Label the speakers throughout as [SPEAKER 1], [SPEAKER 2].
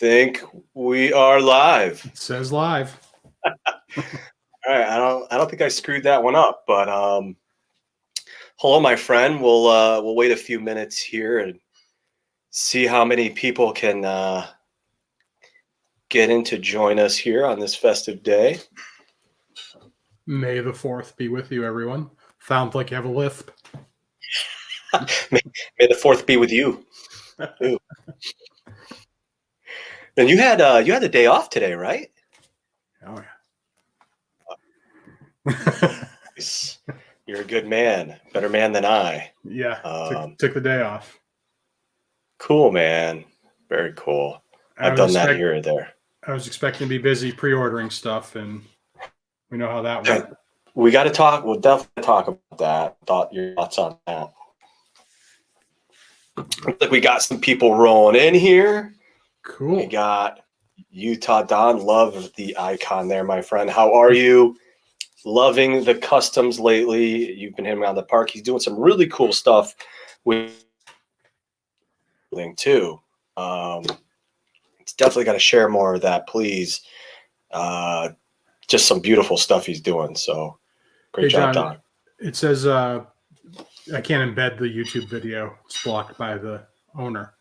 [SPEAKER 1] think we are live.
[SPEAKER 2] It says live.
[SPEAKER 1] All right, I don't think I screwed that one up, but hello, my friend. We'll wait a few minutes here and see how many people can get in to join us here on this festive day.
[SPEAKER 2] May the 4th be with you, everyone. Sounds like you have a lisp.
[SPEAKER 1] May the 4th be with you. Ooh. And you had the day off today, right?
[SPEAKER 2] Oh yeah.
[SPEAKER 1] You're a good man, better man than I.
[SPEAKER 2] Yeah, took the day off.
[SPEAKER 1] Cool, man. Very cool. I've done that here or there.
[SPEAKER 2] I was expecting to be busy pre-ordering stuff, and we know how that went.
[SPEAKER 1] We got to talk. We'll definitely talk about that. Your thoughts on that? Looks like we got some people rolling in here.
[SPEAKER 2] Cool.
[SPEAKER 1] We got Utah Don. Love the icon there, my friend. How are you? Loving the customs lately. You've been hitting around the park. He's doing some really cool stuff with too. It's definitely got to share more of that, please. Just some beautiful stuff he's doing. So great job, Don.
[SPEAKER 2] It says I can't embed the YouTube video. It's blocked by the owner.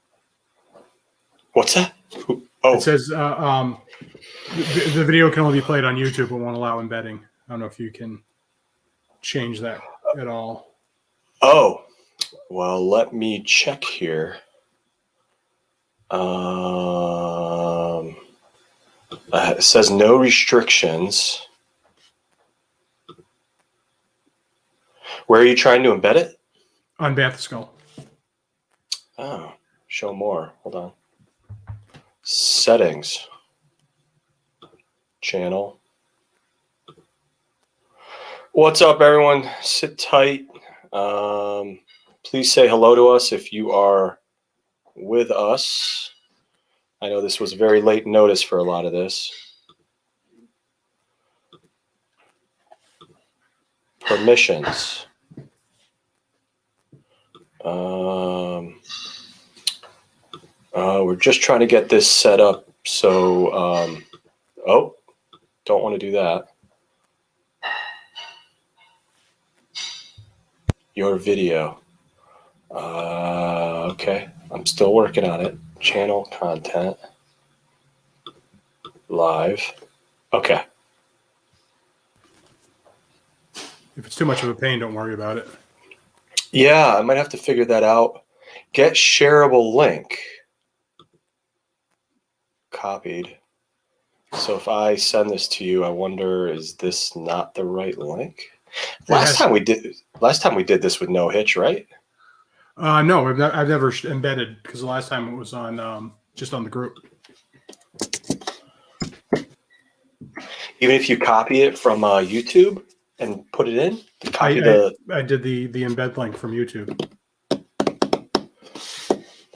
[SPEAKER 1] What's that? Oh,
[SPEAKER 2] it says the video can only be played on YouTube. It won't allow embedding. I don't know if you can change that at all.
[SPEAKER 1] Oh, well, let me check here. It says no restrictions. Where are you trying to embed it?
[SPEAKER 2] On Bantha Skull.
[SPEAKER 1] Oh, show more. Hold on. Settings. Channel. What's up, everyone? Sit tight. Please say hello to us if you are with us. I know this was very late notice for a lot of this. Permissions. We're just trying to get this set up. So, oh, don't want to do that. Your video. Okay, I'm still working on it. Channel content. Live. Okay.
[SPEAKER 2] If it's too much of a pain, don't worry about it.
[SPEAKER 1] Yeah, I might have to figure that out. Get shareable link. Copied. So if I send this to you, I wonder, is this not the right link? Last time we did this with no hitch, right?
[SPEAKER 2] No, I've never embedded, because the last time it was on just on the group.
[SPEAKER 1] Even if you copy it from YouTube and put it in,
[SPEAKER 2] I did the embed link from YouTube.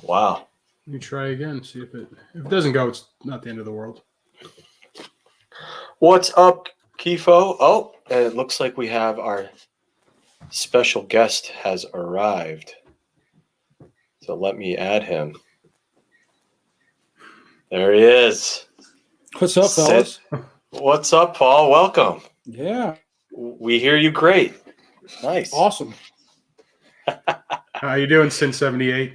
[SPEAKER 1] Wow.
[SPEAKER 2] Let me try again. See if it doesn't go, it's not the end of the world.
[SPEAKER 1] What's up, Kifo? Oh, and it looks like we have our special guest has arrived. So let me add him. There he is.
[SPEAKER 3] What's up, fellas?
[SPEAKER 1] What's up, Paul? Welcome.
[SPEAKER 3] Yeah.
[SPEAKER 1] We hear you great. Nice.
[SPEAKER 3] Awesome.
[SPEAKER 2] How you doing since 78?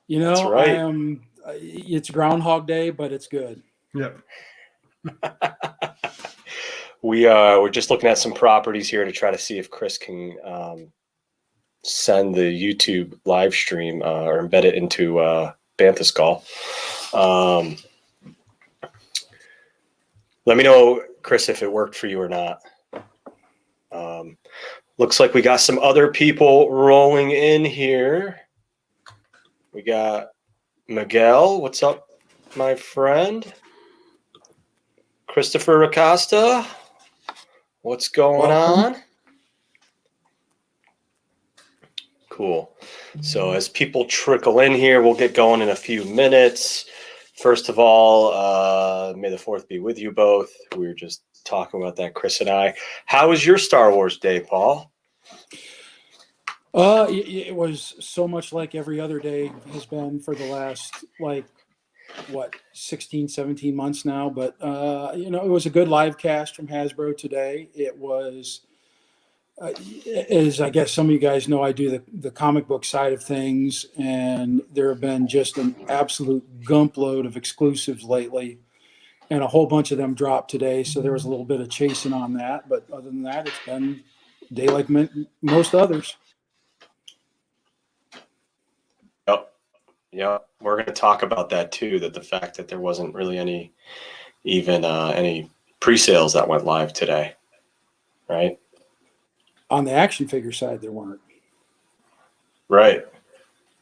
[SPEAKER 3] You know,
[SPEAKER 1] that's right.
[SPEAKER 3] I am. It's Groundhog Day, but it's good.
[SPEAKER 2] Yep.
[SPEAKER 1] We're just looking at some properties here to try to see if Chris can send the YouTube live stream or embed it into Bantha Skull. Let me know, Chris, if it worked for you or not. Looks like we got some other people rolling in here. We got Miguel. What's up, my friend? Christopher Acosta. What's going on? Cool. So as people trickle in here, we'll get going in a few minutes. First of all, may the 4th be with you both. We were just talking about that, Chris and I. How was your Star Wars day, Paul?
[SPEAKER 3] It was so much like every other day has been for the last 16, 17 months now. But, it was a good live cast from Hasbro today. It was, as I guess some of you guys know, I do the comic book side of things, and there have been just an absolute gump load of exclusives lately, and a whole bunch of them dropped today. So there was a little bit of chasing on that. But other than that, it's been a day like most others.
[SPEAKER 1] Yep. We're going to talk about that too, that the fact that there wasn't really any pre-sales that went live today, right?
[SPEAKER 3] On the action figure side, there weren't.
[SPEAKER 1] Right.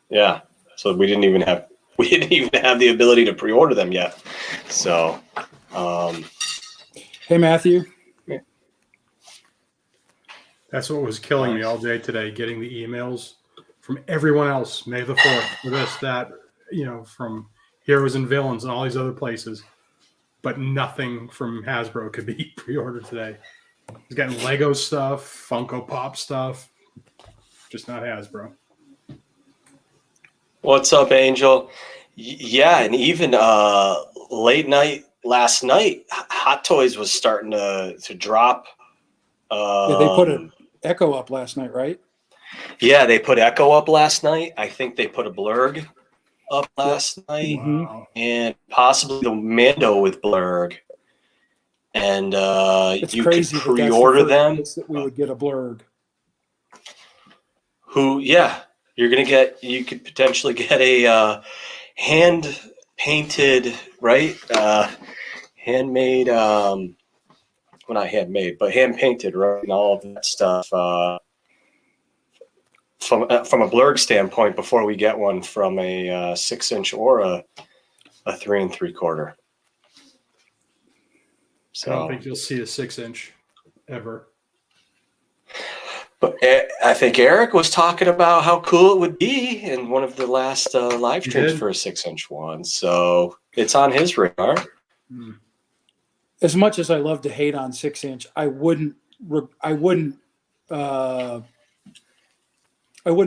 [SPEAKER 1] Yeah. So we didn't even have the ability to pre-order them yet. So,
[SPEAKER 3] Hey, Matthew.
[SPEAKER 2] That's what was killing me all day today, getting the emails from everyone else, May the 4th, for this, that, from Heroes and Villains and all these other places. But nothing from Hasbro could be pre-ordered today. He's getting Lego stuff, Funko Pop stuff, just not Hasbro.
[SPEAKER 1] What's up, Angel? Yeah, and even late night last night, Hot Toys was starting to drop.
[SPEAKER 3] They put an Echo up last night, right?
[SPEAKER 1] Yeah, they put Echo up last night. I think they put a Blurg up last night,
[SPEAKER 2] Wow.
[SPEAKER 1] and possibly the Mando with Blurg. And
[SPEAKER 3] It's
[SPEAKER 1] you
[SPEAKER 3] crazy
[SPEAKER 1] could pre-order them.
[SPEAKER 3] That we would get a Blurg.
[SPEAKER 1] You could potentially get a hand painted, right? Handmade, well, not handmade, but hand painted, right? And all of that stuff. From a Blurg standpoint, before we get one from a 6-inch or a 3 3/4. So
[SPEAKER 2] I don't think you'll see a 6-inch ever.
[SPEAKER 1] But I think Eric was talking about how cool it would be in one of the last live streams for a 6-inch one. So it's on his radar.
[SPEAKER 3] As much as I love to hate on 6-inch, I wouldn't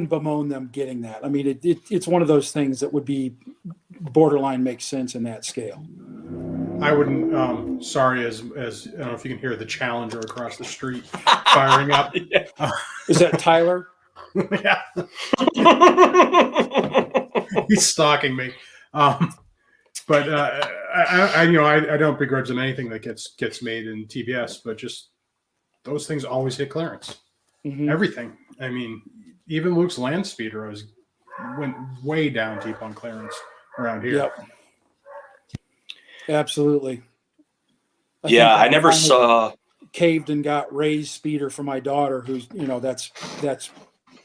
[SPEAKER 3] bemoan them getting that. I mean, it's one of those things that would be borderline makes sense in that scale.
[SPEAKER 2] I wouldn't. Sorry, as I don't know if you can hear the Challenger across the street firing up.
[SPEAKER 3] Is that Tyler?
[SPEAKER 2] Yeah, he's stalking me. But I don't begrudge them anything that gets made in TBS, but just those things always hit clearance.
[SPEAKER 3] Mm-hmm.
[SPEAKER 2] Everything. I mean, even Luke's Land Speeder went way down deep on clearance around here.
[SPEAKER 3] Yep. Absolutely.
[SPEAKER 1] I never saw
[SPEAKER 3] caved and got Ray's speeder for my daughter, who's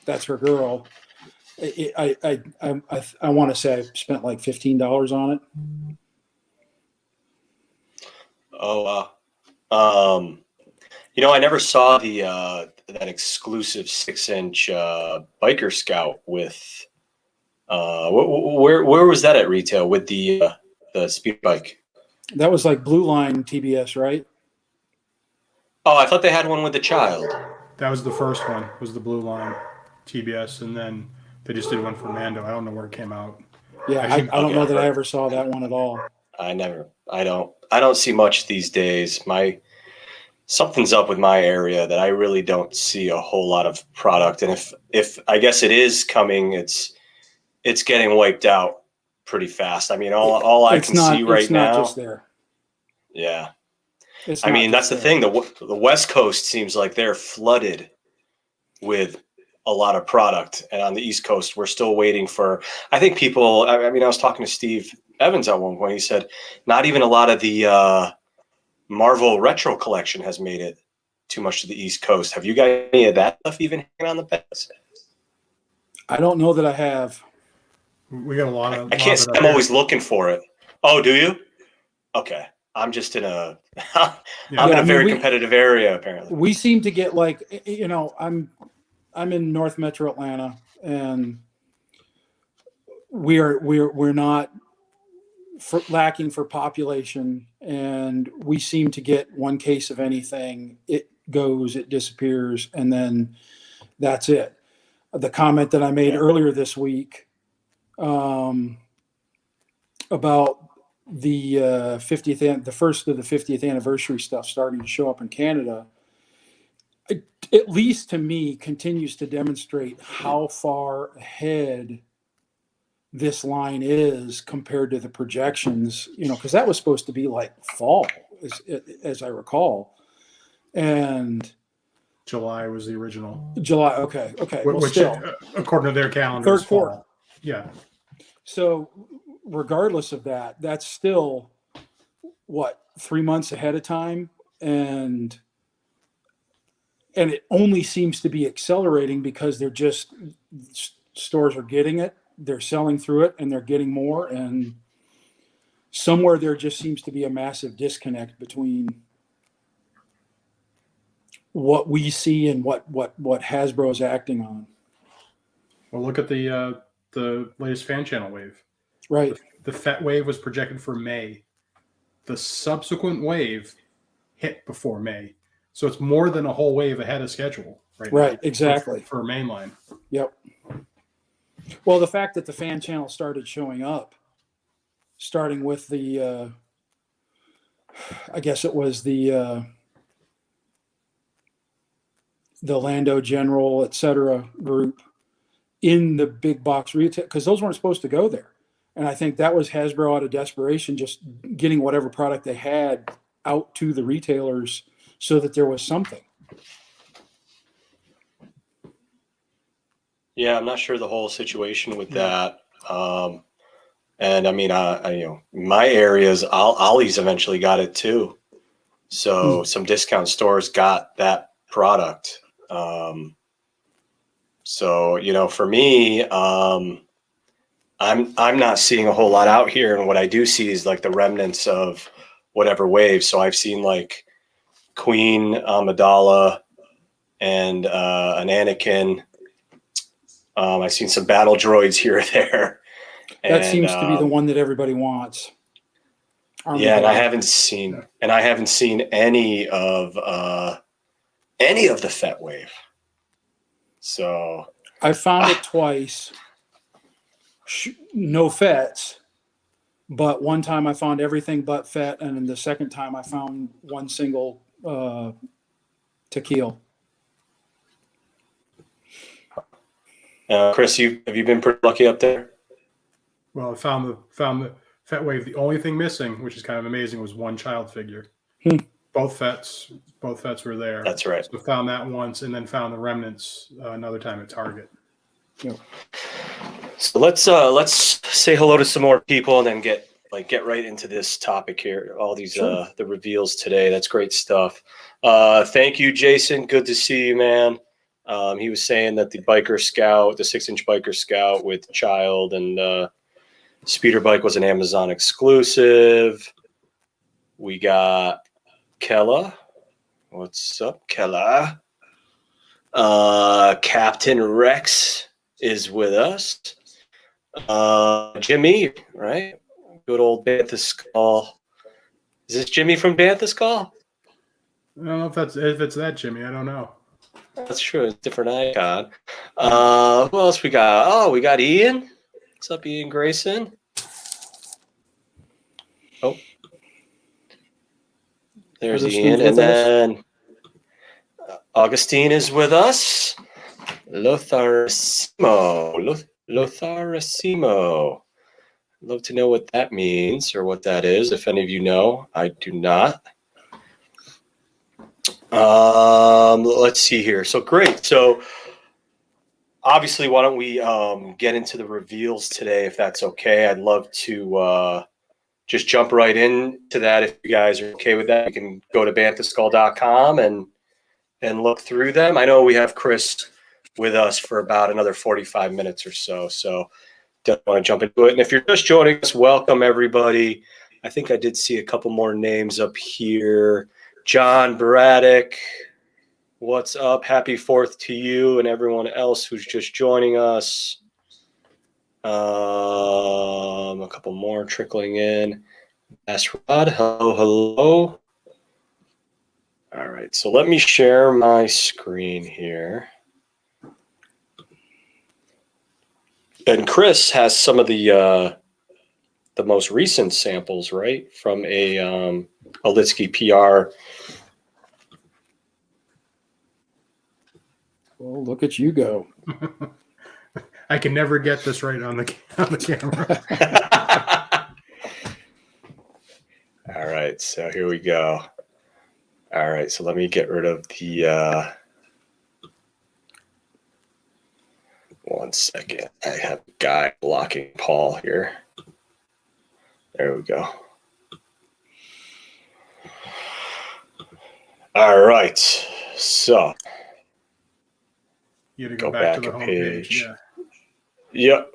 [SPEAKER 3] that's her girl. I want to say I spent like $15 on it.
[SPEAKER 1] Oh wow. I never saw that exclusive 6-inch Biker Scout with where was that at retail with the speed bike?
[SPEAKER 3] That was like Blue Line TBS, right?
[SPEAKER 1] Oh, I thought they had one with the child.
[SPEAKER 2] That was the first one, was the Blue Line TBS, and then they just did one for Mando. I don't know where it came out.
[SPEAKER 3] Yeah, I don't know that I ever saw that one at all.
[SPEAKER 1] I don't see much these days. Something's up with my area that I really don't see a whole lot of product. And if I guess it is coming, it's getting wiped out pretty fast. I mean, all I can see right now.
[SPEAKER 3] It's not just there.
[SPEAKER 1] Yeah. I mean, that's the thing. The West Coast seems like they're flooded with a lot of product. And on the East Coast, we're still waiting for, I think people, I was talking to Steve Evans at one point. He said, not even a lot of the Marvel Retro Collection has made it too much to the East Coast. Have you got any of that stuff even hanging on the fence?
[SPEAKER 3] I don't know that I have.
[SPEAKER 2] We got a lot of.
[SPEAKER 1] I can't say I'm always looking for it. Oh, do you? Okay. I'm just in a very competitive area, apparently.
[SPEAKER 3] We seem to get like, I'm in North Metro Atlanta, and we're not lacking for population, and we seem to get one case of anything. It goes, it disappears, and then that's it. The comment that I made earlier this week about the 50th, the first of the 50th anniversary stuff starting to show up in Canada, at least to me, continues to demonstrate how far ahead this line is compared to the projections, because that was supposed to be like fall, as I recall. And
[SPEAKER 2] July was the original.
[SPEAKER 3] July. Okay. Well,
[SPEAKER 2] Which,
[SPEAKER 3] still,
[SPEAKER 2] according to their calendar,
[SPEAKER 3] third
[SPEAKER 2] is fall.
[SPEAKER 3] quarter.
[SPEAKER 2] Yeah.
[SPEAKER 3] So regardless of that, that's still what, 3 months ahead of time. And it only seems to be accelerating because they're just, stores are getting it, they're selling through it, and they're getting more. And somewhere there just seems to be a massive disconnect between what we see and what Hasbro is acting on.
[SPEAKER 2] Well, look at the latest fan channel wave.
[SPEAKER 3] Right.
[SPEAKER 2] The FET wave was projected for May. The subsequent wave hit before May. So it's more than a whole wave ahead of schedule right now
[SPEAKER 3] Exactly.
[SPEAKER 2] for mainline.
[SPEAKER 3] Yep. Well, the fact that the fan channel started showing up, starting with the, I guess it was the Lando General, et cetera, group in the big box retail, because those weren't supposed to go there. And I think that was Hasbro out of desperation, just getting whatever product they had out to the retailers so that there was something.
[SPEAKER 1] Yeah, I'm not sure the whole situation with that. And I mean, my areas, Ollie's eventually got it too. So some discount stores got that product. So, for me, I'm not seeing a whole lot out here. And what I do see is like the remnants of whatever wave. So I've seen like Queen Amidala and an Anakin. I've seen some battle droids here or there.
[SPEAKER 3] That seems to be the one that everybody wants.
[SPEAKER 1] Yeah, and I haven't seen any of the FET wave. So
[SPEAKER 3] I found it twice. No FETs, but one time I found everything but FET, and then the second time I found one single tequila.
[SPEAKER 1] Chris, have you been pretty lucky up there?
[SPEAKER 2] Well, I found the FET wave. The only thing missing, which is kind of amazing, was one child figure. Both FETs were there.
[SPEAKER 1] That's right.
[SPEAKER 2] So found that once, and then found the remnants another time at Target.
[SPEAKER 3] Yep.
[SPEAKER 1] So let's say hello to some more people and then get right into this topic here. All these the reveals today. That's great stuff. Thank you, Jason. Good to see you, man. He was saying that the Biker Scout, the 6-inch Biker Scout with child and speeder bike was an Amazon exclusive. We got Kella. What's up, Kella? Captain Rex is with us. Jimmy, right? Good old Bantha Skull. Is this Jimmy from Bantha Skull?
[SPEAKER 2] I don't know if it's that Jimmy. I don't know.
[SPEAKER 1] That's true. It's a different icon. Who else we got? Oh, we got Ian. What's up, Ian Grayson? Oh, there's Ian. And then Augustine is with us. Lotharissimo. Love to know what that means or what that is. If any of you know, I do not. Let's see here. So great. So obviously, why don't we get into the reveals today, if that's okay? I'd love to just jump right into that. If you guys are okay with that, you can go to banthaskull.com and look through them. I know we have Chris with us for about another 45 minutes or so. So don't want to jump into it. And if you're just joining us, welcome everybody. I think I did see a couple more names up here. John Braddock, what's up? Happy 4th to you and everyone else who's just joining us. A couple more trickling in. Rod, hello. All right, so let me share my screen here. And Chris has some of the the most recent samples, right? From a Litsky PR.
[SPEAKER 3] Well, look at you go.
[SPEAKER 2] I can never get this right on the camera.
[SPEAKER 1] All right, so here we go. All right, so let me get rid of the one second. I have a guy blocking Paul here. There we go. All right, so
[SPEAKER 2] You had to go back to the home page. Yeah.
[SPEAKER 1] Yep.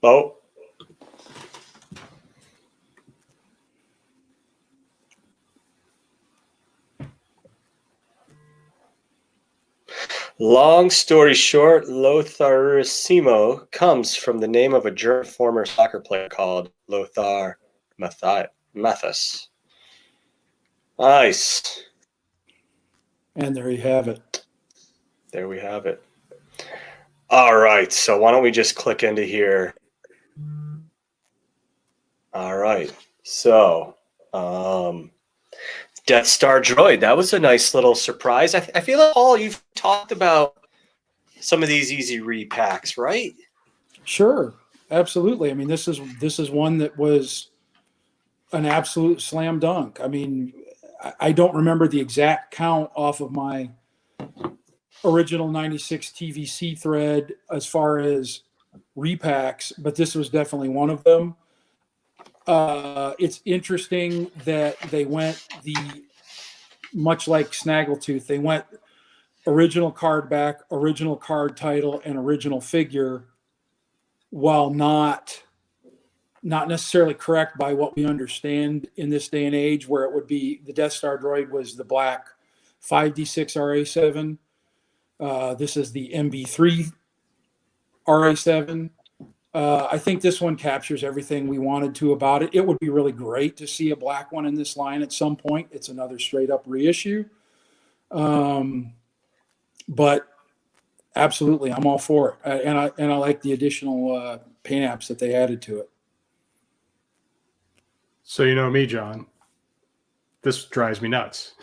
[SPEAKER 1] Oh. Long story short, Lotharissimo comes from the name of a German former soccer player called Lothar Matthäus. Nice.
[SPEAKER 3] And there you have it.
[SPEAKER 1] There we have it. All right, so why don't we just click into here? All right, so Death Star droid. That was a nice little surprise. I feel like, Paul, you've talked about some of these easy repacks, right?
[SPEAKER 3] Sure, absolutely. I mean, this is one that was an absolute slam dunk. I mean, I don't remember the exact count off of my original 96 TVC thread as far as repacks, but this was definitely one of them. It's interesting that they went much like Snaggletooth, they went original card back, original card title, and original figure, while not necessarily correct by what we understand in this day and age, where it would be the Death Star droid was the black 5D6 RA7. This is the MB3 RA7. I think this one captures everything we wanted to about it. It would be really great to see a black one in this line at some point. It's another straight up reissue. But absolutely, I'm all for it. And I like the additional paint apps that they added to it.
[SPEAKER 2] So you know me, John. This drives me nuts.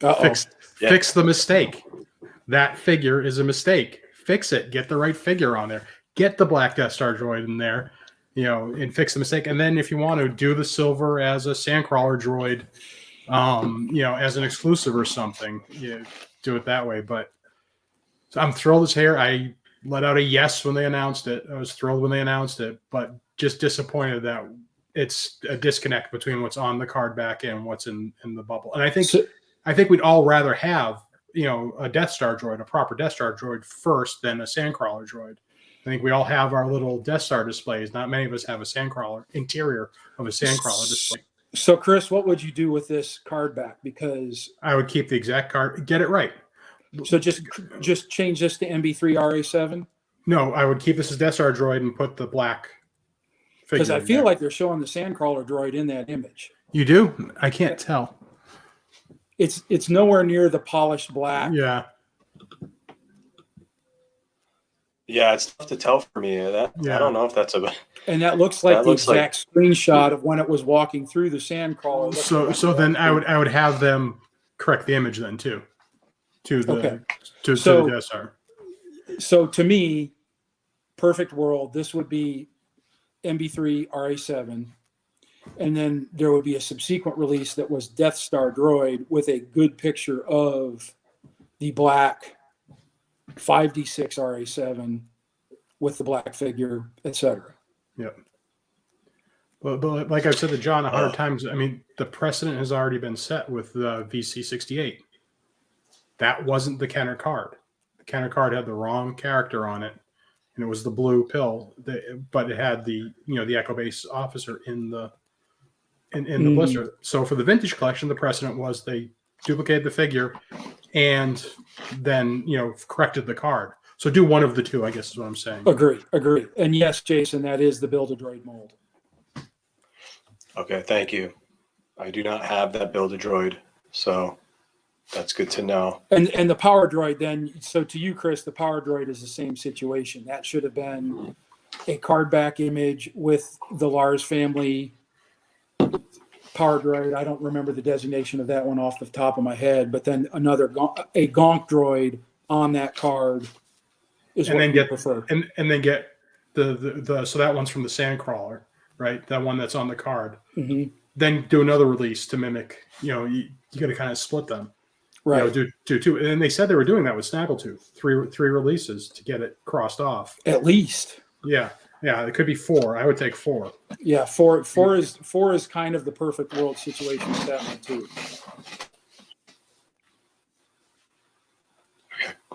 [SPEAKER 3] Uh-oh.
[SPEAKER 2] Fix the mistake. That figure is a mistake. Fix it. Get the right figure on there. Get the black Death Star droid in there, and fix the mistake. And then if you want to, do the silver as a Sandcrawler droid, as an exclusive or something. Do it that way. But so I'm thrilled as hair. I let out a yes when they announced it. I was thrilled when they announced it, but just disappointed that it's a disconnect between what's on the card back and what's in the bubble. And I think we'd all rather have, a Death Star droid, a proper Death Star droid first than a Sandcrawler droid. I think we all have our little Death Star displays. Not many of us have a Sandcrawler interior of a Sandcrawler display.
[SPEAKER 3] So, Chris, what would you do with this card back? Because
[SPEAKER 2] I would keep the exact card, get it right.
[SPEAKER 3] So just change this to MB3 RA7?
[SPEAKER 2] No, I would keep this as Death Star droid and put the black figure.
[SPEAKER 3] Because I feel like they're showing the Sandcrawler droid in that image.
[SPEAKER 2] You do? I can't tell.
[SPEAKER 3] It's nowhere near the polished black.
[SPEAKER 2] Yeah.
[SPEAKER 1] Yeah, it's tough to tell for me. I don't know if that's a.
[SPEAKER 3] And that looks like the exact screenshot of when it was walking through the Sandcrawler.
[SPEAKER 2] So then I would have them correct the image then too, to the Death Star.
[SPEAKER 3] So to me, perfect world, this would be MB3 RA7, and then there would be a subsequent release that was Death Star droid with a good picture of the black 5D6 RA7 with the black figure, etc.
[SPEAKER 2] Yep. But like I said to John 100 times, I mean, the precedent has already been set with the VC68. That wasn't the Kenner card. The Kenner card had the wrong character on it, and it was the blue pill. But it had the Echo Base officer in the blister. So for the vintage collection, the precedent was they duplicated the figure and then corrected the card. So do one of the two, I guess is what I'm saying.
[SPEAKER 3] Agree. And yes, Jason, that is the Build-A-Droid mold.
[SPEAKER 1] Okay, thank you. I do not have that Build-A-Droid, so that's good to know.
[SPEAKER 3] And the Power Droid then, so to you, Chris, the Power Droid is the same situation. That should have been a card back image with the Lars family power droid. I don't remember the designation of that one off the top of my head, but then a Gonk droid on that card is what we prefer.
[SPEAKER 2] And then get the so that one's from the Sandcrawler, right? That one that's on the card.
[SPEAKER 3] Mm-hmm.
[SPEAKER 2] Then do another release to mimic. You got to kind of split them.
[SPEAKER 3] Right.
[SPEAKER 2] Do two. And they said they were doing that with Snaggletooth. Three releases to get it crossed off.
[SPEAKER 3] At least.
[SPEAKER 2] Yeah. It could be 4. I would take 4.
[SPEAKER 3] Yeah, four is kind of the perfect world situation with that one too.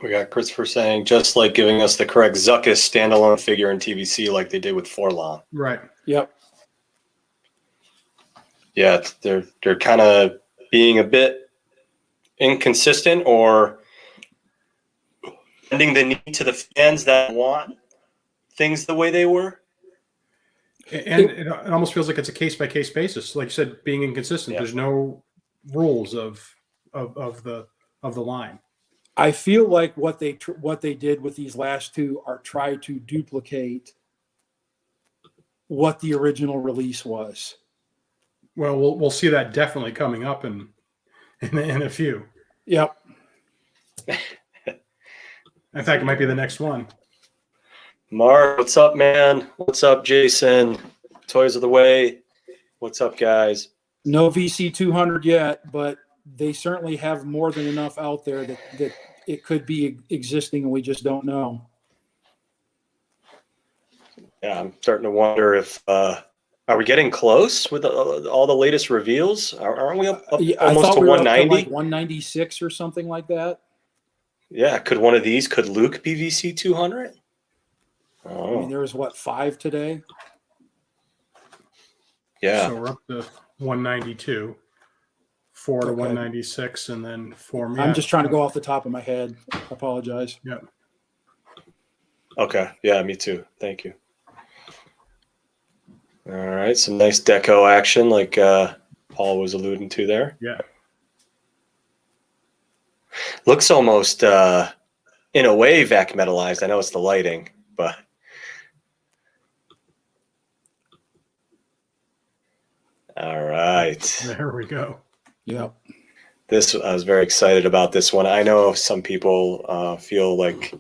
[SPEAKER 1] We got Christopher saying, just like giving us the correct Zuckus standalone figure in TVC like they did with Forlon.
[SPEAKER 2] Right.
[SPEAKER 3] Yep.
[SPEAKER 1] Yeah, they're kind of being a bit inconsistent or sending the need to the fans that want things the way they were.
[SPEAKER 2] And it almost feels like it's a case-by-case basis. Like you said, being inconsistent. Yeah. There's no rules of the line.
[SPEAKER 3] I feel like what they did with these last two are try to duplicate what the original release was.
[SPEAKER 2] Well, we'll see that definitely coming up in a few.
[SPEAKER 3] Yep.
[SPEAKER 2] In fact, it might be the next one.
[SPEAKER 1] Mark, what's up, man? What's up, Jason? Toys of the way. What's up, guys?
[SPEAKER 3] No VC 200 yet, but they certainly have more than enough out there that it could be existing and we just don't know.
[SPEAKER 1] Yeah, I'm starting to wonder if are we getting close with all the latest reveals? Aren't we up almost to 190?
[SPEAKER 3] Like 196 or something like that.
[SPEAKER 1] Yeah, could one of these, could Luke be VC 200? Oh.
[SPEAKER 3] I mean, there was 5 today.
[SPEAKER 1] Yeah.
[SPEAKER 2] So we're up to 192, 4 to 196, and then 4.
[SPEAKER 3] I'm just trying to go off the top of my head. I apologize.
[SPEAKER 2] Yeah.
[SPEAKER 1] Okay. Yeah, me too. Thank you. All right. Some nice deco action like Paul was alluding to there.
[SPEAKER 2] Yeah.
[SPEAKER 1] Looks almost, in a way, vac metalized. I know it's the lighting, but. All right.
[SPEAKER 2] There we go.
[SPEAKER 3] Yep.
[SPEAKER 1] I was very excited about this one. I know some people feel like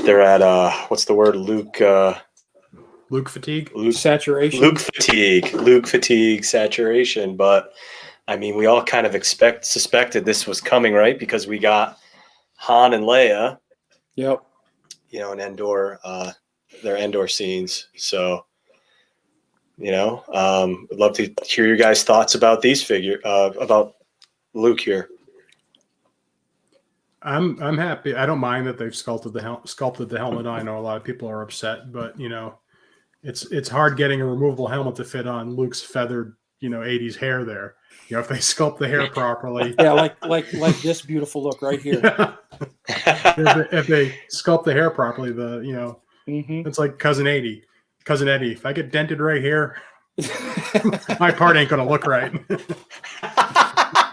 [SPEAKER 1] they're at what's the word? Luke
[SPEAKER 2] fatigue.
[SPEAKER 3] Saturation.
[SPEAKER 1] Luke fatigue, saturation. But I mean, we all kind of suspected this was coming, right? Because we got Han and Leia.
[SPEAKER 3] Yep.
[SPEAKER 1] In Endor, their Endor scenes. So. I'd love to hear your guys' thoughts about these about Luke here.
[SPEAKER 2] I'm happy. I don't mind that they've sculpted the helmet. I know a lot of people are upset, but it's hard getting a removable helmet to fit on Luke's feathered 80s hair there. If they sculpt the hair properly.
[SPEAKER 3] Yeah, like this beautiful look right here.
[SPEAKER 2] if they sculpt the hair properly, it's like Cousin Eddie. If I get dented right here, my part ain't gonna look right.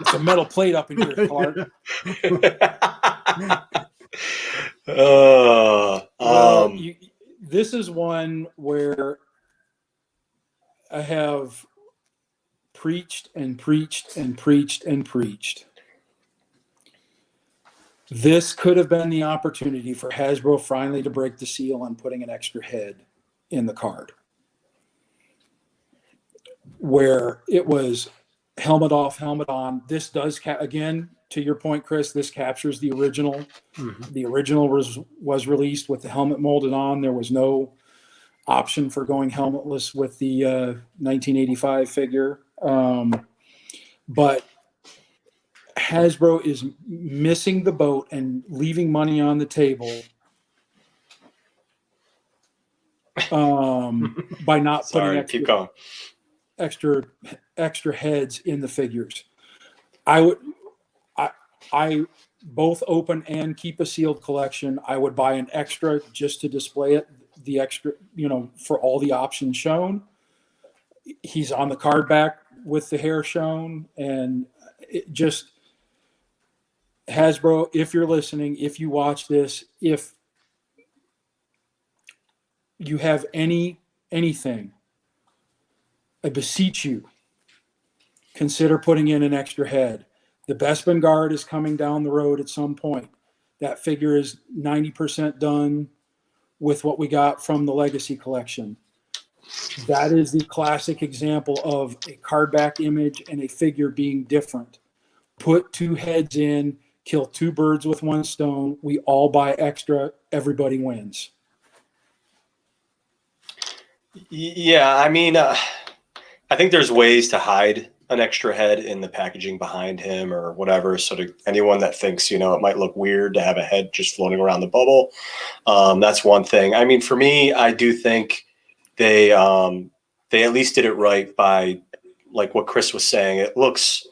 [SPEAKER 3] It's a metal plate up in here, Clark. This is one where I have preached and preached and preached and preached. This could have been the opportunity for Hasbro finally to break the seal on putting an extra head in the card, where it was helmet off, helmet on. This does again, to your point, Chris, this captures the original. Mm-hmm. The original was released with the helmet molded on. There was no option for going helmetless with the 1985 figure. But Hasbro is missing the boat and leaving money on the table by not putting extra heads in the figures. I both open and keep a sealed collection. I would buy an extra just to display it, the extra, for all the options shown. He's on the card back with the hair shown, and it just, Hasbro, if you're listening, if you watch this, if you have anything, I beseech you, consider putting in an extra head. The Bespin Guard is coming down the road at some point. That figure is 90% done with what we got from the Legacy collection. That is the classic example of a card back image and a figure being different. Put 2 heads in, kill 2 birds with 1 stone. We all buy extra. Everybody wins.
[SPEAKER 1] Yeah, I mean, I think there's ways to hide an extra head in the packaging behind him or whatever. So to anyone that thinks, it might look weird to have a head just floating around the bubble, that's one thing. I mean, for me, I do think they at least did it right by, like what Chris was saying. It looks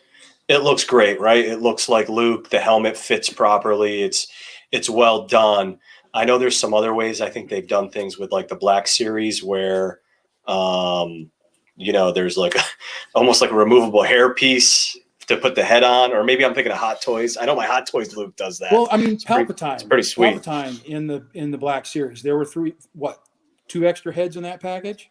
[SPEAKER 1] great, right? It looks like Luke. The helmet fits properly. It's well done. I know there's some other ways I think they've done things with like the Black Series where, there's like almost like a removable hair piece to put the head on, or maybe I'm thinking of Hot Toys. I know my Hot Toys Luke does that.
[SPEAKER 3] Well, I mean, Palpatine.
[SPEAKER 1] It's pretty sweet.
[SPEAKER 3] Palpatine in the Black Series. There were 2 extra heads in that package?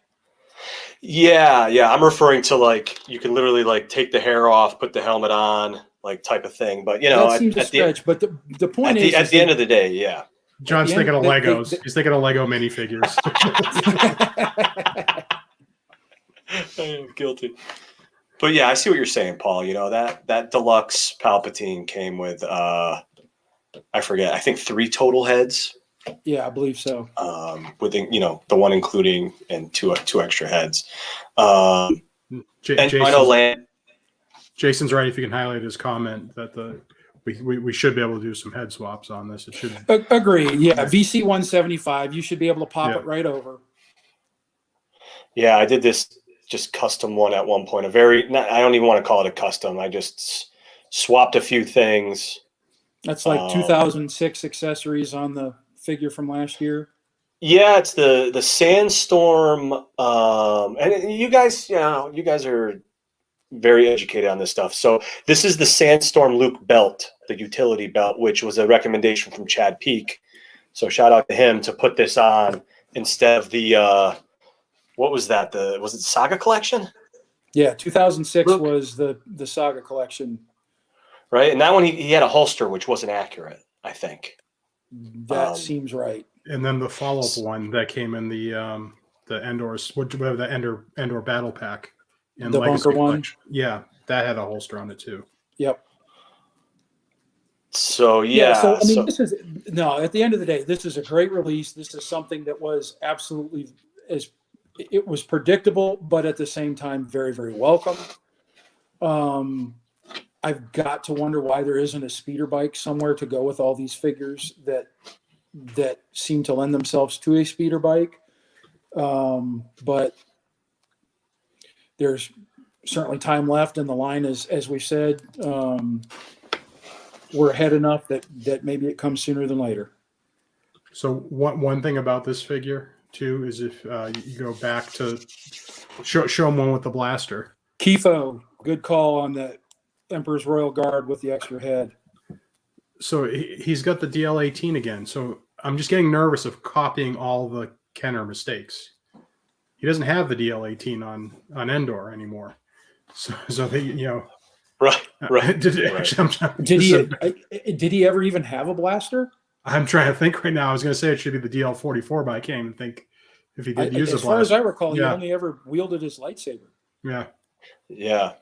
[SPEAKER 1] Yeah. I'm referring to like you can literally like take the hair off, put the helmet on, like type of thing. But
[SPEAKER 3] that seems a stretch. But the point is,
[SPEAKER 1] at the end of the day, yeah.
[SPEAKER 2] John's thinking of Legos. He's thinking of Lego minifigures.
[SPEAKER 1] I am guilty. But yeah, I see what you're saying, Paul. That deluxe Palpatine came with I forget, I think 3 total heads.
[SPEAKER 3] Yeah, I believe so.
[SPEAKER 1] With the one including and two extra heads.
[SPEAKER 2] Jason's right. If you can highlight his comment that we should be able to do some head swaps on this. It should
[SPEAKER 3] agree. Yeah, VC 175. You should be able to pop it right over.
[SPEAKER 1] Yeah, I did this just custom one at one point. I don't even want to call it a custom. I just swapped a few things.
[SPEAKER 3] That's like 2006 accessories on the figure from last year.
[SPEAKER 1] Yeah, it's the Sandstorm. And you guys are very educated on this stuff. So this is the Sandstorm Luke belt, the utility belt, which was a recommendation from Chad Peak. So shout out to him to put this on instead of the what was that? Was it Saga Collection?
[SPEAKER 3] Yeah, 2006 Luke was the Saga Collection.
[SPEAKER 1] Right, and that one he had a holster which wasn't accurate, I think.
[SPEAKER 3] That seems right.
[SPEAKER 2] And then the follow-up one that came in the Endor's whatever the Endor battle pack. And
[SPEAKER 3] the Bunker one?
[SPEAKER 2] Yeah, that had a holster on it too.
[SPEAKER 3] Yep.
[SPEAKER 1] So,
[SPEAKER 3] this is at the end of the day, this is a great release. This is something that was absolutely it was predictable, but at the same time, very, very welcome. I've got to wonder why there isn't a speeder bike somewhere to go with all these figures that seem to lend themselves to a speeder bike. But there's certainly time left in the line, as we said. We're ahead enough that maybe it comes sooner than later.
[SPEAKER 2] So one thing about this figure too is if you go back to show him one with the blaster.
[SPEAKER 3] Kifo, good call on the Emperor's Royal Guard with the extra head.
[SPEAKER 2] So he's got the DL-18 again. So I'm just getting nervous of copying all the Kenner mistakes. He doesn't have the DL-18 on Endor anymore. So they,
[SPEAKER 1] right.
[SPEAKER 3] Did he ever even have a blaster?
[SPEAKER 2] I'm trying to think right now. I was going to say it should be the DL-44, but I can't even think if he did use a blaster.
[SPEAKER 3] As far as I recall, he only ever wielded his lightsaber.
[SPEAKER 2] Yeah.
[SPEAKER 1] Yeah.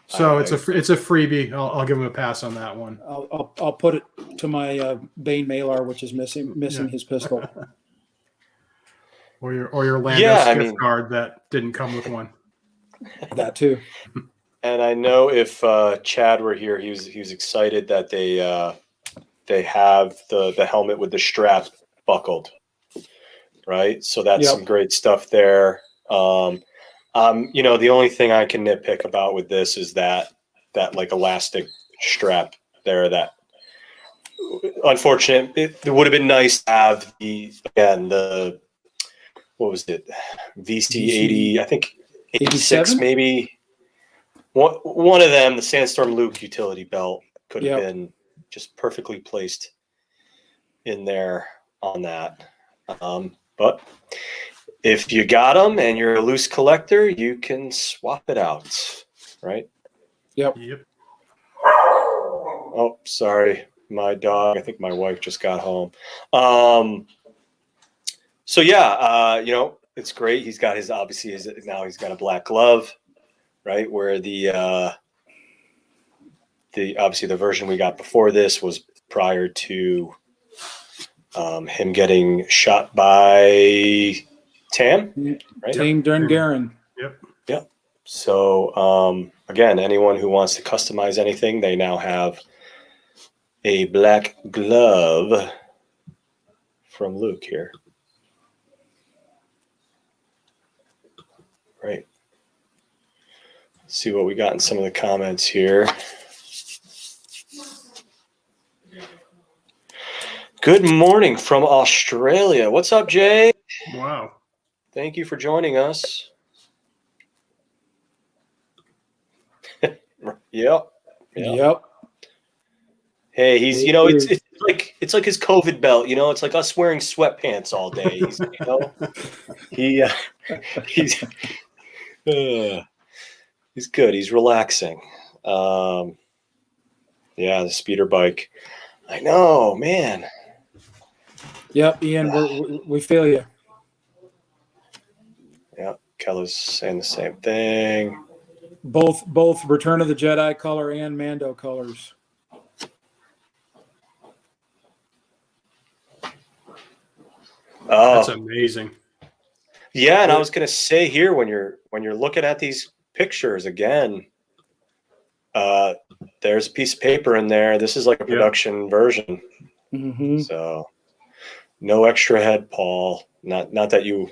[SPEAKER 2] So it's a freebie. I'll give him a pass on that one.
[SPEAKER 3] I'll put it to my Bane Malar, which is missing his pistol.
[SPEAKER 2] Or your Lando skiff guard that didn't come with one.
[SPEAKER 3] That too.
[SPEAKER 1] And I know if Chad were here, he was excited that they have the helmet with the strap buckled, right? So that's some great stuff there. The only thing I can nitpick about with this is that like elastic strap there. That unfortunate. It would have been nice to have the what was it, VC 80? I think 86 maybe. One of them, the Sandstorm Luke utility belt, could have been just perfectly placed in there on that. But if you got them and you're a loose collector, you can swap it out, right?
[SPEAKER 3] Yep.
[SPEAKER 1] Oh, sorry, my dog. I think my wife just got home. So yeah, it's great. He's got now he's got a black glove, right? Where the obviously the version we got before this was prior to him getting shot by Tam, right?
[SPEAKER 3] Tam Dungaren.
[SPEAKER 2] Yep.
[SPEAKER 1] So again, anyone who wants to customize anything, they now have a black glove from Luke here. Right. Let's see what we got in some of the comments here. Good morning from Australia. What's up, Jay?
[SPEAKER 2] Wow.
[SPEAKER 1] Thank you for joining us. Yep. Hey, he's it's like his COVID belt, it's like us wearing sweatpants all day. He's good. He's relaxing. Yeah, the speeder bike. I know, man.
[SPEAKER 3] Yep, Ian, we feel you.
[SPEAKER 1] Yeah, Keller's saying the same thing.
[SPEAKER 3] Both Return of the Jedi color and Mando colors.
[SPEAKER 1] Oh,
[SPEAKER 2] that's amazing.
[SPEAKER 1] Yeah, and I was gonna say here when you're looking at these pictures again, there's a piece of paper in there. This is like a production version.
[SPEAKER 3] Mm-hmm.
[SPEAKER 1] So no extra head, Paul. Not that you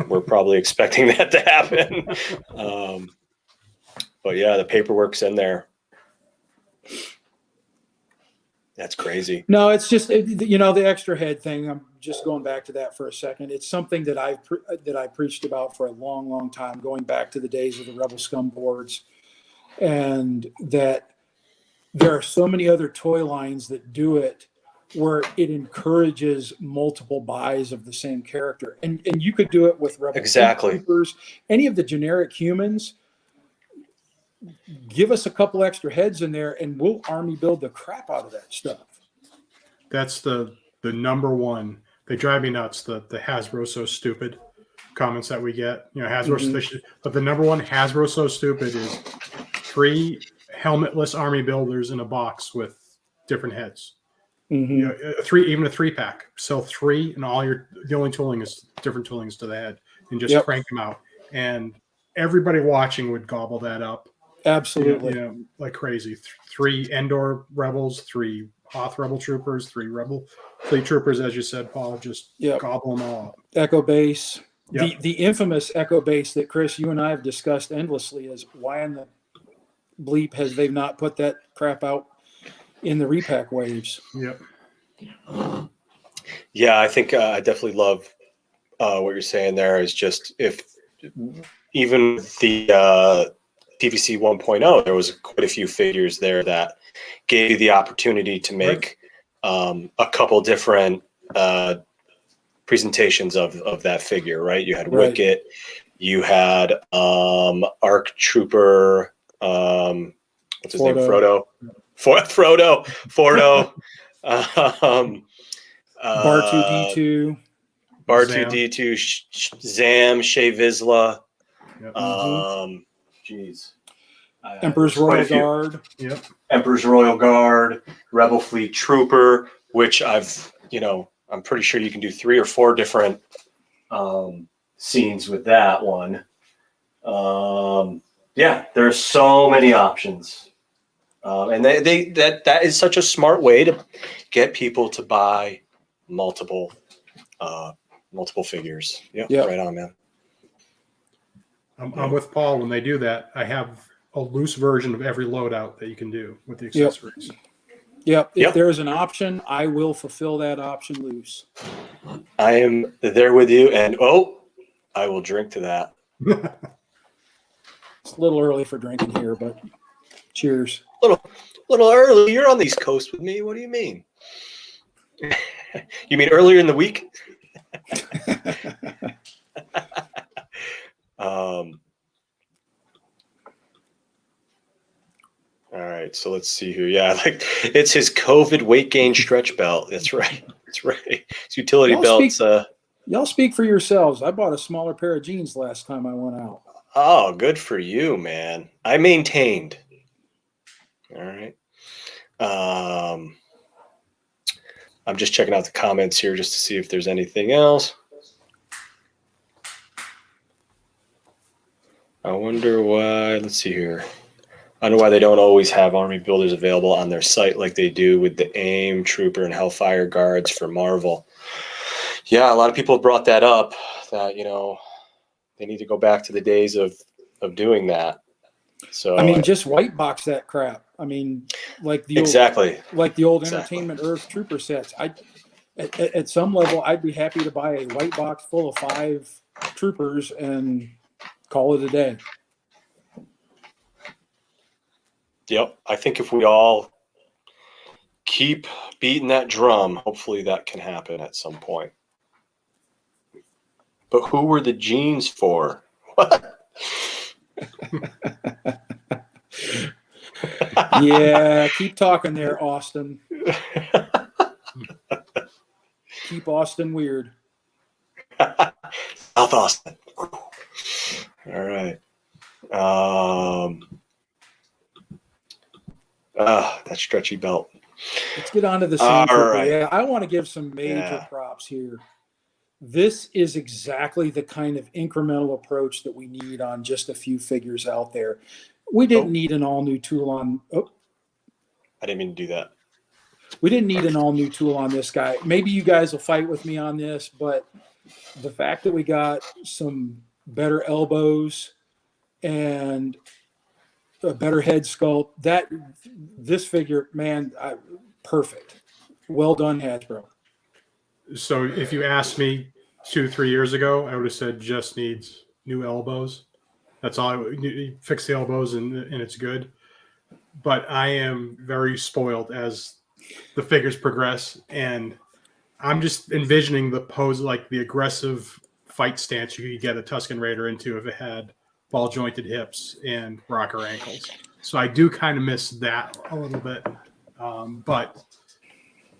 [SPEAKER 1] were probably expecting that to happen. But yeah, the paperwork's in there. That's crazy.
[SPEAKER 3] No, it's just the extra head thing. I'm just going back to that for a second. It's something that I preached about for a long, long time, going back to the days of the Rebel Scum boards, and that there are so many other toy lines that do it, where it encourages multiple buys of the same character, and you could do it with Rebel Troopers, any of the generic humans. Give us a couple extra heads in there, and we'll army build the crap out of that stuff.
[SPEAKER 2] That's the number one. They drive me nuts. The Hasbro so stupid comments that we get. Hasbro, but the number one Hasbro so stupid is 3 helmetless army builders in a box with different heads.
[SPEAKER 3] Mm-hmm.
[SPEAKER 2] Even a 3-pack. Sell 3, and the only tooling is different toolings to the head, and just crank them out. And everybody watching would gobble that up.
[SPEAKER 3] Absolutely.
[SPEAKER 2] Like crazy. 3 Endor Rebels, 3 Hoth Rebel Troopers, 3 Rebel Fleet Troopers, as you said, Paul. Just gobble them all up.
[SPEAKER 3] Echo Base. Yep. The infamous Echo Base that, Chris, you and I have discussed endlessly is why in the bleep has they not put that crap out in the repack waves?
[SPEAKER 2] Yep.
[SPEAKER 1] Yeah, I think I definitely love what you're saying there is just if even the TVC 1.0, there was quite a few figures there that gave you the opportunity to make a couple different presentations of that figure, right? You had Wicket, you had ARC Trooper, what's his name? Frodo.
[SPEAKER 3] Bar2D2.
[SPEAKER 1] Bar2D2, Zam, Shea Vizsla.
[SPEAKER 2] Yep.
[SPEAKER 3] Emperor's Royal Guard.
[SPEAKER 2] Yep.
[SPEAKER 1] Emperor's Royal Guard, Rebel Fleet Trooper, which I'm pretty sure you can do 3 or 4 different scenes with that one. Yeah, there's so many options. And that is such a smart way to get people to buy multiple figures. Yeah, right on, man.
[SPEAKER 2] I'm with Paul. When they do that, I have a loose version of every loadout that you can do with the accessories.
[SPEAKER 3] Yep. If there's an option, I will fulfill that option loose.
[SPEAKER 1] I am there with you, and I will drink to that.
[SPEAKER 3] It's a little early for drinking here, but cheers.
[SPEAKER 1] Little early. You're on the East Coast with me. What do you mean? You mean earlier in the week? All right, so let's see here. Yeah, like it's his COVID weight gain stretch belt. That's right. That's right. His utility belts.
[SPEAKER 3] Y'all speak for yourselves. I bought a smaller pair of jeans last time I went out.
[SPEAKER 1] Oh, good for you, man. I maintained. All right. I'm just checking out the comments here just to see if there's anything else. I wonder why. Let's see here. I don't know why they don't always have army builders available on their site like they do with the AIM, Trooper, and Hellfire guards for Marvel. Yeah, a lot of people have brought that up, that, you know, they need to go back to the days of doing that. So
[SPEAKER 3] I mean, just white box that crap. I mean, like the old Entertainment Earth Trooper sets. At some level, I'd be happy to buy a white box full of 5 troopers and call it a day.
[SPEAKER 1] Yep. I think if we all keep beating that drum, hopefully that can happen at some point. But who were the jeans for? What?
[SPEAKER 3] Yeah, keep talking there, Austin. Keep Austin weird.
[SPEAKER 1] South Austin. All right. That stretchy belt.
[SPEAKER 3] Let's get on to the Sand Trooper. Right. Yeah, I want to give some major props here. This is exactly the kind of incremental approach that we need on just a few figures out there. We didn't need an all-new tool on.
[SPEAKER 1] I didn't mean to do that.
[SPEAKER 3] We didn't need an all-new tool on this guy. Maybe you guys will fight with me on this, but the fact that we got some better elbows and a better head sculpt, this figure, man, perfect. Well done, Hasbro.
[SPEAKER 2] So if you asked me 2-3 years ago, I would have said just needs new elbows. That's all. You fix the elbows and it's good. But I am very spoiled as the figures progress, and I'm just envisioning the pose, like the aggressive fight stance you could get a Tusken Raider into if it had ball jointed hips and rocker ankles. So I do kind of miss that a little bit, but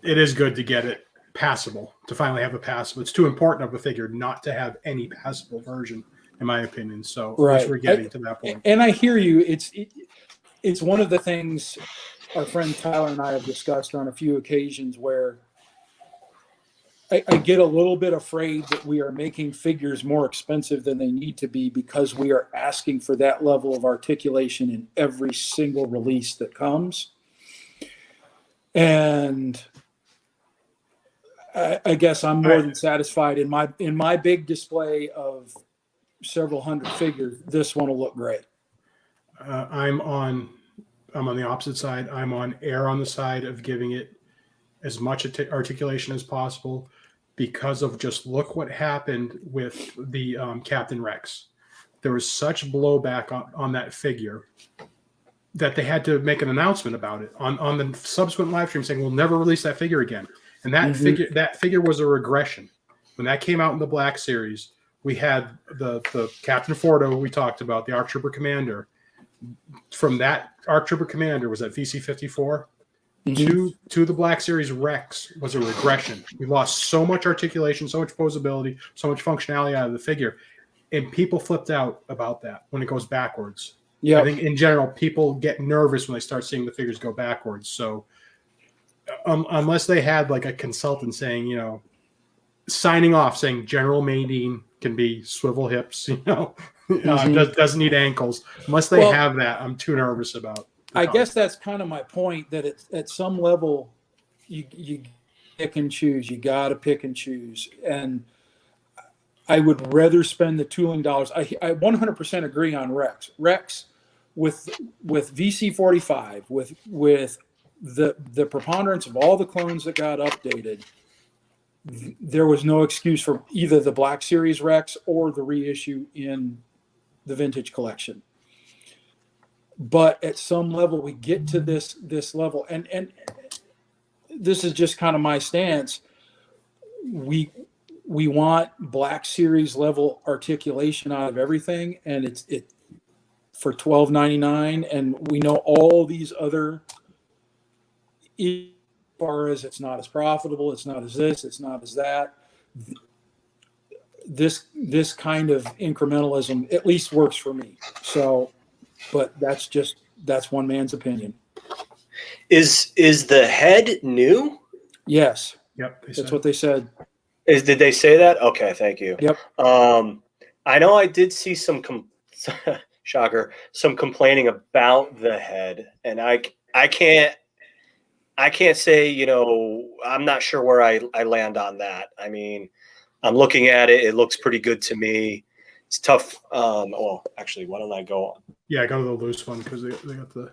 [SPEAKER 2] it is good to get it passable, to finally have a passable. It's too important of a figure not to have any passable version, in my opinion. So
[SPEAKER 3] right.
[SPEAKER 2] We're getting to that point.
[SPEAKER 3] And I hear you. It's one of the things our friend Tyler and I have discussed on a few occasions where I get a little bit afraid that we are making figures more expensive than they need to be because we are asking for that level of articulation in every single release that comes. And I guess I'm more than satisfied in my big display of several hundred figures. This one will look great.
[SPEAKER 2] I'm on the opposite side. I'm on the side of giving it as much articulation as possible, because of just look what happened with the Captain Rex. There was such blowback on that figure that they had to make an announcement about it on the subsequent live stream, saying we'll never release that figure again. And that figure was a regression. When that came out in the Black Series, we had the Captain Fordo we talked about, the ARC Trooper Commander. From that ARC Trooper Commander was that VC-54 to the Black Series Rex was a regression. We lost so much articulation, so much posability, so much functionality out of the figure, and people flipped out about that when it goes backwards. Yeah, I think in general people get nervous when they start seeing the figures go backwards. So unless they had like a consultant saying, you know, signing off saying General Madine can be swivel hips, you know, doesn't need ankles. Unless they have that, I'm too nervous about.
[SPEAKER 3] I guess that's kind of my point, that it's at some level you pick and choose. You got to pick and choose. And I would rather spend the tooling dollars. I 100% agree on Rex. Rex with VC-45, with the preponderance of all the clones that got updated, there was no excuse for either the Black Series Rex or the reissue in the Vintage Collection. But at some level, we get to this level, and this is just kind of my stance. We we want Black Series level articulation out of everything, and it's for $12.99, and we know all these other, as far as it's not as profitable, it's not as this, it's not as that. This kind of incrementalism at least works for me. So, but that's one man's opinion.
[SPEAKER 1] Is the head new?
[SPEAKER 3] Yes.
[SPEAKER 2] Yep.
[SPEAKER 3] That's what they said.
[SPEAKER 1] Did they say that? Okay, thank you.
[SPEAKER 3] Yep.
[SPEAKER 1] I know I did see some shocker, some complaining about the head, and I can't say, you know, I'm not sure where I land on that. I mean, I'm looking at it. It looks pretty good to me. It's tough. Well, actually, why don't I go on?
[SPEAKER 2] Yeah, go to the loose one because they got the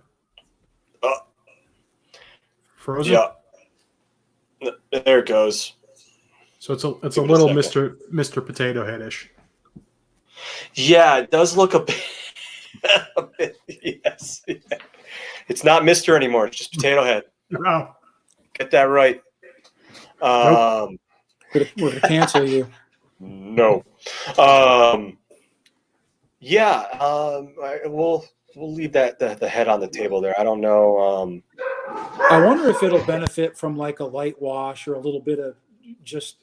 [SPEAKER 2] frozen.
[SPEAKER 1] Yeah, there it goes.
[SPEAKER 2] So it's a little Mr. Potato Head-ish.
[SPEAKER 1] Yeah, it does look a bit. Yes, yeah. It's not Mr. anymore. It's just Potato Head.
[SPEAKER 2] Wow.
[SPEAKER 1] Get that right.
[SPEAKER 3] We're gonna cancel you.
[SPEAKER 1] No. We'll leave the head on the table there. I don't know.
[SPEAKER 3] I wonder if it'll benefit from like a light wash or a little bit of just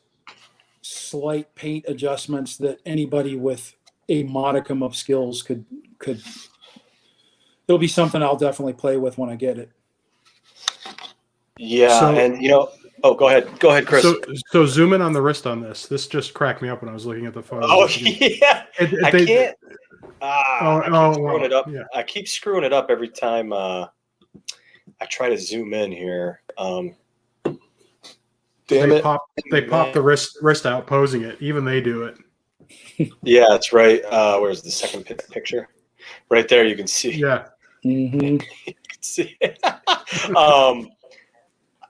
[SPEAKER 3] slight paint adjustments that anybody with a modicum of skills could. It'll be something I'll definitely play with when I get it.
[SPEAKER 1] Yeah,
[SPEAKER 2] So-
[SPEAKER 1] and you know. Oh, go ahead, Chris.
[SPEAKER 2] So zoom in on the wrist on this. This just cracked me up when I was looking at the photos.
[SPEAKER 1] Oh yeah, I can't. I keep screwing it up.
[SPEAKER 2] Yeah.
[SPEAKER 1] I keep screwing it up every time I try to zoom in here. Damn
[SPEAKER 2] They
[SPEAKER 1] it!
[SPEAKER 2] pop the wrist out posing it. Even they do it.
[SPEAKER 1] Yeah, that's right. Where's the second picture? Right there, you can see.
[SPEAKER 2] Yeah.
[SPEAKER 3] Mm-hmm.
[SPEAKER 1] You can see.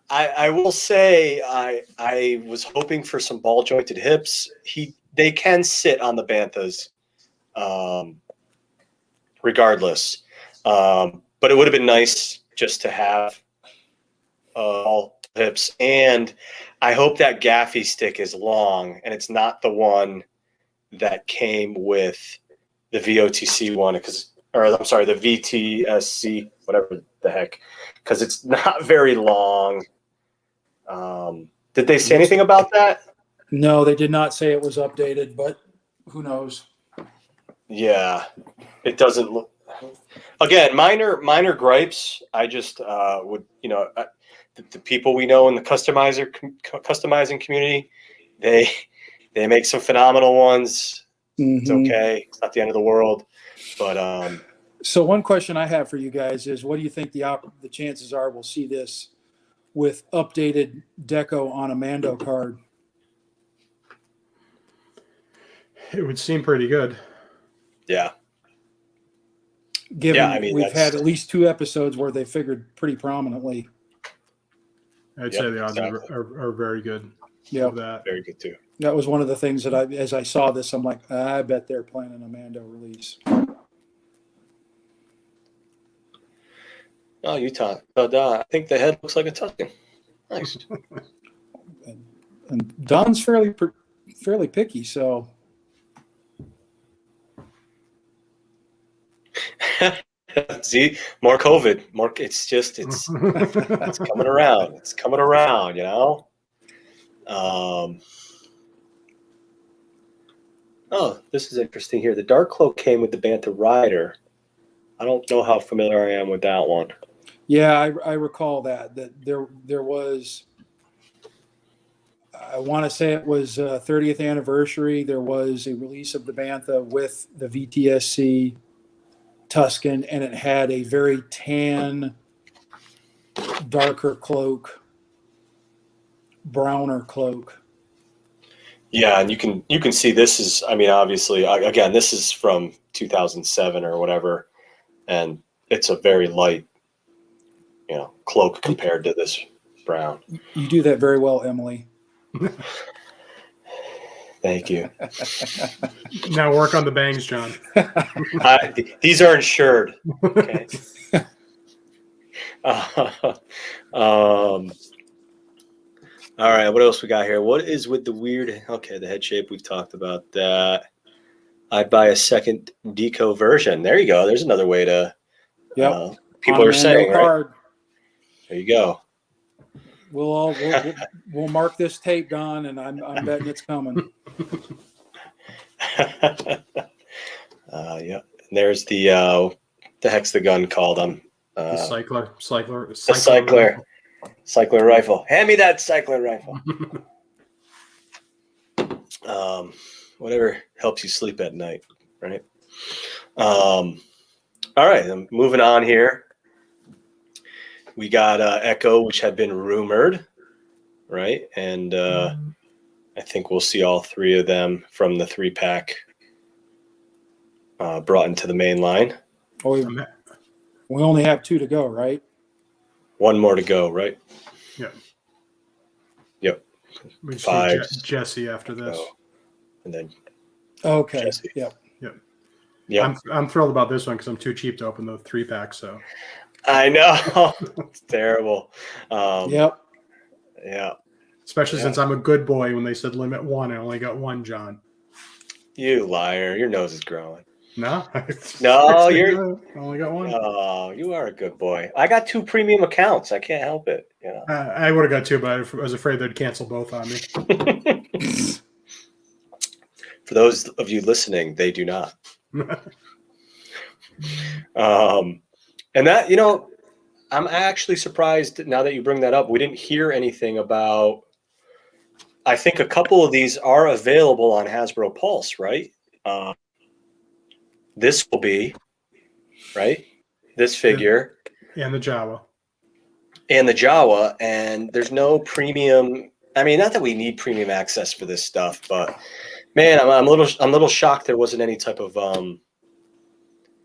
[SPEAKER 1] I will say I was hoping for some ball jointed hips. They can sit on the Banthas, regardless. But it would have been nice just to have all hips. And I hope that gaffy stick is long and it's not the one that came with the VOTC one, the VTSC, whatever the heck, because it's not very long. Did they say anything about that?
[SPEAKER 3] No, they did not say it was updated, but who knows?
[SPEAKER 1] Yeah, it doesn't look. Again, minor gripes. I just would, the people we know in the customizing community, they make some phenomenal ones. It's okay. It's not the end of the world, but
[SPEAKER 3] So one question I have for you guys is, what do you think the chances are we'll see this with updated deco on a Mando card?
[SPEAKER 2] It would seem pretty good.
[SPEAKER 1] yeah.
[SPEAKER 3] Given we've had at least 2 episodes where they figured pretty prominently.
[SPEAKER 2] I'd say the odds are very good.
[SPEAKER 3] Yeah,
[SPEAKER 2] that.
[SPEAKER 1] Very good too.
[SPEAKER 3] That was one of the things that as I saw this, I'm like, I bet they're planning a Mando release.
[SPEAKER 1] Oh, Utah. I think the head looks like a Tusken. Nice.
[SPEAKER 3] And Don's fairly picky, so.
[SPEAKER 1] See, more COVID. It's coming around. It's coming around, Oh, this is interesting here. The Dark Cloak came with the Bantha Rider. I don't know how familiar I am with that one.
[SPEAKER 3] Yeah, I recall that there was, I want to say it was 30th anniversary. There was a release of the Bantha with the VTSC Tusken, and it had a very tan, darker cloak, browner cloak.
[SPEAKER 1] Yeah, and you can see this is, obviously, again, this is from 2007 or whatever, and it's a very light, cloak compared to this brown.
[SPEAKER 3] You do that very well, Emily.
[SPEAKER 1] Thank you.
[SPEAKER 2] Now work on the bangs, John.
[SPEAKER 1] These are insured. Okay. All right, what else we got here? What is with the weird? Okay, the head shape, we've talked about that. I'd buy a second deco version. There you go. There's another way to.
[SPEAKER 3] Yep.
[SPEAKER 1] People
[SPEAKER 3] On
[SPEAKER 1] are
[SPEAKER 3] man,
[SPEAKER 1] saying,
[SPEAKER 3] no
[SPEAKER 1] right?
[SPEAKER 3] card.
[SPEAKER 1] There you go.
[SPEAKER 3] We'll mark this tape, Don, and I'm betting it's coming.
[SPEAKER 1] Yeah. And there's the heck's the gun called?
[SPEAKER 2] The
[SPEAKER 1] cycler rifle. Hand me that cycler rifle. Whatever helps you sleep at night, right? All right, I'm moving on here. We got Echo, which had been rumored, right? And I think we'll see all three of them from the 3-pack brought into the main line.
[SPEAKER 3] Oh, we only have 2 to go, right?
[SPEAKER 1] One more to go, right?
[SPEAKER 2] Yep.
[SPEAKER 1] Yep.
[SPEAKER 2] We just
[SPEAKER 1] 5
[SPEAKER 2] need Jesse after this.
[SPEAKER 1] And then
[SPEAKER 3] Okay.
[SPEAKER 1] Jesse.
[SPEAKER 3] Yep.
[SPEAKER 1] Yep.
[SPEAKER 2] I'm thrilled about this one because I'm too cheap to open the 3-pack. So
[SPEAKER 1] I know. It's terrible.
[SPEAKER 3] Yep.
[SPEAKER 1] Yeah.
[SPEAKER 2] Especially since I'm a good boy. When they said limit 1, I only got 1, John.
[SPEAKER 1] You liar. Your nose is growing.
[SPEAKER 2] No?
[SPEAKER 1] No,
[SPEAKER 2] I only got 1.
[SPEAKER 1] Oh, you are a good boy. I got 2 premium accounts. I can't help it. You know.
[SPEAKER 2] I would have got 2, but I was afraid they'd cancel both on me.
[SPEAKER 1] For those of you listening, they do not. And that, you know, I'm actually surprised now that you bring that up. We didn't hear anything about. I think a couple of these are available on Hasbro Pulse, right? This will be, right? This figure.
[SPEAKER 2] And the Jawa.
[SPEAKER 1] And the Jawa. And there's no premium. I mean, not that we need premium access for this stuff, but man, I'm a little shocked there wasn't any type of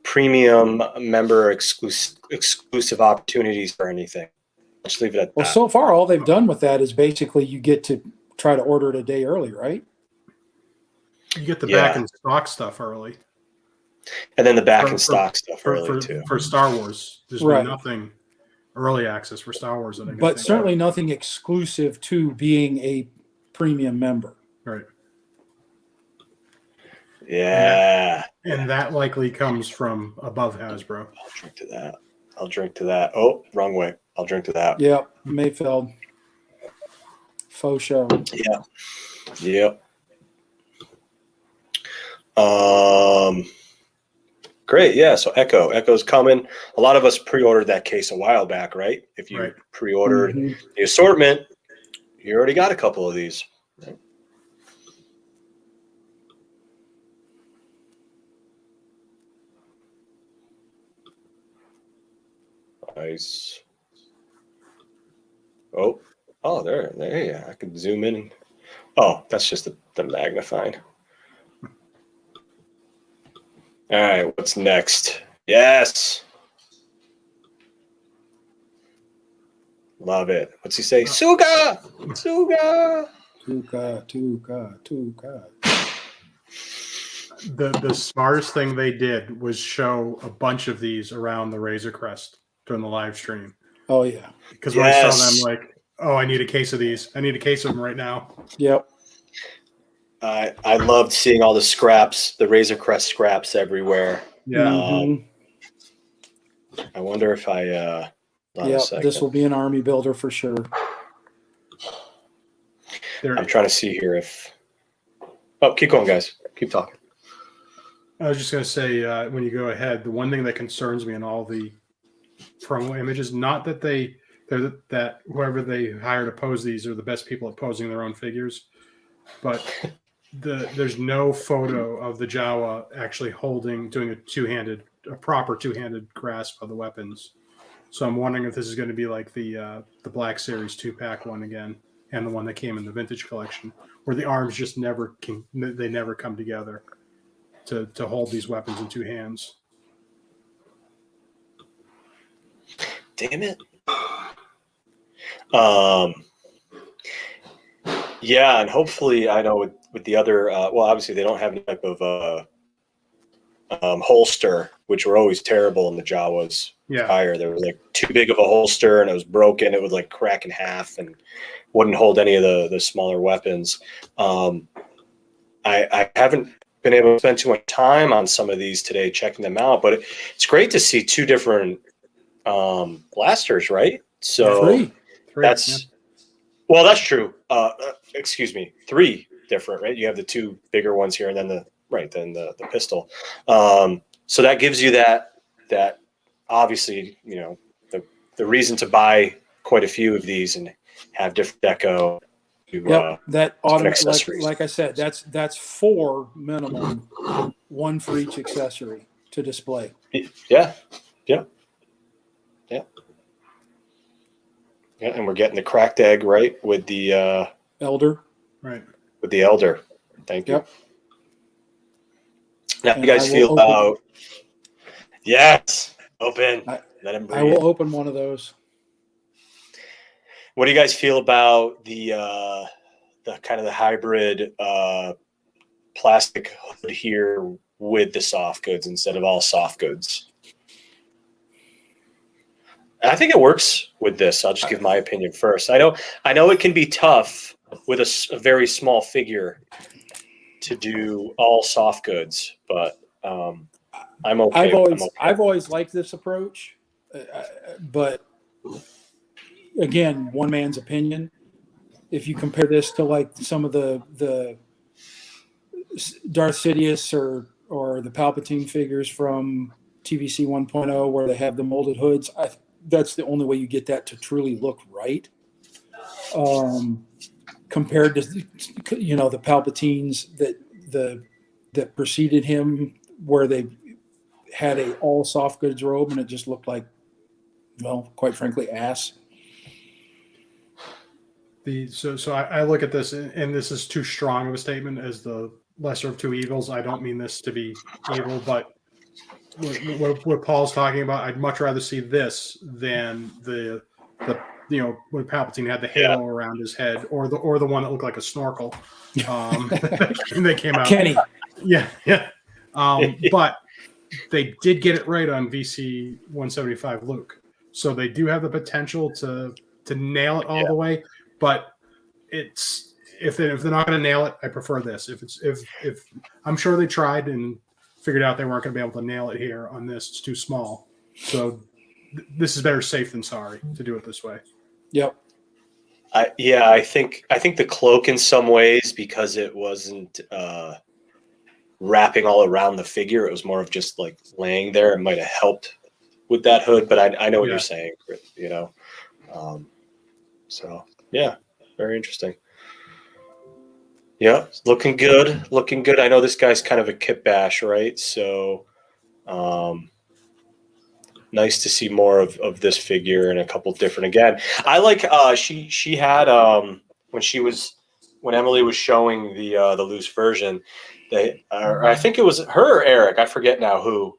[SPEAKER 1] premium member exclusive opportunities or anything. Let's leave it at that.
[SPEAKER 3] Well, so far, all they've done with that is basically you get to try to order it a day early, right?
[SPEAKER 2] You get the back in stock stuff early.
[SPEAKER 1] And then the back in stock stuff early, too.
[SPEAKER 2] For Star Wars, there's been nothing early access for Star Wars. That I
[SPEAKER 3] but certainly nothing exclusive to being a premium member.
[SPEAKER 2] Right.
[SPEAKER 1] Yeah.
[SPEAKER 2] And that likely comes from above Hasbro.
[SPEAKER 1] I'll drink to that. Oh, wrong way. I'll drink to that.
[SPEAKER 3] Yep. Mayfeld. Faux show.
[SPEAKER 1] Yeah. Yep. Great. Yeah. So Echo's coming. A lot of us pre-ordered that case a while back, right? If you pre-ordered the assortment, you already got a couple of these. Right? Nice. Oh, there. Yeah, I can zoom in. Oh, that's just the magnifying. All right, what's next? Yes. Love it. What's he say? Suga! Suga!
[SPEAKER 3] Tuka.
[SPEAKER 2] The smartest thing they did was show a bunch of these around the Razor Crest during the live stream.
[SPEAKER 3] Oh, yeah.
[SPEAKER 2] Because when I saw them, like, oh, I need a case of these. I need a case of them right now.
[SPEAKER 3] Yep.
[SPEAKER 1] I loved seeing all the scraps, the Razor Crest scraps everywhere.
[SPEAKER 2] Yeah.
[SPEAKER 1] I wonder if I.
[SPEAKER 3] This will be an army builder for sure.
[SPEAKER 1] I'm trying to see here if. Oh, keep going, guys. Keep talking.
[SPEAKER 2] I was just going to say, when you go ahead, the one thing that concerns me in all the promo images, not that that whoever they hire to pose these are the best people at posing their own figures, but there's no photo of the Jawa actually doing a proper two-handed grasp of the weapons. So I'm wondering if this is going to be like the Black Series 2-pack one again, and the one that came in the Vintage Collection, where the arms just never come together to hold these weapons in 2 hands.
[SPEAKER 1] Damn it. Yeah, and hopefully, I know with the other, well, obviously they don't have any type of holster, which were always terrible in the Jawas.
[SPEAKER 2] Yeah.
[SPEAKER 1] Prior, there was like too big of a holster and it was broken. It would like crack in half and wouldn't hold any of the smaller weapons. I haven't been able to spend too much time on some of these today, checking them out, but it's great to see two different blasters, right? So
[SPEAKER 3] Three.
[SPEAKER 1] that's well, that's true. Excuse me, three different, right? You have the two bigger ones here, and then the pistol. So that gives you that obviously, the reason to buy quite a few of these and have different deco.
[SPEAKER 3] That automatic, like I said, that's 4 minimum, 1 for each accessory to display.
[SPEAKER 1] Yeah, and we're getting the cracked egg right with the
[SPEAKER 3] Elder.
[SPEAKER 2] Right.
[SPEAKER 1] With the Elder. Thank you.
[SPEAKER 3] Yep.
[SPEAKER 1] Now you guys feel about open. Let him breathe.
[SPEAKER 3] I will open one of those.
[SPEAKER 1] What do you guys feel about the kind of the hybrid plastic hood here with the soft goods instead of all soft goods? I think it works with this. I'll just give my opinion first. I know it can be tough with a very small figure to do all soft goods, but I'm okay.
[SPEAKER 3] I've always liked this approach, but again, one man's opinion. If you compare this to like some of the Darth Sidious or the Palpatine figures from TVC 1.0, where they have the molded hoods, that's the only way you get that to truly look right. Compared to the Palpatines that preceded him, where they had a all soft goods robe and it just looked like, well, quite frankly, ass.
[SPEAKER 2] So I look at this, and this is too strong of a statement as the lesser of two evils. I don't mean this to be evil, but what Paul's talking about, I'd much rather see this than the when Palpatine had the halo around his head, or the one that looked like a snorkel. They came out.
[SPEAKER 3] Kenny.
[SPEAKER 2] Yeah. But they did get it right on VC 175 Luke, so they do have the potential to nail it all the way. But it's if they're not going to nail it, I prefer this. If I'm sure they tried and figured out they weren't going to be able to nail it here on this, it's too small. So this is better safe than sorry to do it this way.
[SPEAKER 3] Yep.
[SPEAKER 1] I think the cloak in some ways, because it wasn't wrapping all around the figure, it was more of just like laying there. It might have helped with that hood, but I know what you're saying, so yeah, very interesting. Yeah, looking good. I know this guy's kind of a kit bash, right? So nice to see more of this figure and a couple different. Again, I like she had when Emily was showing the loose version, I think it was her or Eric, I forget now who,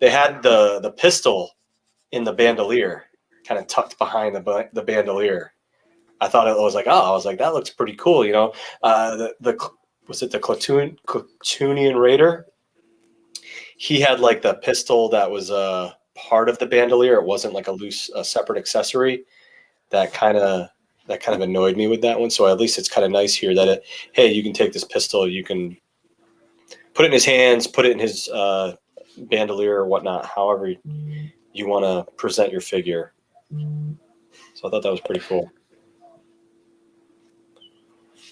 [SPEAKER 1] they had the pistol in the bandolier, kind of tucked behind the bandolier. I thought it was like, that looks pretty cool, was it the Klatooinian Raider? He had like the pistol that was part of the bandolier. It wasn't like a separate accessory. That kind of annoyed me with that one. So at least it's kind of nice here that you can take this pistol, you can put it in his hands, put it in his bandolier or whatnot, however you want to present your figure. So I thought that was pretty cool.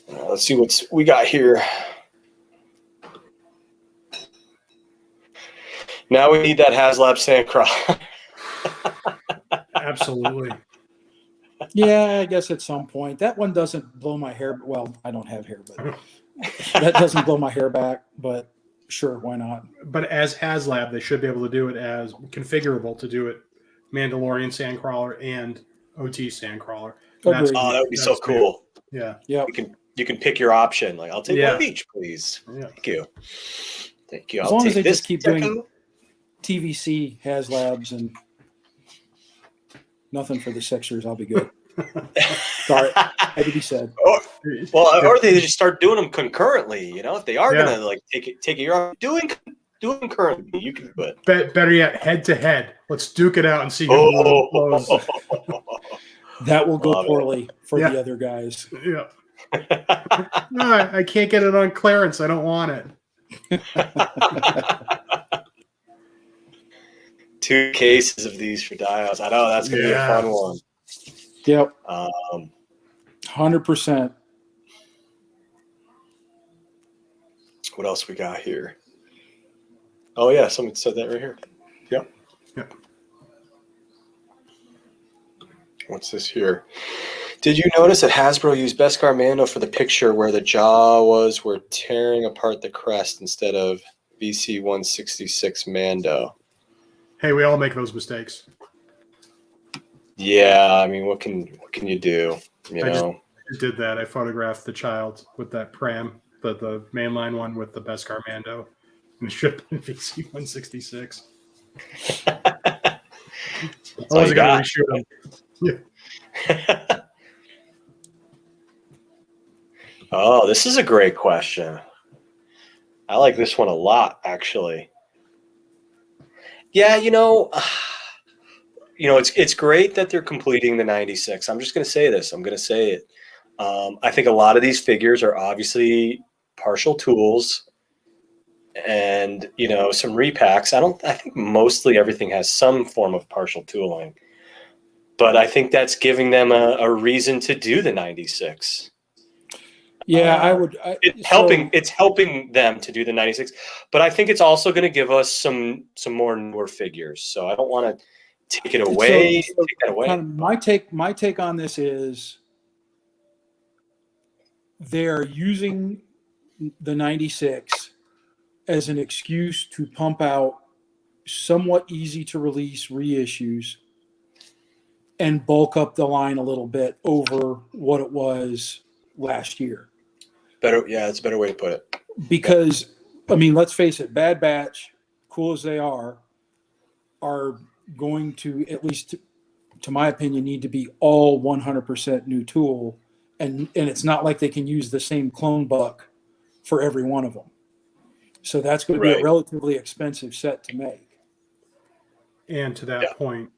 [SPEAKER 1] Let's see what we got here. Now we need that HasLab Sandcrawler.
[SPEAKER 2] Absolutely.
[SPEAKER 3] Yeah, I guess at some point. That one doesn't blow my hair. Well, I don't have hair, but that doesn't blow my hair back. But sure, why not?
[SPEAKER 2] But as HasLab, they should be able to do it as configurable to do it Mandalorian Sandcrawler and OT Sandcrawler.
[SPEAKER 3] That
[SPEAKER 1] would be so cool.
[SPEAKER 2] Yeah.
[SPEAKER 3] Yeah.
[SPEAKER 1] You can pick your option. Like, I'll take one of each, please.
[SPEAKER 2] Yeah.
[SPEAKER 1] Thank you.
[SPEAKER 3] As long as they just keep doing TVC HasLabs and nothing for the Sixers, I'll be good. Sorry, had to be said.
[SPEAKER 1] Or they just start doing them concurrently. If they are gonna like take it, you're doing do it currently. You can do it.
[SPEAKER 2] Better yet, head to head. Let's duke it out and see who blows.
[SPEAKER 3] That will go
[SPEAKER 1] Love it.
[SPEAKER 3] poorly for
[SPEAKER 2] Yeah.
[SPEAKER 3] the other guys.
[SPEAKER 2] Yeah. No, I can't get it on clearance. I don't want it.
[SPEAKER 1] 2 cases of these for Dios. I know that's going to be a fun one.
[SPEAKER 3] Yep. 100%.
[SPEAKER 1] What else we got here? Oh yeah, someone said that right here. Yep.
[SPEAKER 2] Yep.
[SPEAKER 1] What's this here? Did you notice that Hasbro used Beskar Mando for the picture where the jawas were tearing apart the crest instead of BC 166 Mando?
[SPEAKER 2] Hey, we all make those mistakes.
[SPEAKER 1] Yeah, I mean, what can you do? You
[SPEAKER 2] I
[SPEAKER 1] know,
[SPEAKER 2] just did that. I photographed the child with that pram, the mainline one with the Beskar Mando, and it should have been BC 166. I wasn't going to reshoot them. Yeah.
[SPEAKER 1] Oh, this is a great question. I like this one a lot, actually. Yeah, it's great that they're completing the 96. I'm just going to say this. I'm going to say it. I think a lot of these figures are obviously partial tools and, some repacks. I think mostly everything has some form of partial tooling, but I think that's giving them a reason to do the 96.
[SPEAKER 3] Yeah,
[SPEAKER 1] It's helping them to do the 96, but I think it's also going to give us some more newer figures. So I don't want to take it away.
[SPEAKER 3] So
[SPEAKER 1] take that away.
[SPEAKER 3] Kind of my take on this is they're using the 96 as an excuse to pump out somewhat easy to release reissues and bulk up the line a little bit over what it was last year.
[SPEAKER 1] It's a better way to put it.
[SPEAKER 3] Because, let's face it, Bad Batch, cool as they are going to, at least to my opinion, need to be all 100% new tool. And it's not like they can use the same clone buck for every one of them. So that's going to be a relatively expensive set to make. And
[SPEAKER 2] to that point,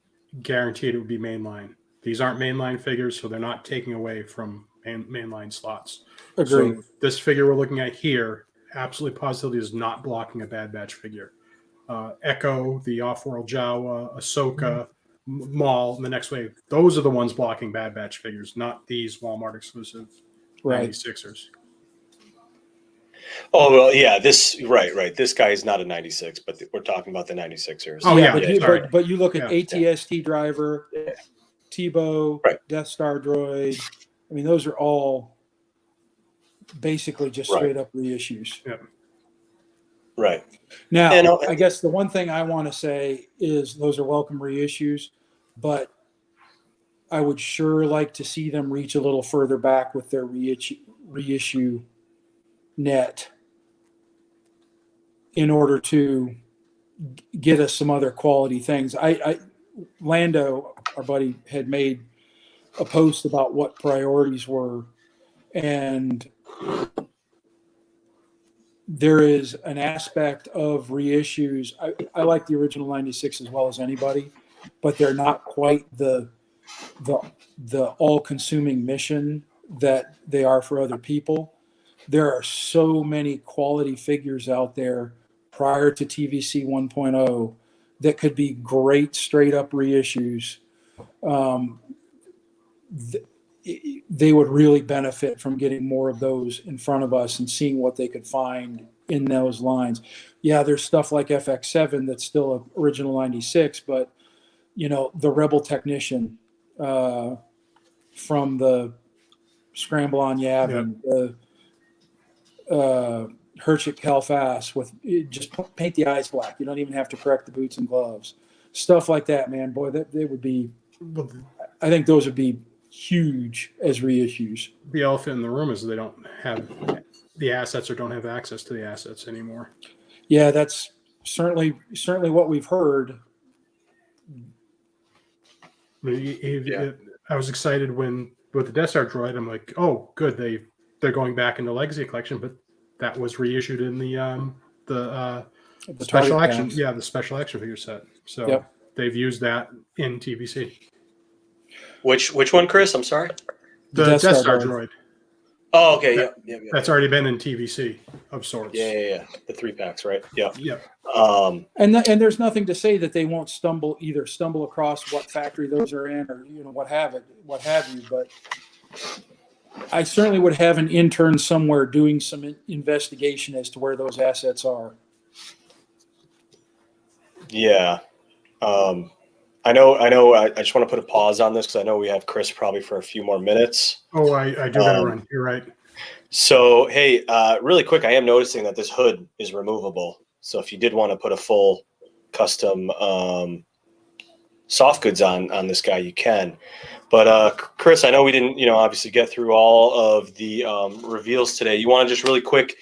[SPEAKER 2] guaranteed it would be mainline. These aren't mainline figures, so they're not taking away from mainline slots.
[SPEAKER 3] Agreed.
[SPEAKER 2] So this figure we're looking at here, absolutely positively is not blocking a Bad Batch figure. Echo, the Off-World Jawa, Ahsoka, Maul, and the next wave. Those are the ones blocking Bad Batch figures, not these Walmart exclusive 96ers.
[SPEAKER 1] Oh, well, yeah, this guy is not a 96, but we're talking about the 96ers.
[SPEAKER 2] Oh, yeah.
[SPEAKER 3] But you look at ATST driver, Tebow, Death Star droid. Those are all basically just straight up reissues.
[SPEAKER 2] Yeah.
[SPEAKER 1] Right.
[SPEAKER 3] Now, I guess the one thing I want to say is those are welcome reissues, but I would sure like to see them reach a little further back with their reissue net in order to get us some other quality things. Lando, our buddy, had made a post about what priorities were, and there is an aspect of reissues. I like the original 96 as well as anybody, but they're not quite the all-consuming mission that they are for other people. There are so many quality figures out there prior to TVC 1.0 that could be great straight-up reissues. They would really benefit from getting more of those in front of us and seeing what they could find in those lines. Yeah, there's stuff like FX7 that's still an original 96, but, the Rebel Technician from the Scramble on Yavin, the Herchik Kelfass with just paint the eyes black. You don't even have to correct the boots and gloves. Stuff like that, man. Boy, they would be. I think those would be huge as reissues.
[SPEAKER 2] The elephant in the room is they don't have the assets or don't have access to the assets anymore.
[SPEAKER 3] Yeah, that's certainly what we've heard.
[SPEAKER 2] I was excited with the Death Star droid. I'm like, oh, good, they're going back into Legacy Collection, but that was reissued in the
[SPEAKER 3] The
[SPEAKER 2] special
[SPEAKER 3] target
[SPEAKER 2] action,
[SPEAKER 3] packs.
[SPEAKER 2] yeah, the special action figure set. So
[SPEAKER 3] Yep.
[SPEAKER 2] they've used that in TVC.
[SPEAKER 1] Which one, Chris? I'm sorry.
[SPEAKER 2] The
[SPEAKER 3] Death
[SPEAKER 2] Death
[SPEAKER 3] Star
[SPEAKER 2] Star
[SPEAKER 3] droid.
[SPEAKER 2] droid.
[SPEAKER 1] Oh, okay. Yep.
[SPEAKER 2] That's already been in TVC of sorts.
[SPEAKER 1] Yeah. The 3-packs, right? Yeah.
[SPEAKER 2] Yep.
[SPEAKER 3] And there's nothing to say that they won't stumble across what factory those are in, or what have you. But I certainly would have an intern somewhere doing some investigation as to where those assets are.
[SPEAKER 1] Yeah. I know. I just want to put a pause on this because I know we have Chris probably for a few more minutes.
[SPEAKER 2] Oh, I do gotta run. You're right.
[SPEAKER 1] So, hey, really quick, I am noticing that this hood is removable. So if you did want to put a full custom soft goods on this guy, you can. But Chris, I know we didn't, obviously get through all of the reveals today. You want to just really quick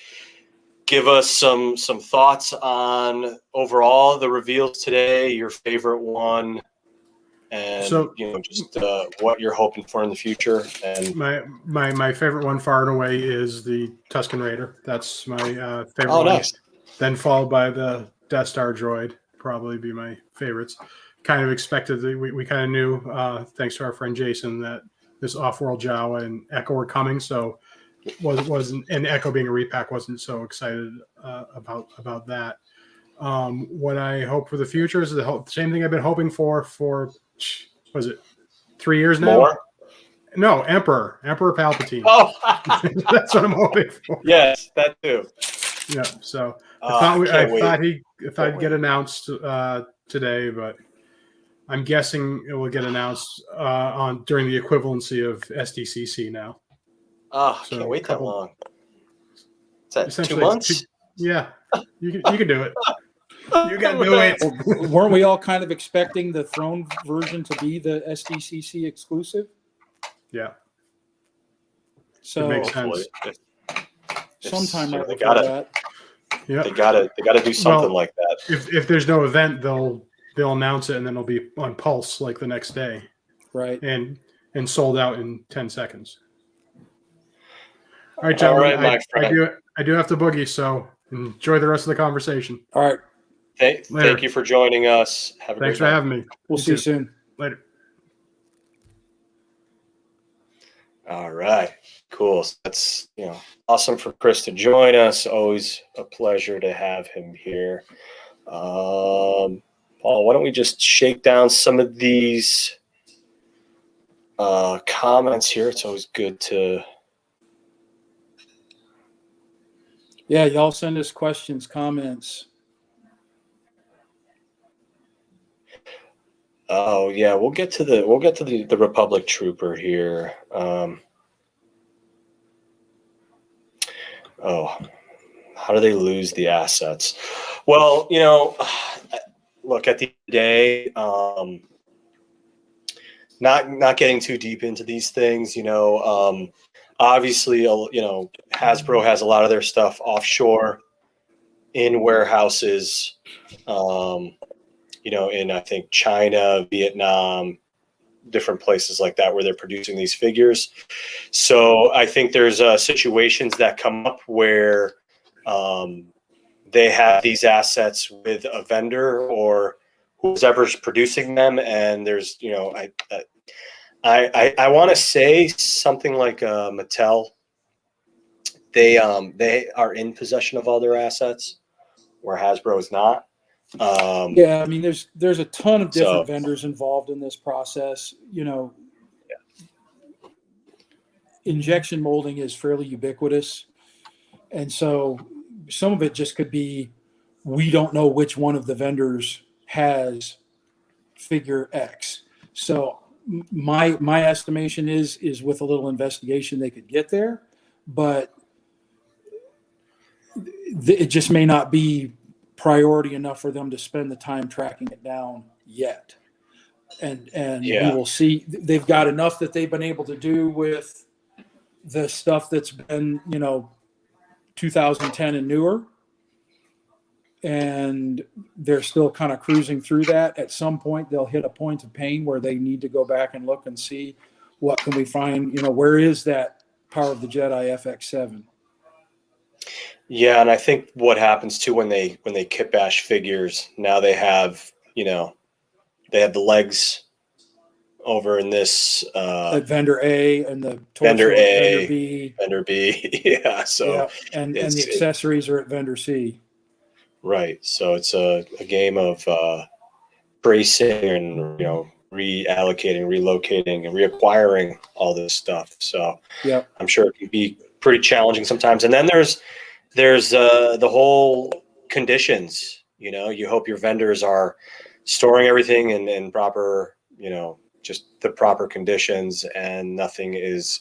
[SPEAKER 1] give us some thoughts on overall the reveals today, your favorite one, and
[SPEAKER 2] So,
[SPEAKER 1] just what you're hoping for in the future. And
[SPEAKER 2] my favorite one far and away is the Tusken Raider. That's my favorite
[SPEAKER 1] oh,
[SPEAKER 2] one.
[SPEAKER 1] nice.
[SPEAKER 2] Then followed by the Death Star droid, probably be my favorites. Kind of expected we kind of knew, thanks to our friend Jason, that this off-world Jawa and Echo were coming. So wasn't and Echo being a repack, wasn't so excited about that. What I hope for the future is the same thing I've been hoping for was it 3 years now?
[SPEAKER 1] More?
[SPEAKER 2] No, Emperor Palpatine.
[SPEAKER 1] Oh,
[SPEAKER 2] That's what I'm hoping for.
[SPEAKER 1] yes, that too.
[SPEAKER 2] Yeah. So I thought he'd
[SPEAKER 1] Can't
[SPEAKER 2] get announced today, but I'm guessing it will get announced during the equivalency of SDCC now.
[SPEAKER 1] Oh,
[SPEAKER 2] So
[SPEAKER 1] can't wait that long. Is that 2
[SPEAKER 2] Essentially,
[SPEAKER 1] months?
[SPEAKER 2] Yeah, you can do it. You can do it.
[SPEAKER 3] Weren't we all kind of expecting the Throne version to be the SDCC exclusive?
[SPEAKER 2] Yeah.
[SPEAKER 3] So
[SPEAKER 2] It makes sense.
[SPEAKER 3] sometime right
[SPEAKER 1] they
[SPEAKER 3] before
[SPEAKER 1] gotta,
[SPEAKER 3] that.
[SPEAKER 2] Yeah.
[SPEAKER 1] they gotta do something like that.
[SPEAKER 2] If there's no event, they'll announce it and then it'll be on Pulse like the next day,
[SPEAKER 3] Right.
[SPEAKER 2] and sold out in 10 seconds. All right, gentlemen.
[SPEAKER 1] All right, my friend.
[SPEAKER 2] I do have to boogie, so enjoy the rest of the conversation.
[SPEAKER 3] All right.
[SPEAKER 1] Thank you for joining us. Have a
[SPEAKER 2] Thanks
[SPEAKER 1] great
[SPEAKER 2] for
[SPEAKER 1] night.
[SPEAKER 2] having me.
[SPEAKER 3] We'll see you soon.
[SPEAKER 2] Later.
[SPEAKER 1] All right, cool. So that's awesome for Chris to join us. Always a pleasure to have him here. Paul, why don't we just shake down some of these comments here? It's always good to.
[SPEAKER 3] Yeah, y'all send us questions, comments.
[SPEAKER 1] Oh yeah, we'll get to the Republic Trooper here. How do they lose the assets? Well, look, at the end of the day, not getting too deep into these things. Obviously, Hasbro has a lot of their stuff offshore in warehouses. In I think China, Vietnam, different places like that where they're producing these figures. So I think there's situations that come up where they have these assets with a vendor or whoever's producing them, and there's I want to say something like Mattel. They are in possession of all their assets, where Hasbro is not.
[SPEAKER 3] Yeah, I mean, there's a ton of different vendors involved in this process. Injection molding is fairly ubiquitous, and so some of it just could be we don't know which one of the vendors has figure X. So my estimation is with a little investigation they could get there, but it just may not be priority enough for them to spend the time tracking it down yet. And we will see. They've got enough that they've been able to do with the stuff that's been 2010 and newer, and they're still kind of cruising through that. At some point they'll hit a point of pain where they need to go back and look and see what can we find, where is that Power of the Jedi FX7.
[SPEAKER 1] Yeah, and I think what happens too when they kit bash figures, now they have, they have the legs over in this
[SPEAKER 3] At vendor A and the
[SPEAKER 1] vendor
[SPEAKER 3] torso at vendor
[SPEAKER 1] A,
[SPEAKER 3] B.
[SPEAKER 1] vendor B. Yeah, so
[SPEAKER 3] Yeah, and the accessories are at vendor C.
[SPEAKER 1] right. So it's a game of bracing and reallocating, relocating, and reacquiring all this stuff. So
[SPEAKER 3] Yep.
[SPEAKER 1] I'm sure it can be pretty challenging sometimes. And then there's the whole conditions. You hope your vendors are storing everything in proper, just the proper conditions, and nothing is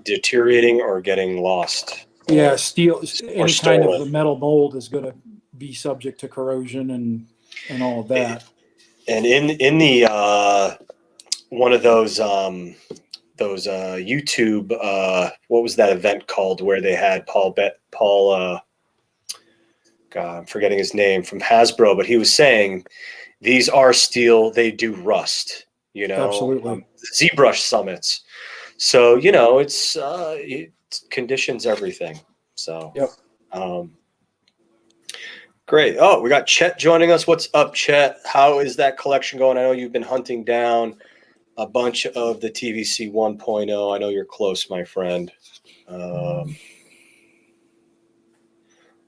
[SPEAKER 1] deteriorating or getting lost.
[SPEAKER 3] Yeah, steel, any kind of
[SPEAKER 1] stolen.
[SPEAKER 3] the metal mold is going to be subject to corrosion and all of that.
[SPEAKER 1] And in the one of those YouTube what was that event called where they had Paul God, I'm forgetting his name, from Hasbro, but he was saying these are steel, they do rust,
[SPEAKER 3] Absolutely.
[SPEAKER 1] ZBrush summits. So, it conditions everything. So,
[SPEAKER 3] Yep.
[SPEAKER 1] Great. Oh, we got Chet joining us. What's up, Chet? How is that collection going? I know you've been hunting down a bunch of the TVC 1.0. I know you're close, my friend.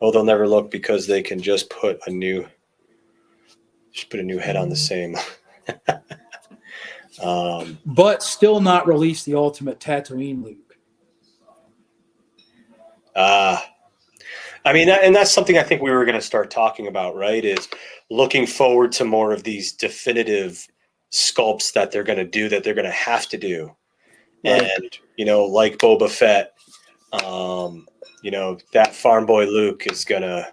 [SPEAKER 1] They'll never look because they can just put a new head on the same.
[SPEAKER 3] But still not release the ultimate Tatooine Luke.
[SPEAKER 1] I mean, and that's something I think we were going to start talking about, right? Is looking forward to more of these definitive sculpts that they're going to do, that they're going to have to do. Right. And, like Boba Fett, that farm boy Luke is going to,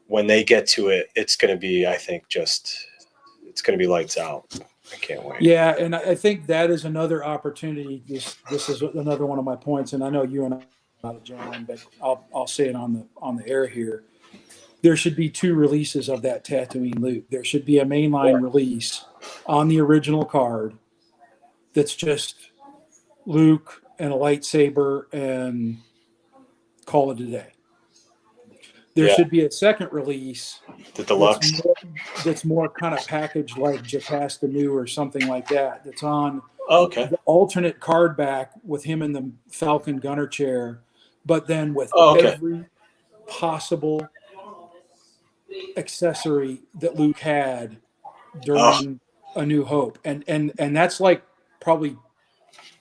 [SPEAKER 1] when they get to it, it's going to be, I think, it's going to be lights out. I can't wait.
[SPEAKER 3] Yeah, and I think that is another opportunity. This is another one of my points, and I know you and I about it, John, but I'll say it on the air here. There should be 2 releases of that Tatooine Luke. There should be a mainline release on the original card that's just Luke and a lightsaber and call it a day. There should be a second release,
[SPEAKER 1] the deluxe,
[SPEAKER 3] that's more kind of packaged like Jocasta New or something like that. That's on
[SPEAKER 1] the
[SPEAKER 3] alternate card back with him in the Falcon gunner chair, but then with every possible accessory that Luke had during A New Hope, and that's like probably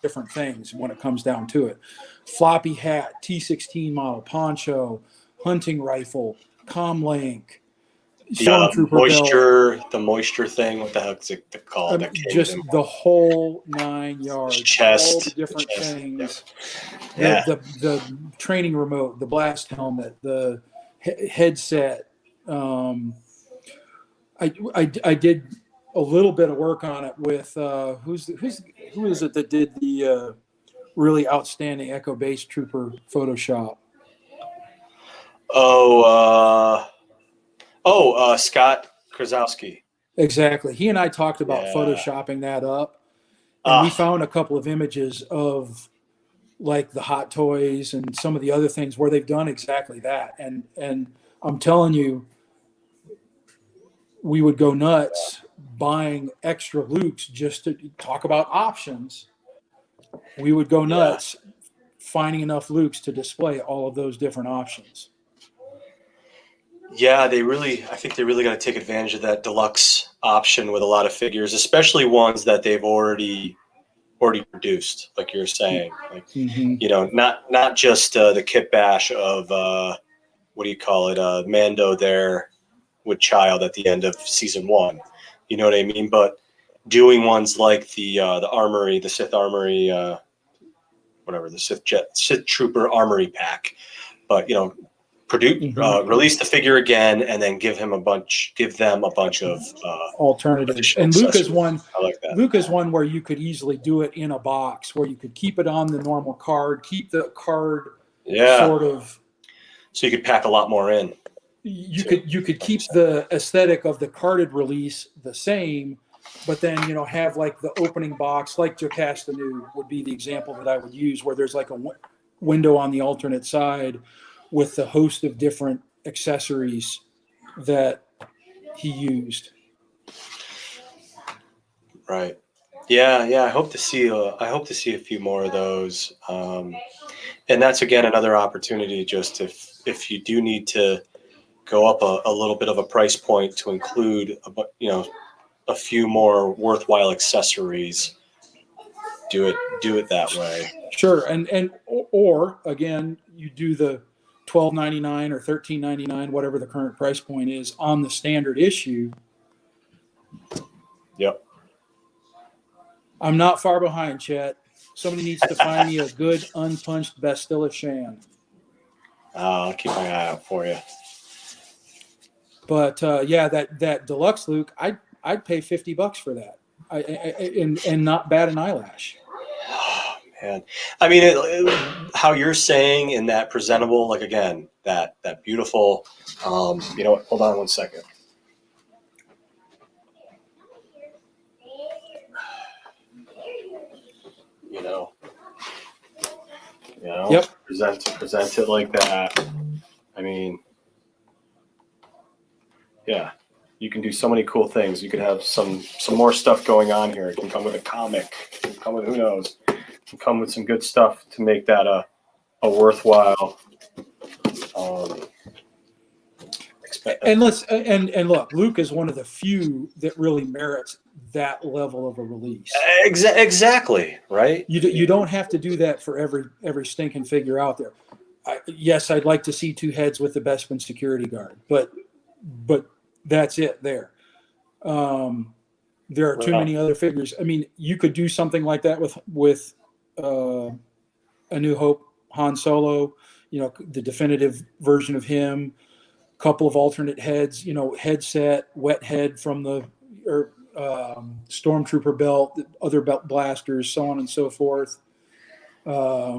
[SPEAKER 3] different things when it comes down to it. Floppy hat, T-16 model, poncho, hunting rifle, comlink,
[SPEAKER 1] stormtrooper the moisture thing. What the heck's it called?
[SPEAKER 3] Just the whole 9 yards,
[SPEAKER 1] chest,
[SPEAKER 3] all the different things. Yeah. The training remote, the blast helmet, the headset. I did a little bit of work on it with who is it that did the really outstanding Echo Base Trooper Photoshop?
[SPEAKER 1] Scott Krasowski.
[SPEAKER 3] Exactly. He and I talked about photoshopping that up, and we found a couple of images of like the Hot Toys and some of the other things where they've done exactly that. And I'm telling you, we would go nuts buying extra Lukes just to talk about options. We would go nuts finding enough Lukes to display all of those different options.
[SPEAKER 1] Yeah, I think they really got to take advantage of that deluxe option with a lot of figures, especially ones that they've already produced, like you're saying. Like, not just the kit bash of what do you call it, Mando there with Child at the end of season 1. You know what I mean? But doing ones like the armory, the Sith armory, whatever, the Sith Trooper armory pack, but release the figure again, and then give them a bunch of
[SPEAKER 3] alternatives. And Luke is one.
[SPEAKER 1] I like that.
[SPEAKER 3] Luke is one where you could easily do it in a box, where you could keep it on the normal card, keep the card sort of.
[SPEAKER 1] So you could pack a lot more in.
[SPEAKER 3] You could keep the aesthetic of the carded release the same, but then have like the opening box, like Jocasta New would be the example that I would use, where there's like a window on the alternate side, with the host of different accessories that he used.
[SPEAKER 1] Right. Yeah. Yeah. I hope to see. I hope to see a few more of those. And that's again another opportunity. Just if you do need to go up a little bit of a price point to include, a few more worthwhile accessories, do it that way.
[SPEAKER 3] Sure, or again, you do the $12.99 or $13.99, whatever the current price point is on the standard issue.
[SPEAKER 1] Yep.
[SPEAKER 3] I'm not far behind, Chet. Somebody needs to find me a good unpunched Bastilla Shan.
[SPEAKER 1] I'll keep my eye out for you.
[SPEAKER 3] But yeah, that deluxe Luke, I'd pay $50 for that, and not bat an eyelash.
[SPEAKER 1] Oh, man, I mean, how you're saying in that presentable, like again, that beautiful. You know what? Hold on one second. You know.
[SPEAKER 3] Yep.
[SPEAKER 1] Present it like that. I mean, yeah, you can do so many cool things. You could have some more stuff going on here. It can come with a comic. It can come with who knows. It can come with some good stuff to make that a worthwhile.
[SPEAKER 3] And look, Luke is one of the few that really merits that level of a release.
[SPEAKER 1] Exactly, right?
[SPEAKER 3] You don't have to do that for every stinking figure out there. Yes, I'd like to see two heads with the Bespin security guard, but that's it there. There are too many other figures. I mean, you could do something like that with A New Hope Han Solo, the definitive version of him, couple of alternate heads, headset, wet head from the Stormtrooper belt, other belt blasters, so on and so forth.
[SPEAKER 1] Yeah,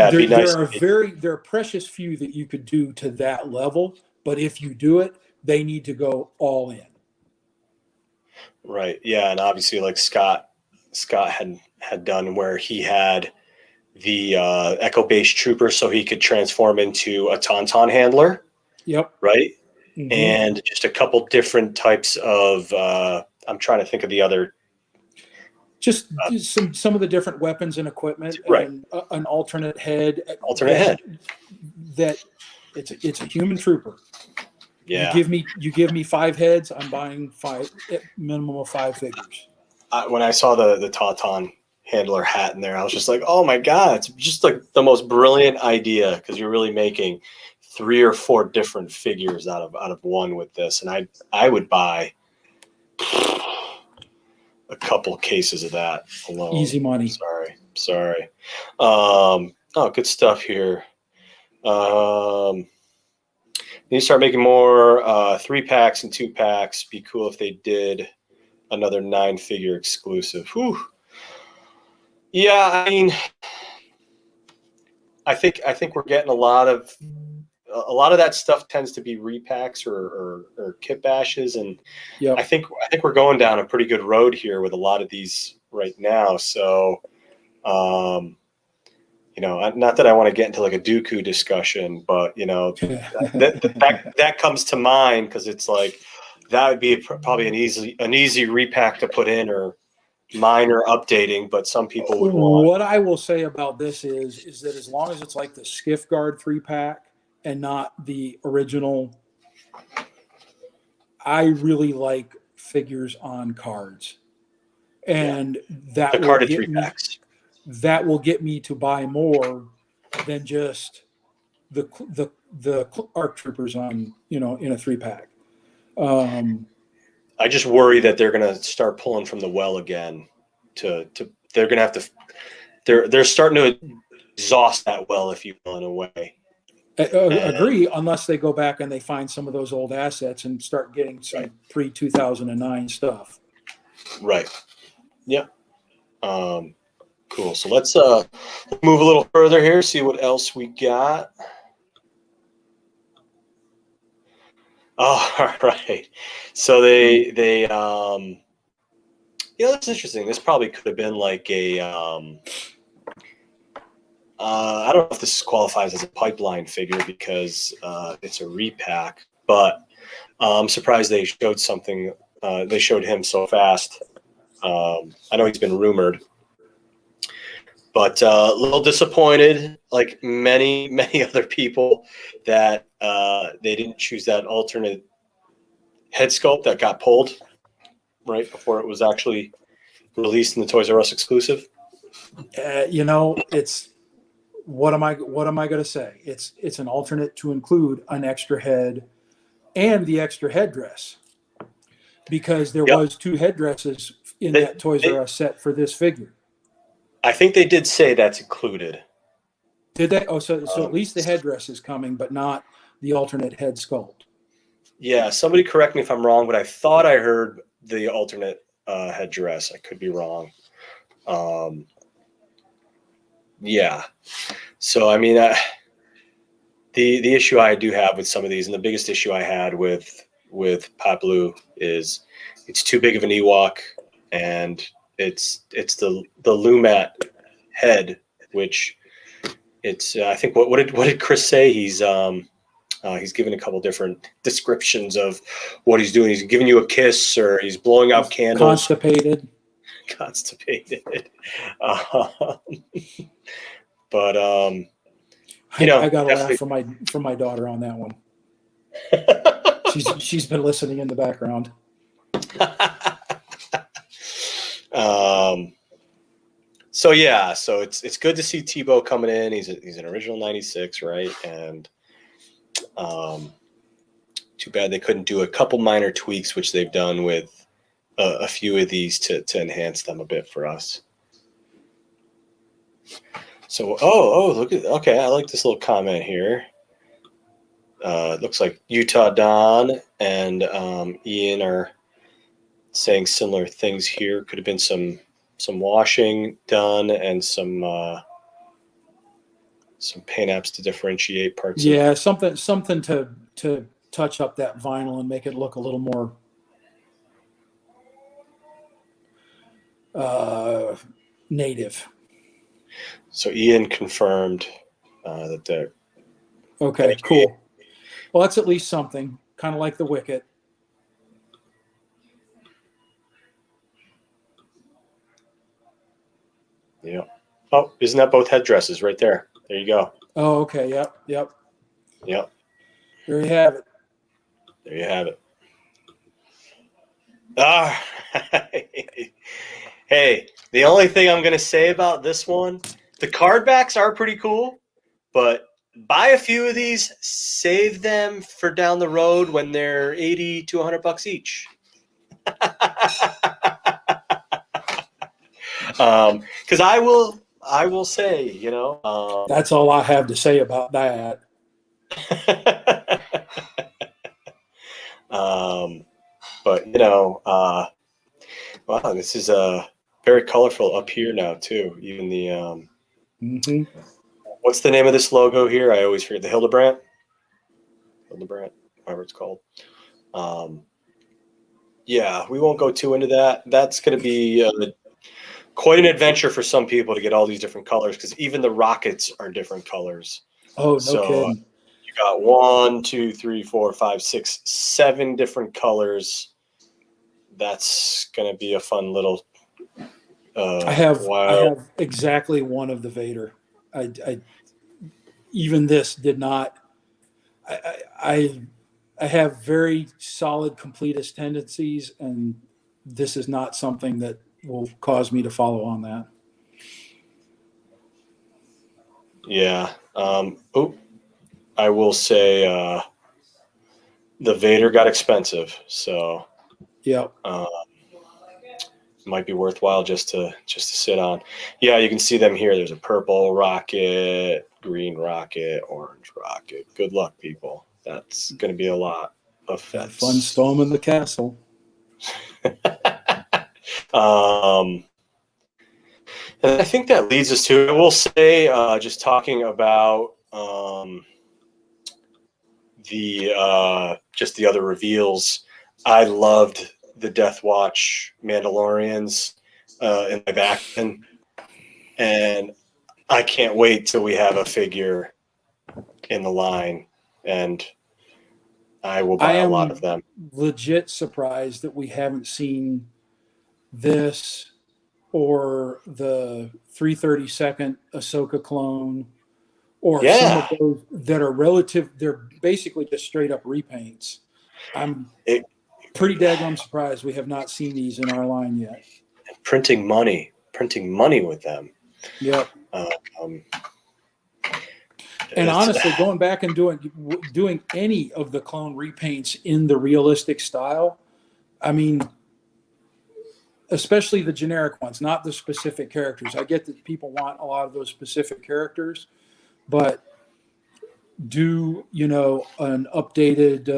[SPEAKER 1] it'd be nice.
[SPEAKER 3] There are precious few that you could do to that level, but if you do it, they need to go all in.
[SPEAKER 1] Right. Yeah, and obviously, like Scott had done, where he had the Echo Base Trooper, so he could transform into a Tauntaun handler.
[SPEAKER 3] Yep.
[SPEAKER 1] Right.
[SPEAKER 3] Mm-hmm.
[SPEAKER 1] And just a couple different types of. I'm trying to think of the other.
[SPEAKER 3] Just some of the different weapons and equipment,
[SPEAKER 1] right?
[SPEAKER 3] And an alternate head.
[SPEAKER 1] That
[SPEAKER 3] it's a human trooper.
[SPEAKER 1] Yeah.
[SPEAKER 3] You give me 5 heads, I'm buying 5, minimum of 5 figures.
[SPEAKER 1] When I saw the Tauntaun handler hat in there, I was just like, oh my God, it's just like the most brilliant idea, because you're really making 3 or 4 different figures out of one with this. And I would buy a couple cases of that alone.
[SPEAKER 3] Easy money.
[SPEAKER 1] Sorry. Oh, good stuff here. You start making more 3-packs and 2-packs. Be cool if they did another 9-figure exclusive. Whew. Yeah, I mean, I think we're getting a lot of that stuff tends to be repacks or kit bashes, and
[SPEAKER 3] yep.
[SPEAKER 1] I think we're going down a pretty good road here with a lot of these right now. So, not that I want to get into like a Dooku discussion, but that comes to mind, because it's like that would be probably an easy repack to put in, or minor updating, but some people would want.
[SPEAKER 3] What I will say about this is that as long as it's like the Skiff Guard 3-pack and not the original, I really like figures on cards, and that
[SPEAKER 1] the
[SPEAKER 3] will
[SPEAKER 1] carded
[SPEAKER 3] get
[SPEAKER 1] 3-packs.
[SPEAKER 3] That will get me to buy more than just the ARC Troopers on in a 3-pack.
[SPEAKER 1] I just worry that they're going to start pulling from the well again. They're going to have to. They're starting to exhaust that well, if you will, in a way.
[SPEAKER 3] Agree, unless they go back and they find some of those old assets and start getting some pre-2009 stuff.
[SPEAKER 1] Right. Yeah. Cool. So let's move a little further here, see what else we got. Oh, all right. So they that's interesting. This probably could have been like a I don't know if this qualifies as a pipeline figure because it's a repack, but I'm surprised they showed something. They showed him so fast. I know he's been rumored, but a little disappointed, like many other people, that they didn't choose that alternate head sculpt that got pulled right before it was actually released in the Toys R Us exclusive.
[SPEAKER 3] It's what am I going to say? It's an alternate to include an extra head and the extra headdress, because there was 2 headdresses in that Toys R Us set for this figure.
[SPEAKER 1] I think they did say that's included.
[SPEAKER 3] Did they? Oh, so at least the headdress is coming, but not the alternate head sculpt. Yeah,
[SPEAKER 1] somebody correct me if I'm wrong, but I thought I heard the alternate headdress. I could be wrong. Yeah. So, I mean, the issue I do have with some of these, and the biggest issue I had with Pop Blue, is it's too big of an Ewok, and it's the Lumat head, which it's I think what did Chris say? He's given a couple different descriptions of what he's doing. He's giving you a kiss, or he's blowing out candles. Constipated. But I
[SPEAKER 3] got a laugh from my daughter on that one. she's been listening in the background.
[SPEAKER 1] So it's good to see Tebow coming in. He's an original 96, right? And too bad they couldn't do a couple minor tweaks, which they've done with a few of these to enhance them a bit for us. So, look at, okay, I like this little comment here. It looks like Utah Don and Ian are saying similar things here. Could have been some washing done and some paint apps to differentiate parts.
[SPEAKER 3] Yeah, something to touch up that vinyl and make it look a little more native.
[SPEAKER 1] So Ian confirmed that they're
[SPEAKER 3] okay. Cool. Well, that's at least something. Kind of like the Wicket.
[SPEAKER 1] Yeah. Oh, isn't that both headdresses right there? There you go.
[SPEAKER 3] Oh, okay. Yep.
[SPEAKER 1] Yep.
[SPEAKER 3] There you have it.
[SPEAKER 1] There you have it. Ah, hey, the only thing I'm going to say about this one, the card backs are pretty cool, but buy a few of these, save them for down the road when they're $80 to $100 each. Because I will say,
[SPEAKER 3] that's all I have to say about that.
[SPEAKER 1] But wow, this is very colorful up here now too. Even the what's the name of this logo here? I always forget. The Hildebrandt, whatever it's called. Yeah, we won't go too into that. That's going to be quite an adventure for some people to get all these different colors, because even the rockets are different colors.
[SPEAKER 3] Oh, no kidding.
[SPEAKER 1] You got 1, 2, 3, 4, 5, 6, 7 different colors. That's going to be a fun little.
[SPEAKER 3] I have exactly one of the Vader. I even this did not. I have very solid completist tendencies, and this is not something that will cause me to follow on that.
[SPEAKER 1] Yeah. I will say the Vader got expensive, so
[SPEAKER 3] yeah,
[SPEAKER 1] might be worthwhile just to sit on. Yeah, you can see them here. There's a purple rocket, green rocket, orange rocket. Good luck, people. That's going to be a lot of
[SPEAKER 3] fun storming the castle.
[SPEAKER 1] And I think that leads us to, I will say, just talking about just the other reveals. I loved the Death Watch Mandalorians in my back, and I can't wait till we have a figure in the line, and I will buy a lot of them.
[SPEAKER 3] Legit surprised that we haven't seen this or the 332nd Ahsoka clone or some of those that are relative. They're basically just straight up repaints. I'm pretty daggone surprised we have not seen these in our line yet.
[SPEAKER 1] Printing money with them.
[SPEAKER 3] Yep. And honestly, going back and doing any of the clone repaints in the realistic style, I mean, especially the generic ones, not the specific characters. I get that people want a lot of those specific characters, but do, an updated,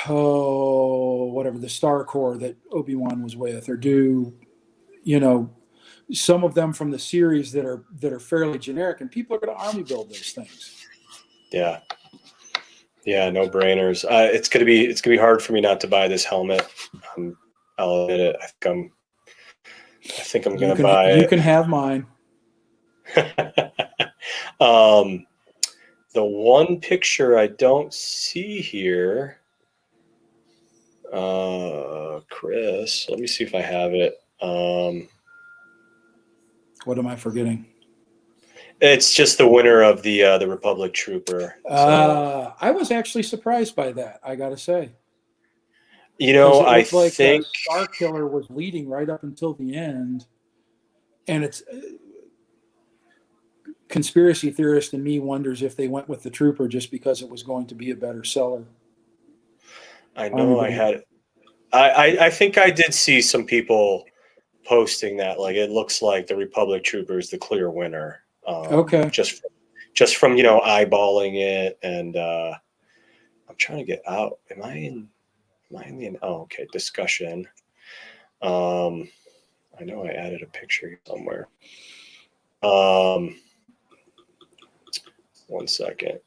[SPEAKER 3] whatever, the Star Corps that Obi-Wan was with, or do, some of them from the series that are fairly generic, and people are going to army build those things.
[SPEAKER 1] Yeah, no brainers. It's gonna be hard for me not to buy this helmet. I'll admit it. I think I'm gonna buy it.
[SPEAKER 3] You can have mine.
[SPEAKER 1] The one picture I don't see here, Chris. Let me see if I have it.
[SPEAKER 3] What am I forgetting?
[SPEAKER 1] It's just the winner of the Republic Trooper. So.
[SPEAKER 3] I was actually surprised by that, I got to say.
[SPEAKER 1] I
[SPEAKER 3] like
[SPEAKER 1] think
[SPEAKER 3] Star Killer was leading right up until the end, and it's conspiracy theorist in me wonders if they went with the Trooper just because it was going to be a better seller.
[SPEAKER 1] I know I think I did see some people posting that, like, it looks like the Republic Trooper is the clear winner.
[SPEAKER 3] Okay.
[SPEAKER 1] Just from eyeballing it, and I'm trying to get out. Am I in the? Oh, okay. Discussion. I know I added a picture somewhere. 1 second.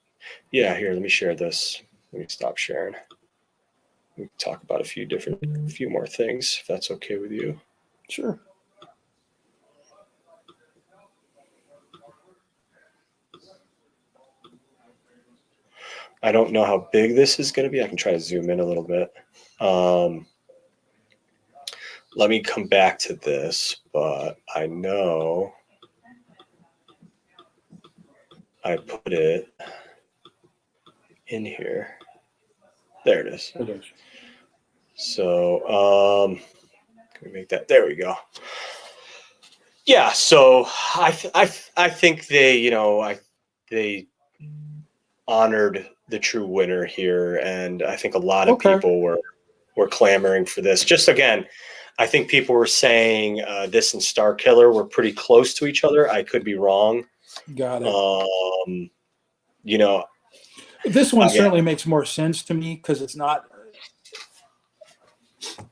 [SPEAKER 1] Yeah, here. Let me share this. Let me stop sharing. We can talk about a few more things, if that's okay with you.
[SPEAKER 3] Sure.
[SPEAKER 1] I don't know how big this is going to be. I can try to zoom in a little bit. Let me come back to this, but I know I put it in here. There it is.
[SPEAKER 3] It is.
[SPEAKER 1] So can we make that? There we go. Yeah. So I think they honored the true winner here, and I think a lot of people were clamoring for this. Just again, I think people were saying this and Star Killer were pretty close to each other. I could be wrong.
[SPEAKER 3] Got it.
[SPEAKER 1] This
[SPEAKER 3] one certainly makes more sense to me because it's not.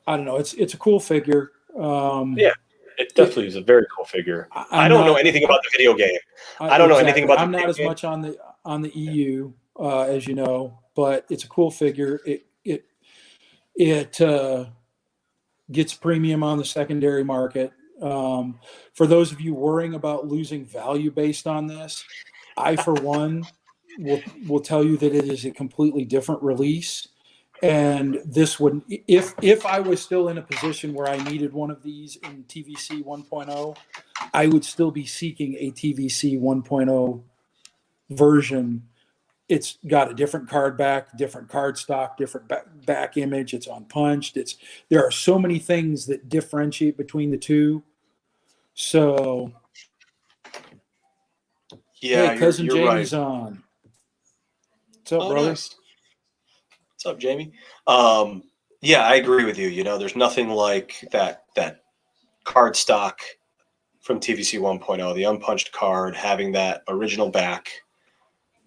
[SPEAKER 3] I don't know. It's a cool figure.
[SPEAKER 1] Yeah, it definitely is a very cool figure. I don't know anything about the video game. I don't know anything about.
[SPEAKER 3] I'm not as much on the EU as you know, but it's a cool figure. It gets premium on the secondary market. For those of you worrying about losing value based on this, I for one will tell you that it is a completely different release. And this would, if I was still in a position where I needed one of these in TVC 1.0, I would still be seeking a TVC 1.0 version. It's got a different card back, different card stock, different back image. It's unpunched. There are so many things that differentiate between the two. So,
[SPEAKER 1] yeah,
[SPEAKER 3] hey, cousin
[SPEAKER 1] you're
[SPEAKER 3] Jamie's
[SPEAKER 1] right.
[SPEAKER 3] On. What's up, brother?
[SPEAKER 1] Nice. What's up, Jamie? Yeah, I agree with you. There's nothing like that card stock from TVC 1.0, the unpunched card, having that original back.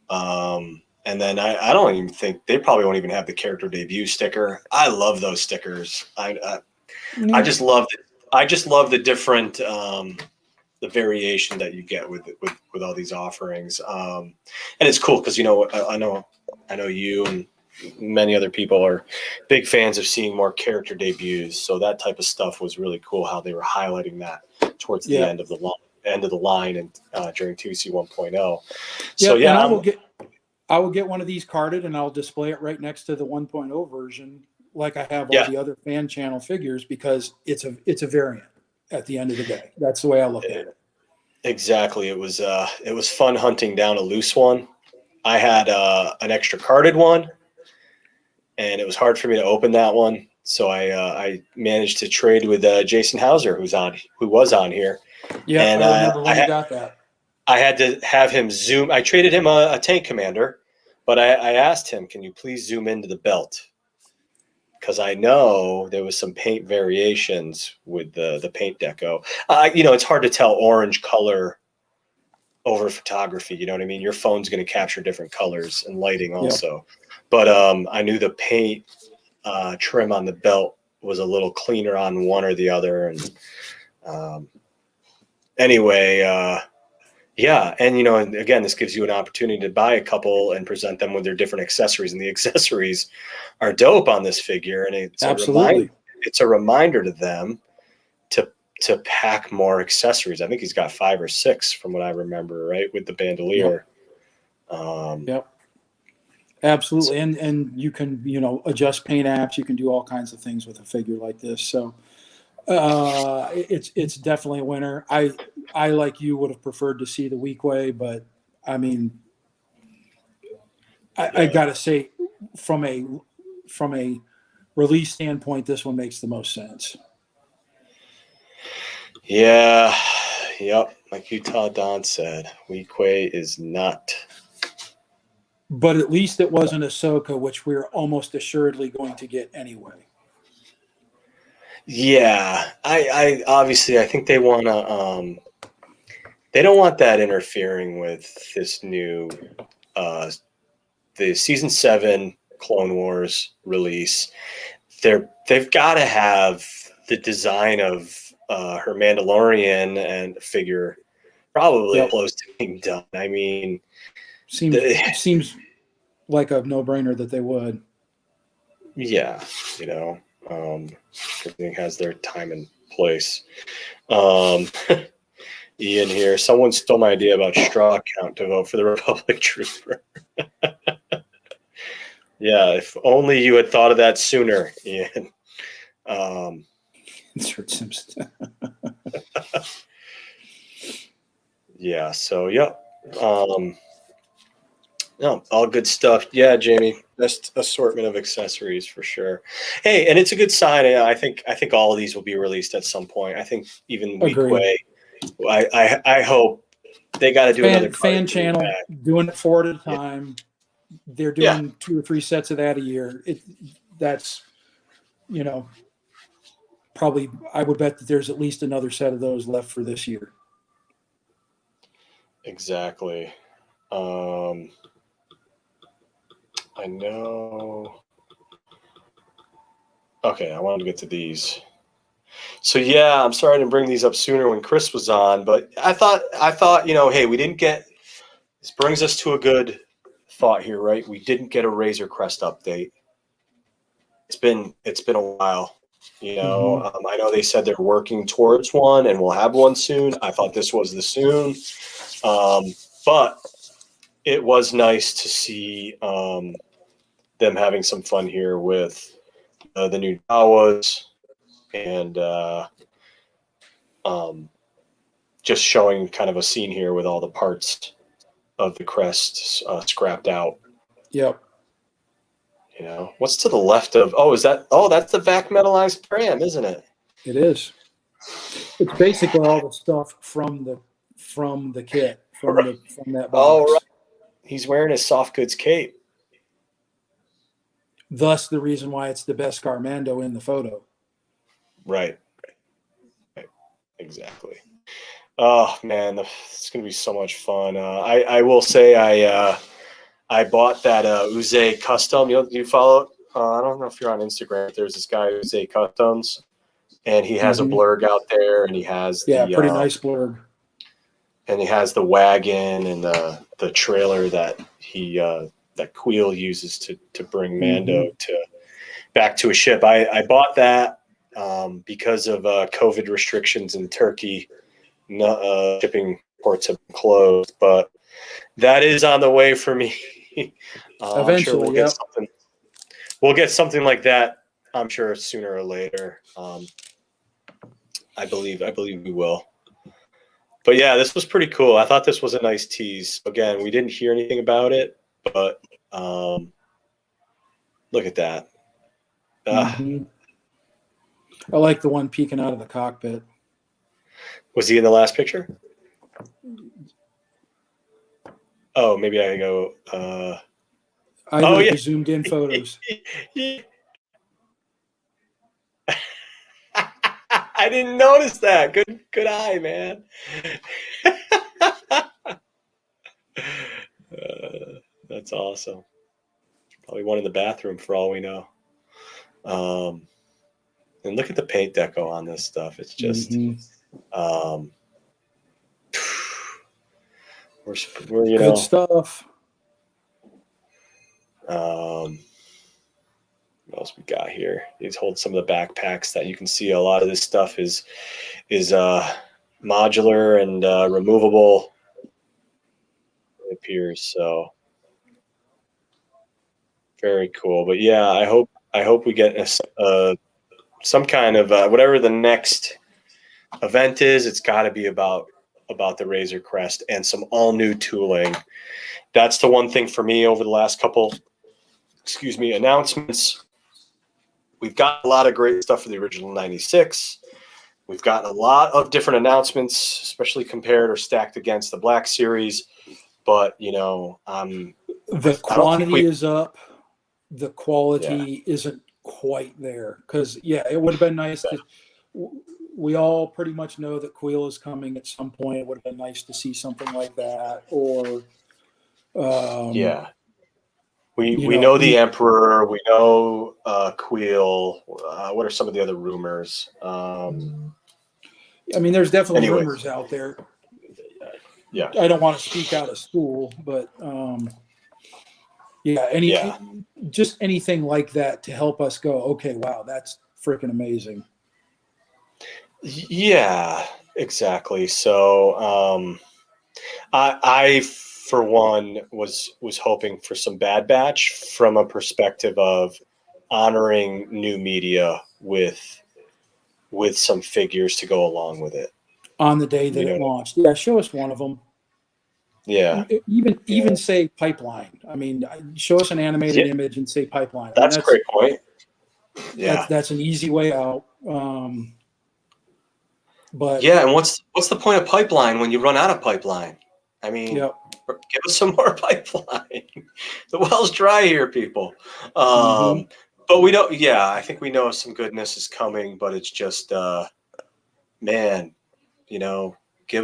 [SPEAKER 1] And then I don't even think they probably won't even have the character debut sticker. I love those stickers. I just love the different the variation that you get with all these offerings. And it's cool because I know you and many other people are big fans of seeing more character debuts. So that type of stuff was really cool how they were highlighting that towards the end of the line. end of the line and during TVC 1.0.
[SPEAKER 3] Yeah,
[SPEAKER 1] So yeah,
[SPEAKER 3] and I will get one of these carded, and I'll display it right next to the 1.0 version, like I have all the other fan channel figures, because it's a variant at the end of the day. That's the way I look at it.
[SPEAKER 1] Exactly. It was fun hunting down a loose one. I had an extra carded one, and it was hard for me to open that one. So I managed to trade with Jason Hauser, who was on here.
[SPEAKER 3] Yeah,
[SPEAKER 1] and
[SPEAKER 3] I remember when you got that.
[SPEAKER 1] I had to have him zoom. I traded him a tank commander, but I asked him, can you please zoom into the belt? Because I know there was some paint variations with the paint deco. It's hard to tell orange color over photography. You know what I mean? Your phone's going to capture different colors and lighting also. Yep. But I knew the paint trim on the belt was a little cleaner on one or the other. And anyway, yeah. And, again, this gives you an opportunity to buy a couple and present them with their different accessories. And the accessories are dope on this figure. And it's a reminder to them to pack more accessories. I think he's got 5 or 6 from what I remember, right? With the bandolier.
[SPEAKER 3] Yep. Absolutely. And you can, adjust paint apps. You can do all kinds of things with a figure like this. So it's definitely a winner. I like you would have preferred to see the Weequay, but I mean, I gotta say, from a release standpoint, this one makes the most sense.
[SPEAKER 1] Yeah. Yep. Like Utah Don said, Weequay is not.
[SPEAKER 3] But at least it wasn't Ahsoka, which we're almost assuredly going to get anyway.
[SPEAKER 1] Yeah, I obviously I think they want to. They don't want that interfering with this new, the season 7 Clone Wars release. They've got to have the design of her Mandalorian and figure probably close to being done. I mean,
[SPEAKER 3] seems like a no-brainer that they would.
[SPEAKER 1] Yeah, everything has their time and place. Ian here. Someone stole my idea about straw count to vote for the Republic Trooper. Yeah, if only you had thought of that sooner, Ian.
[SPEAKER 3] Insert Simpson.
[SPEAKER 1] Yeah, so, yep. No, all good stuff. Yeah, Jamie, best assortment of accessories for sure. Hey, and it's a good sign. I think all of these will be released at some point. I think even Weequay. I hope they got to do another
[SPEAKER 3] fan channel, doing it 4 at a time. Yeah. They're doing 2 or 3 sets of that a year. That's probably, I would bet that there's at least another set of those left for this year.
[SPEAKER 1] Exactly. I know. Okay, I wanted to get to these. So yeah, I'm sorry I didn't bring these up sooner when Chris was on, but I thought, hey, we didn't get. This brings us to a good thought here, right? We didn't get a Razor Crest update. It's been a while, I know they said they're working towards one, and we'll have one soon. I thought this was the soon, but it was nice to see them having some fun here with the new jawas and just showing kind of a scene here with all the parts of the crest scrapped out.
[SPEAKER 3] Yep.
[SPEAKER 1] What's to the left of? That's the vac metallized pram, isn't it?
[SPEAKER 3] It is. It's basically all the stuff from the kit from that box.
[SPEAKER 1] Oh, right. He's wearing his soft goods cape.
[SPEAKER 3] Thus, the reason why it's the best Carmando in the photo.
[SPEAKER 1] Right. Exactly. Oh man, it's gonna be so much fun. I will say I bought that Uze custom. You follow? I don't know if you're on Instagram. There's this guy Uze Customs, and he has a blurg out there, and he has
[SPEAKER 3] pretty nice blurg.
[SPEAKER 1] And he has the wagon and the trailer that that Queel uses to bring Mando back to a ship. I bought that because of COVID restrictions in Turkey. shipping ports have been closed, but that is on the way for me. I'm sure
[SPEAKER 3] Eventually,
[SPEAKER 1] we'll get something. We'll get something like that. I'm sure sooner or later. I believe we will. But yeah, this was pretty cool. I thought this was a nice tease. Again, we didn't hear anything about it, but look at that.
[SPEAKER 3] I like the one peeking out of the cockpit.
[SPEAKER 1] Was he in the last picture? Oh, maybe I go.
[SPEAKER 3] I zoomed in photos.
[SPEAKER 1] I didn't notice that. Good eye, man. That's awesome. Probably one in the bathroom for all we know. And look at the paint deco on this stuff. It's just, we're you know,
[SPEAKER 3] good stuff.
[SPEAKER 1] What else we got here? These hold some of the backpacks that you can see. A lot of this stuff is modular and removable. It appears so. Very cool. But yeah, I hope we get some kind of whatever the next event is. It's got to be about the Razor Crest and some all new tooling. That's the one thing for me over the last couple, announcements. We've got a lot of great stuff for the original 96. We've gotten a lot of different announcements, especially compared or stacked against the Black Series. But
[SPEAKER 3] the quantity is up. The quality isn't quite there. Because it would have been nice to. We all pretty much know that Queel is coming at some point. It would have been nice to see something like that, or
[SPEAKER 1] we know the Emperor. We know Queel. What are some of the other rumors?
[SPEAKER 3] There's definitely rumors out there.
[SPEAKER 1] Yeah,
[SPEAKER 3] I don't want to speak out of school, but just anything like that to help us go, okay, wow, that's freaking amazing.
[SPEAKER 1] Yeah, exactly. So I for one was hoping for some Bad Batch from a perspective of honoring new media with some figures to go along with it
[SPEAKER 3] on the day that it launched. Yeah, show us one of them.
[SPEAKER 1] Yeah,
[SPEAKER 3] even say pipeline. Show us an animated image and say pipeline.
[SPEAKER 1] That's a great point. Yeah,
[SPEAKER 3] that's an easy way out. But
[SPEAKER 1] and what's the point of pipeline when you run out of pipeline? Give us some more pipeline. The well's dry here, people. But we don't. Yeah, I think we know some goodness is coming, but it's just, give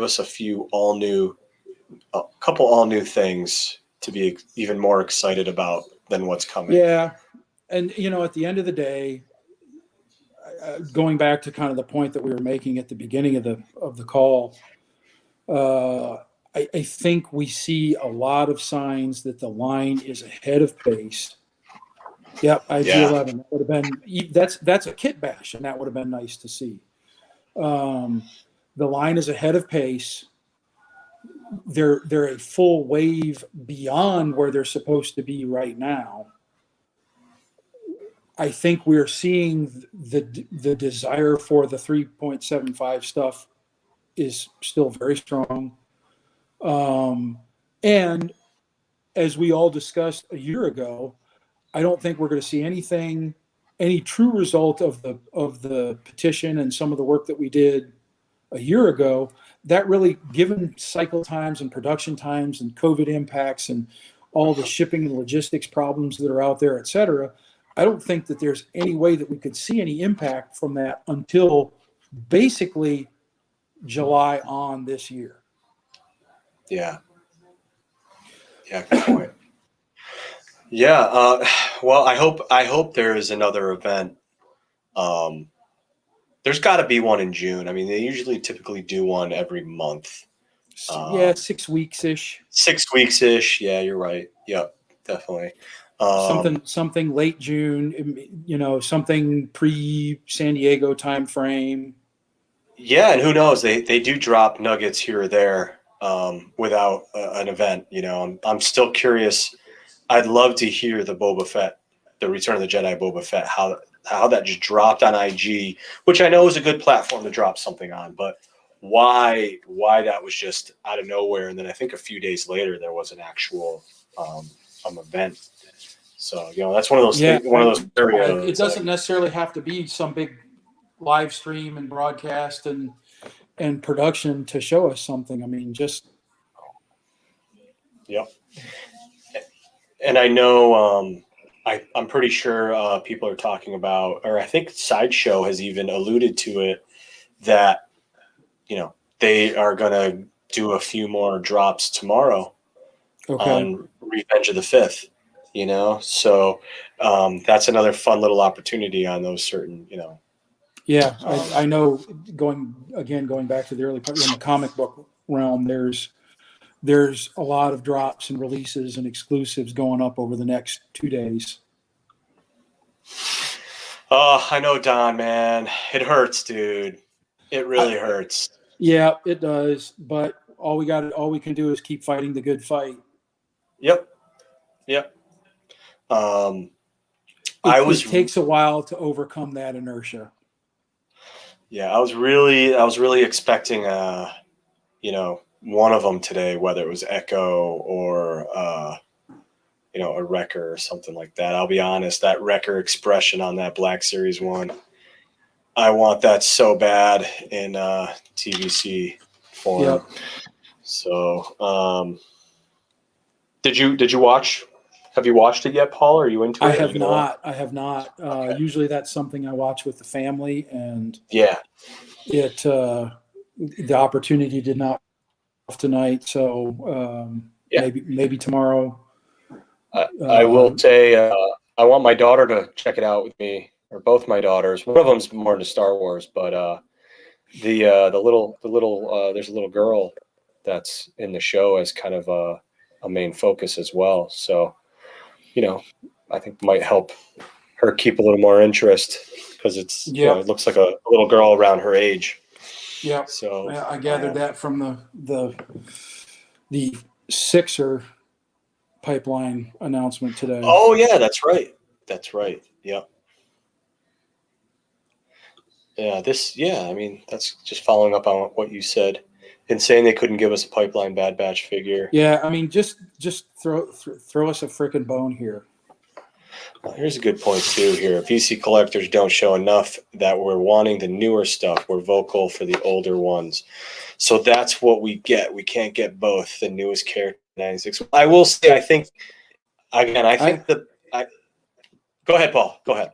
[SPEAKER 1] us a couple all new things to be even more excited about than what's coming.
[SPEAKER 3] Yeah, and at the end of the day, going back to kind of the point that we were making at the beginning of the call, I think we see a lot of signs that the line is ahead of pace. Yep, IG-11. That would have been that's a kit bash, and that would have been nice to see. The line is ahead of pace. They're a full wave beyond where they're supposed to be right now. I think we're seeing the desire for the 3.75 stuff is still very strong. And as we all discussed a year ago, I don't think we're going to see any true result of the petition and some of the work that we did a year ago. That really, given cycle times and production times and COVID impacts and all the shipping and logistics problems that are out there, et cetera, I don't think that there's any way that we could see any impact from that until basically July on this year.
[SPEAKER 1] Yeah. Yeah, good point. Yeah, well, I hope there is another event. There's got to be one in June. They typically do one every month.
[SPEAKER 3] 6 weeks-ish.
[SPEAKER 1] 6 weeks-ish. Yeah, you're right. Yep, definitely.
[SPEAKER 3] Something late June, something pre-San Diego time frame.
[SPEAKER 1] Yeah, and who knows? They do drop nuggets here or there without an event. You know, I'm still curious. I'd love to hear the Boba Fett, the Return of the Jedi Boba Fett, how that just dropped on IG, which I know is a good platform to drop something on, but why that was just out of nowhere, and then I think a few days later there was an actual event. So you know that's one of those
[SPEAKER 3] Yeah,
[SPEAKER 1] things, one of those areas.
[SPEAKER 3] it doesn't necessarily have to be some big live stream and broadcast and production to show us something. I mean, just
[SPEAKER 1] Yep. And I know I'm pretty sure people are talking about, or I think Sideshow has even alluded to it, that you know they are going to do a few more drops tomorrow
[SPEAKER 3] okay.
[SPEAKER 1] on Revenge of the Fifth. You know, so that's another fun little opportunity on those certain, you know.
[SPEAKER 3] Yeah, I know. Going back to the early part in the comic book realm, there's a lot of drops and releases and exclusives going up over the next 2 days.
[SPEAKER 1] Oh, I know, Don, man. It hurts, dude. It really hurts.
[SPEAKER 3] Yeah, it does. But all we can do is keep fighting the good fight.
[SPEAKER 1] Yep.
[SPEAKER 3] It takes a while to overcome that inertia.
[SPEAKER 1] Yeah, I was really expecting you know, one of them today, whether it was Echo or you know, a Wrecker or something like that. I'll be honest, that Wrecker expression on that Black Series 1, I want that so bad in TVC form.
[SPEAKER 3] Yep.
[SPEAKER 1] So, did you watch? Have you watched it yet, Paul? Are you into it?
[SPEAKER 3] I have not.
[SPEAKER 1] Okay.
[SPEAKER 3] Usually that's something I watch with the family, and
[SPEAKER 1] Yeah.
[SPEAKER 3] the opportunity did not tonight. So
[SPEAKER 1] Yeah.
[SPEAKER 3] maybe tomorrow.
[SPEAKER 1] I will say I want my daughter to check it out with me, or both my daughters. One of them's more into Star Wars, but the little there's a little girl that's in the show as kind of a main focus as well. So, you know, I think might help her keep a little more interest because it's you know, it looks like a little girl around her age.
[SPEAKER 3] Yeah.
[SPEAKER 1] So
[SPEAKER 3] I gathered that from the Sixer pipeline announcement today.
[SPEAKER 1] Oh yeah, that's right. That's right. Yeah. Yeah, I mean, that's just following up on what you said. Insane they couldn't give us a Pipeline Bad Batch figure.
[SPEAKER 3] Yeah, I mean, just throw us a frickin' bone here.
[SPEAKER 1] Well, here's a good point too here. VC collectors don't show enough that we're wanting the newer stuff. We're vocal for the older ones. So that's what we get. We can't get both the newest character 96. I will say, I think go ahead, Paul. Go ahead.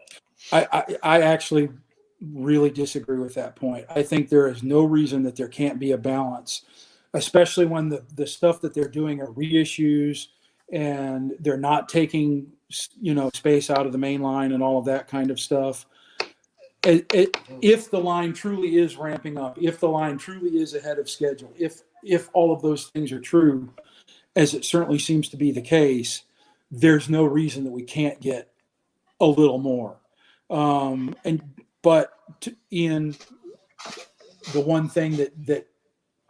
[SPEAKER 3] I actually really disagree with that point. I think there is no reason that there can't be a balance, especially when the stuff that they're doing are reissues and they're not taking, you know, space out of the main line and all of that kind of stuff. If the line truly is ramping up, if the line truly is ahead of schedule, if all of those things are true, as it certainly seems to be the case, there's no reason that we can't get a little more. Ian, the one thing that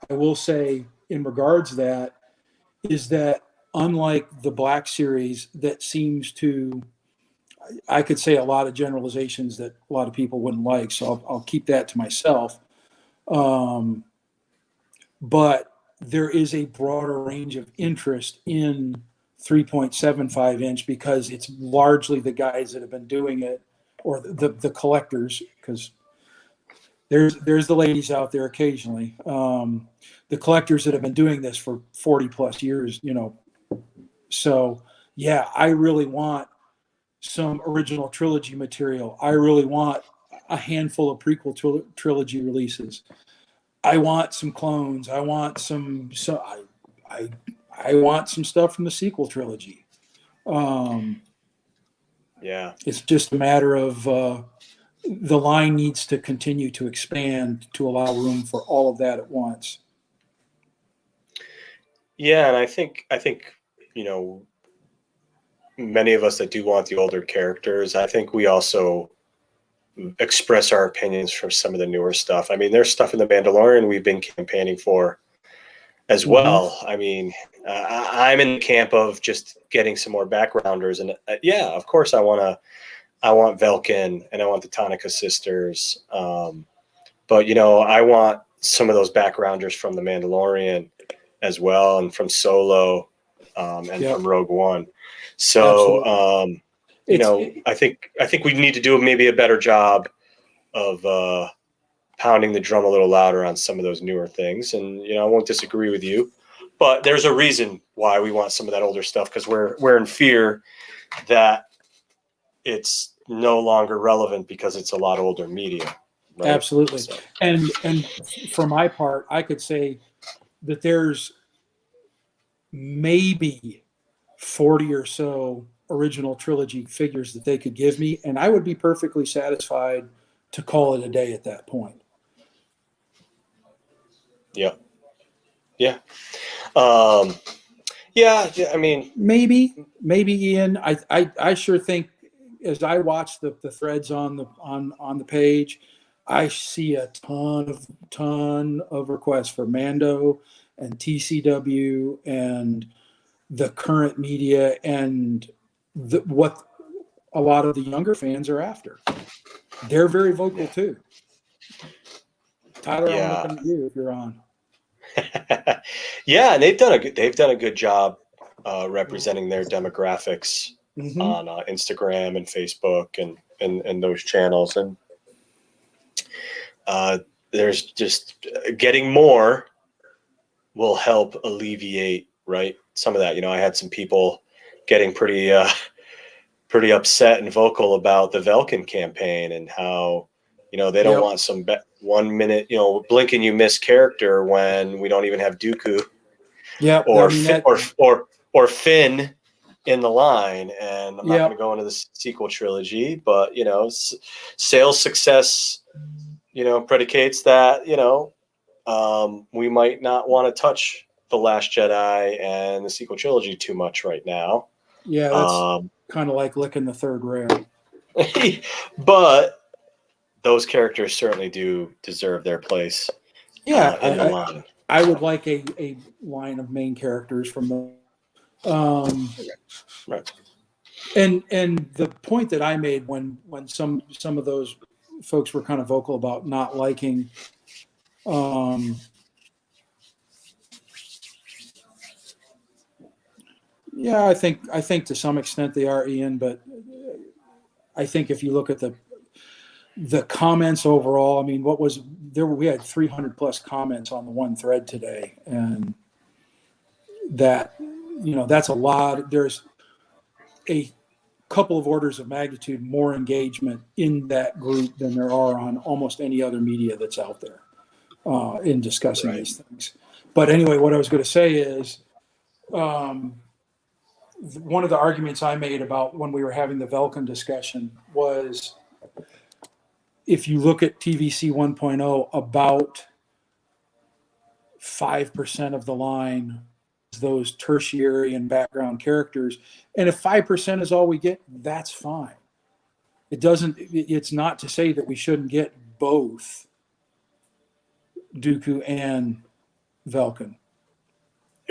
[SPEAKER 3] I will say in regards to that is that unlike the Black Series, that seems to, I could say a lot of generalizations that a lot of people wouldn't like, so I'll keep that to myself. But there is a broader range of interest in 3.75 inch because it's largely the guys that have been doing it, or the collectors, because there's the ladies out there occasionally, the collectors that have been doing this for 40 plus years, you know. So yeah, I really want some original trilogy material. I really want a handful of prequel trilogy releases. I want some clones. I want I want some stuff from the sequel trilogy.
[SPEAKER 1] Yeah.
[SPEAKER 3] It's just a matter of the line needs to continue to expand to allow room for all of that at once.
[SPEAKER 1] Yeah, and I think you know, many of us that do want the older characters, I think we also express our opinions for some of the newer stuff. I mean, there's stuff in The Mandalorian we've been campaigning for as well. I mean, I'm in the camp of just getting some more backgrounders, and yeah, of course, I want Velkin and I want the Tonica sisters, but you know, I want some of those backgrounders from The Mandalorian as well, and from Solo, and from Rogue One. So, you know, I think we need to do maybe a better job of pounding the drum a little louder on some of those newer things. And, you know, I won't disagree with you, but there's a reason why we want some of that older stuff, because we're in fear that it's no longer relevant because it's a lot older media. Right?
[SPEAKER 3] Absolutely.
[SPEAKER 1] So.
[SPEAKER 3] And for my part, I could say that there's maybe 40 or so original trilogy figures that they could give me, and I would be perfectly satisfied to call it a day at that point.
[SPEAKER 1] Yeah. Yeah. Yeah. I mean,
[SPEAKER 3] maybe Ian, I sure think, as I watch the threads on the page, I see a ton of requests for Mando and TCW and the current media and what a lot of the younger fans are after. They're very vocal too. Tyler, I'm looking at you if you're on.
[SPEAKER 1] Yeah, and they've done a good job representing their demographics on Instagram and Facebook and those channels. And there's just getting more will help alleviate, right, some of that. You know, I had some people getting pretty upset and vocal about the Velkin campaign and how, you know, they don't want some 1 minute, you know, blink and you miss character when we don't even have Dooku or Finn in the line. And I'm not going to go into the sequel trilogy, but, you know, sales success, you know, predicates that, you know, we might not want to touch The Last Jedi and the sequel trilogy too much right now.
[SPEAKER 3] Yeah, that's kind of like licking the third rail.
[SPEAKER 1] But those characters certainly do deserve their place.
[SPEAKER 3] Yeah,
[SPEAKER 1] in the line.
[SPEAKER 3] I would like a line of main characters from the.
[SPEAKER 1] Right.
[SPEAKER 3] And the point that I made when some of those folks were kind of vocal about not liking. Yeah, I think to some extent they are, Ian, but I think if you look at the comments overall, I mean, what was there? We had 300 plus comments on the one thread today, and that, you know, that's a lot. There's a couple of orders of magnitude more engagement in that group than there are on almost any other media that's out there in discussing these things. But anyway, what I was going to say is, one of the arguments I made about when we were having the Velkin discussion was, if you look at TVC 1.0, about 5% of the line is those tertiary and background characters. And if 5% is all we get, that's fine. It's not to say that we shouldn't get both Dooku and Velkin.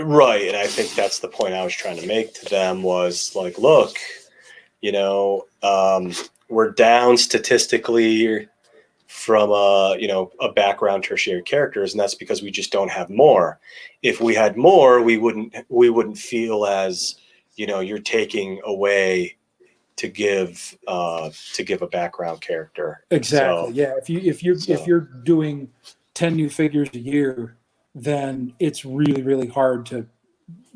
[SPEAKER 1] Right, and I think that's the point I was trying to make to them was like, look, you know, we're down statistically from a background tertiary characters, and that's because we just don't have more. If we had more, we wouldn't feel as, you know, you're taking away to give a background character.
[SPEAKER 3] Exactly. So, yeah. If you're doing 10 new figures a year, then it's really, really hard to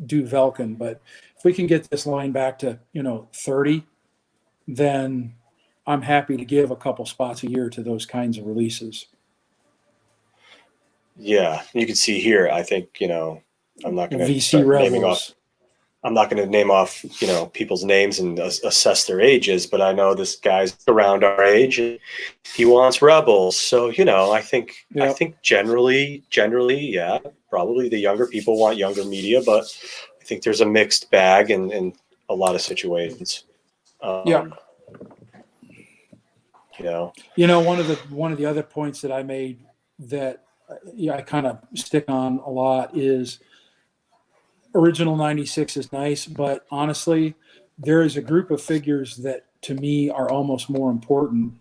[SPEAKER 3] do Velkin. But if we can get this line back to, you know, 30, then I'm happy to give a couple spots a year to those kinds of releases.
[SPEAKER 1] Yeah, you can see here, I think, you know, I'm not going to
[SPEAKER 3] VC Rebels.
[SPEAKER 1] I'm not going to name off, you know, people's names and assess their ages, but I know this guy's around our age and he wants Rebels. So, you know, I think generally, yeah, probably the younger people want younger media, but I think there's a mixed bag in a lot of situations.
[SPEAKER 3] One of the other points that I made that I kind of stick on a lot is original 96 is nice, but honestly, there is a group of figures that to me are almost more important.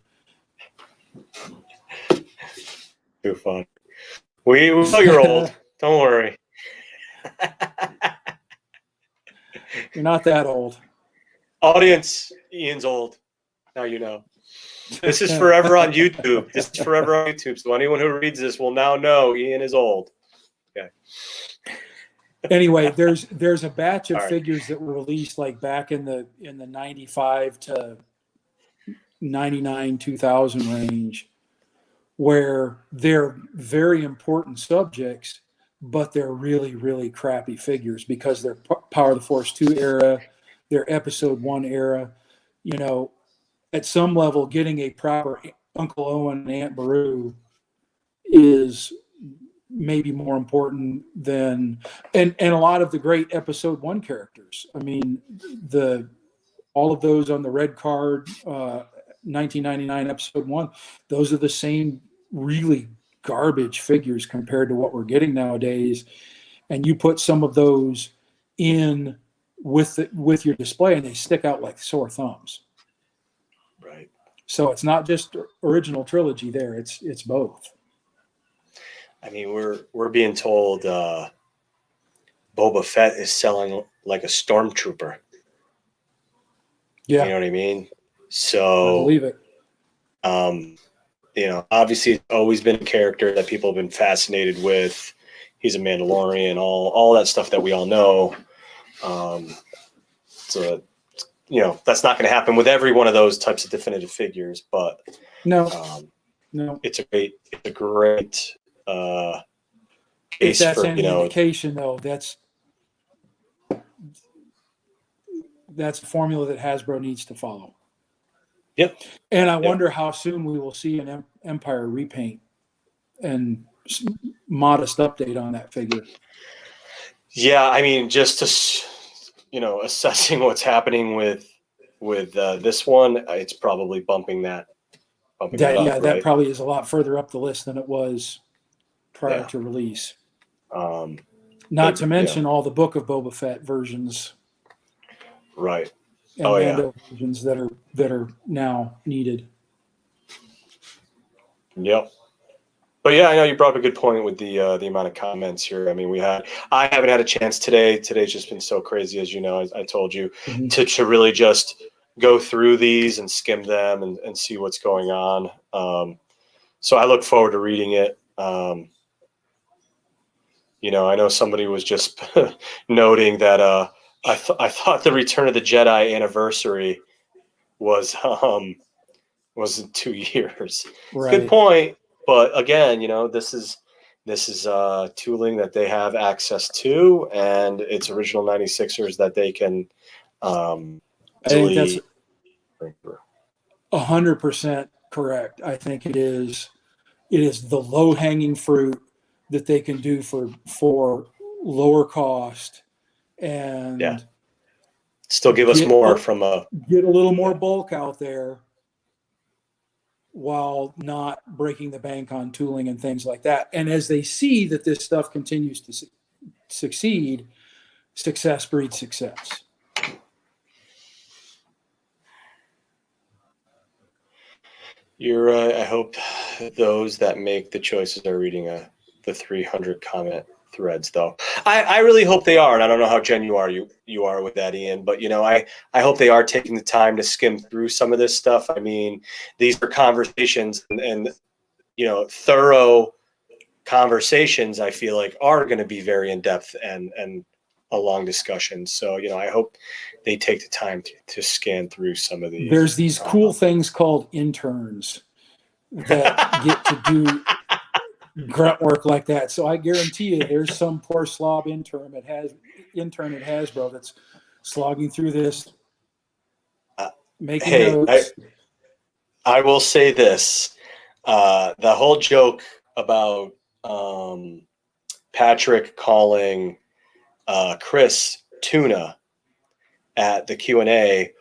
[SPEAKER 1] Too fun. We know you're old. Don't worry.
[SPEAKER 3] You're not that old.
[SPEAKER 1] Audience, Ian's old. Now you know. This is forever on YouTube. This is forever on YouTube. So anyone who reads this will now know Ian is old. Okay.
[SPEAKER 3] Anyway, there's a batch of figures that were released like back in the 95 to 99 2000 range, where they're very important subjects, but they're really, really crappy figures because they're Power of the Force 2 era, they're Episode 1 era. At some level, getting a proper Uncle Owen and Aunt Beru is maybe more important than and a lot of the great Episode 1 characters. I mean, all of those on the red card, 1999 Episode 1, those are the same really garbage figures compared to what we're getting nowadays. And you put some of those in with your display, and they stick out like sore thumbs.
[SPEAKER 1] Right.
[SPEAKER 3] So it's not just original trilogy there; it's both.
[SPEAKER 1] I mean, we're being told Boba Fett is selling like a stormtrooper.
[SPEAKER 3] Yeah,
[SPEAKER 1] you know what I mean. So
[SPEAKER 3] I believe it.
[SPEAKER 1] Obviously, it's always been a character that people have been fascinated with. He's a Mandalorian, all that stuff that we all know. So, that's not going to happen with every one of those types of definitive figures, but
[SPEAKER 3] no.
[SPEAKER 1] It's a great
[SPEAKER 3] If
[SPEAKER 1] case
[SPEAKER 3] that's
[SPEAKER 1] for,
[SPEAKER 3] any indication, though, that's a formula that Hasbro needs to follow.
[SPEAKER 1] Yep.
[SPEAKER 3] And I wonder how soon we will see an Empire repaint and modest update on that figure.
[SPEAKER 1] Yeah, I mean, just to, assessing what's happening with this one, it's probably bumping that up,
[SPEAKER 3] That
[SPEAKER 1] right?
[SPEAKER 3] probably is a lot further up the list than it was prior to release. Not to mention all the Book of Boba Fett versions.
[SPEAKER 1] Right.
[SPEAKER 3] And Mando versions that are now needed.
[SPEAKER 1] Yep. But yeah, I know you brought up a good point with the amount of comments here. I mean, I haven't had a chance today. Today's just been so crazy, as you know, I told you, to really just go through these and skim them and see what's going on. So I look forward to reading it. I know somebody was just noting that I thought the Return of the Jedi anniversary was in 2 years.
[SPEAKER 3] Right.
[SPEAKER 1] Good point. But again, this is tooling that they have access to, and it's original 96ers that they can
[SPEAKER 3] I think that's 100% correct. I think it is the low-hanging fruit that they can do for lower cost and
[SPEAKER 1] still give us more
[SPEAKER 3] get a little more bulk out there while not breaking the bank on tooling and things like that. And as they see that this stuff continues to succeed, success breeds success.
[SPEAKER 1] You're right. I hope those that make the choices are reading the 300 comment threads, though. I really hope they are, and I don't know how genuine you are with that, Ian, but I hope they are taking the time to skim through some of this stuff. I mean, these are conversations and thorough conversations, I feel like, are going to be very in depth and a long discussion. So I hope they take the time to scan through some of these.
[SPEAKER 3] There's these cool things called interns that get to do grunt work like that. So I guarantee you there's some poor slob intern at Hasbro that's slogging through this, making notes.
[SPEAKER 1] I will say this. The whole joke about Patrick calling Chris tuna at the Q&A,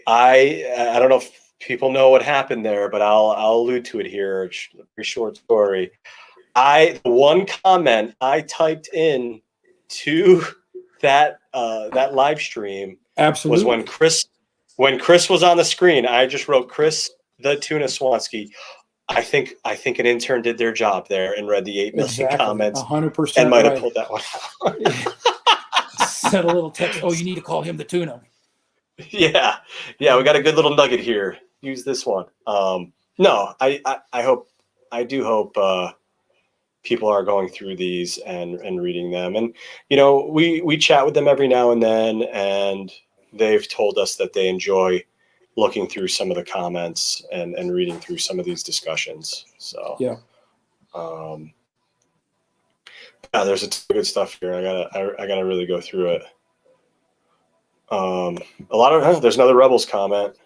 [SPEAKER 1] I don't know if people know what happened there, but I'll allude to it here. It's a very short story. The one comment I typed in to that live stream
[SPEAKER 3] Absolutely.
[SPEAKER 1] was when Chris was on the screen. I just wrote Chris the Tuna Swansky. I think an intern did their job there and read the 8 million comments
[SPEAKER 3] 100%
[SPEAKER 1] and might have
[SPEAKER 3] right.
[SPEAKER 1] pulled that one out.
[SPEAKER 3] Sent a little text. Oh, you need to call him the tuna.
[SPEAKER 1] Yeah. We got a good little nugget here. Use this one. No, I do hope people are going through these and reading them. And, we chat with them every now and then, and they've told us that they enjoy looking through some of the comments and reading through some of these discussions. So,
[SPEAKER 3] yeah.
[SPEAKER 1] There's a ton of good stuff here. I gotta really go through it. There's another Rebels comment.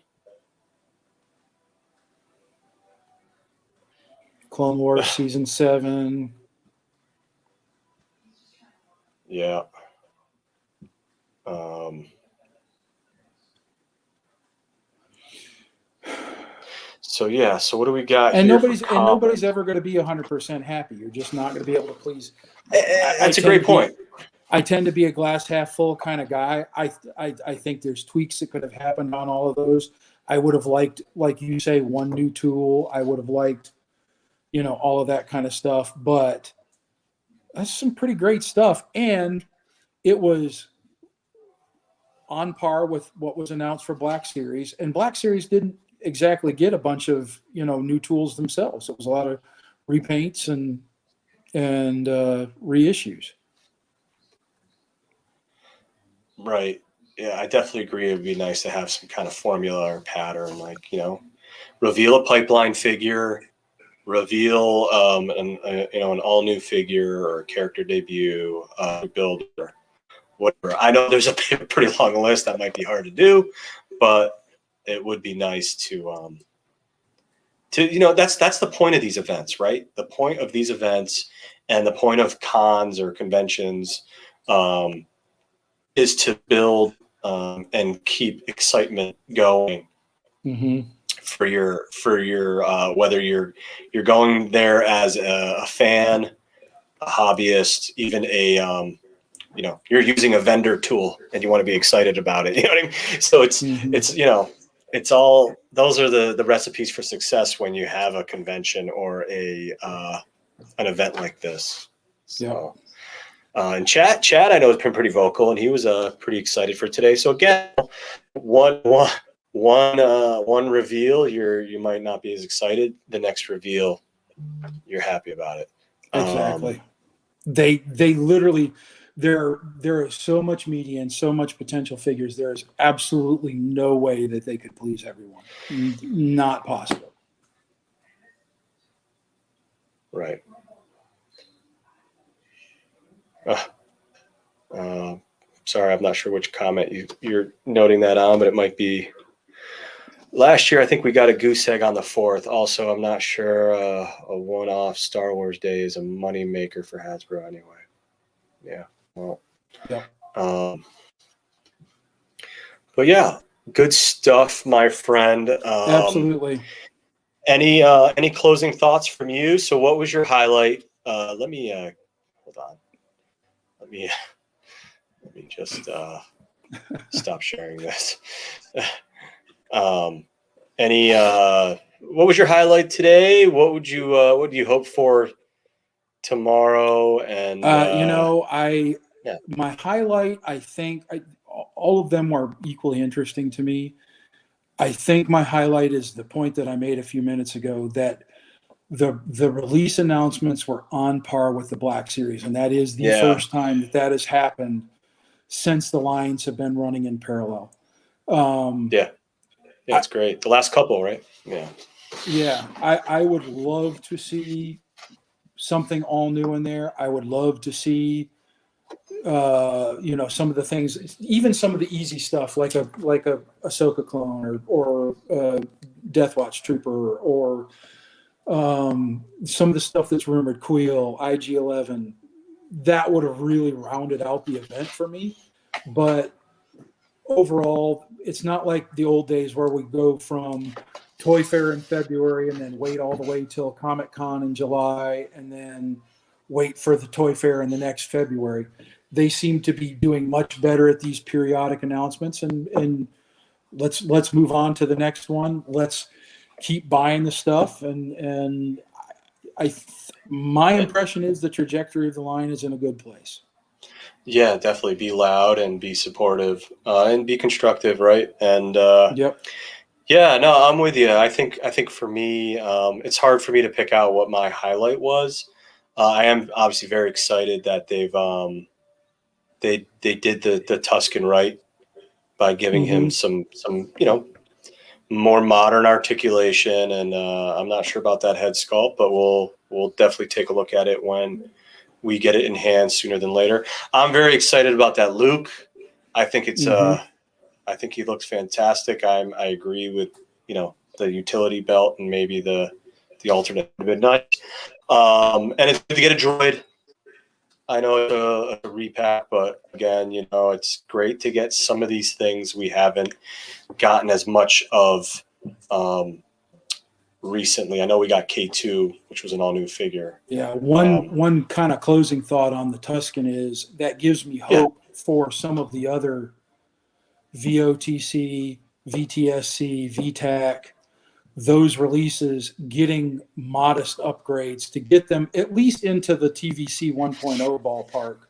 [SPEAKER 3] Clone Wars season 7.
[SPEAKER 1] Yeah. So what do we got?
[SPEAKER 3] And
[SPEAKER 1] here
[SPEAKER 3] nobody's ever going to be 100% happy. You're just not going to be able to please.
[SPEAKER 1] That's a great point.
[SPEAKER 3] I tend to be a glass half full kind of guy. I think there's tweaks that could have happened on all of those. I would have liked, like you say, one new tool. I would have liked, all of that kind of stuff. But that's some pretty great stuff. And it was on par with what was announced for Black Series. And Black Series didn't exactly get a bunch of, new tools themselves. It was a lot of repaints and reissues.
[SPEAKER 1] Right. Yeah, I definitely agree. It'd be nice to have some kind of formula or pattern, like, reveal a pipeline figure, reveal an all new figure or character debut, build or whatever. I know there's a pretty long list that might be hard to do, but it would be nice to that's the point of these events, right? The point of these events and the point of cons or conventions is to build and keep excitement going for your whether you're going there as a fan, a hobbyist, even a you're using a vendor tool and you want to be excited about it. You know what I mean? So it's all, those are the recipes for success when you have a convention or an event like this. So, and Chad, I know, has been pretty vocal, and he was pretty excited for today. So again, one reveal, you might not be as excited. The next reveal, you're happy about it.
[SPEAKER 3] Exactly. They literally. There is so much media and so much potential figures. There is absolutely no way that they could please everyone. Not possible.
[SPEAKER 1] Right. Sorry, I'm not sure which comment you're noting that on, but it might be. Last year, I think we got a goose egg on the 4th. Also, I'm not sure a one-off Star Wars Day is a money maker for Hasbro anyway. Yeah. Well,
[SPEAKER 3] yeah.
[SPEAKER 1] But yeah, good stuff, my friend.
[SPEAKER 3] Absolutely.
[SPEAKER 1] Any closing thoughts from you? So, what was your highlight? Let me hold on. Let me just stop sharing this. What was your highlight today? What do you hope for tomorrow? And
[SPEAKER 3] my highlight, I think all of them are equally interesting to me. I think my highlight is the point that I made a few minutes ago, that the release announcements were on par with the Black Series, and that is the first time that has happened since the lines have been running in parallel.
[SPEAKER 1] It's great. The last couple, right?
[SPEAKER 3] Yeah. I would love to see something all new in there. I would love to see some of the things, even some of the easy stuff, like a Ahsoka clone or Death Watch Trooper, or some of the stuff that's rumored, Queel, IG-11. That would have really rounded out the event for me. But overall, it's not like the old days where we go from Toy Fair in February, and then wait all the way till Comic Con in July, and then wait for the Toy Fair in the next February. They seem to be doing much better at these periodic announcements, and let's move on to the next one. Let's keep buying the stuff, and my impression is the trajectory of the line is in a good place.
[SPEAKER 1] Yeah, definitely be loud and be supportive and be constructive, right? And
[SPEAKER 3] Yep.
[SPEAKER 1] yeah, no, I'm with you. I think for me, it's hard for me to pick out what my highlight was. I am obviously very excited that they've they did the Tusken right by giving him some more modern articulation, and I'm not sure about that head sculpt, but we'll definitely take a look at it when we get it in hand sooner than later. I'm very excited about that Luke. I think it's I think he looks fantastic. I agree with the utility belt and maybe the alternate midnight. And it's good to get a droid. I know it's a repack, but again, it's great to get some of these things we haven't gotten as much of recently. I know we got K2, which was an all new figure.
[SPEAKER 3] Yeah. One kind of closing thought on the Tusken is that gives me hope for some of the other VOTC, VTSC, VTAC, those releases getting modest upgrades to get them at least into the TVC 1.0 ballpark.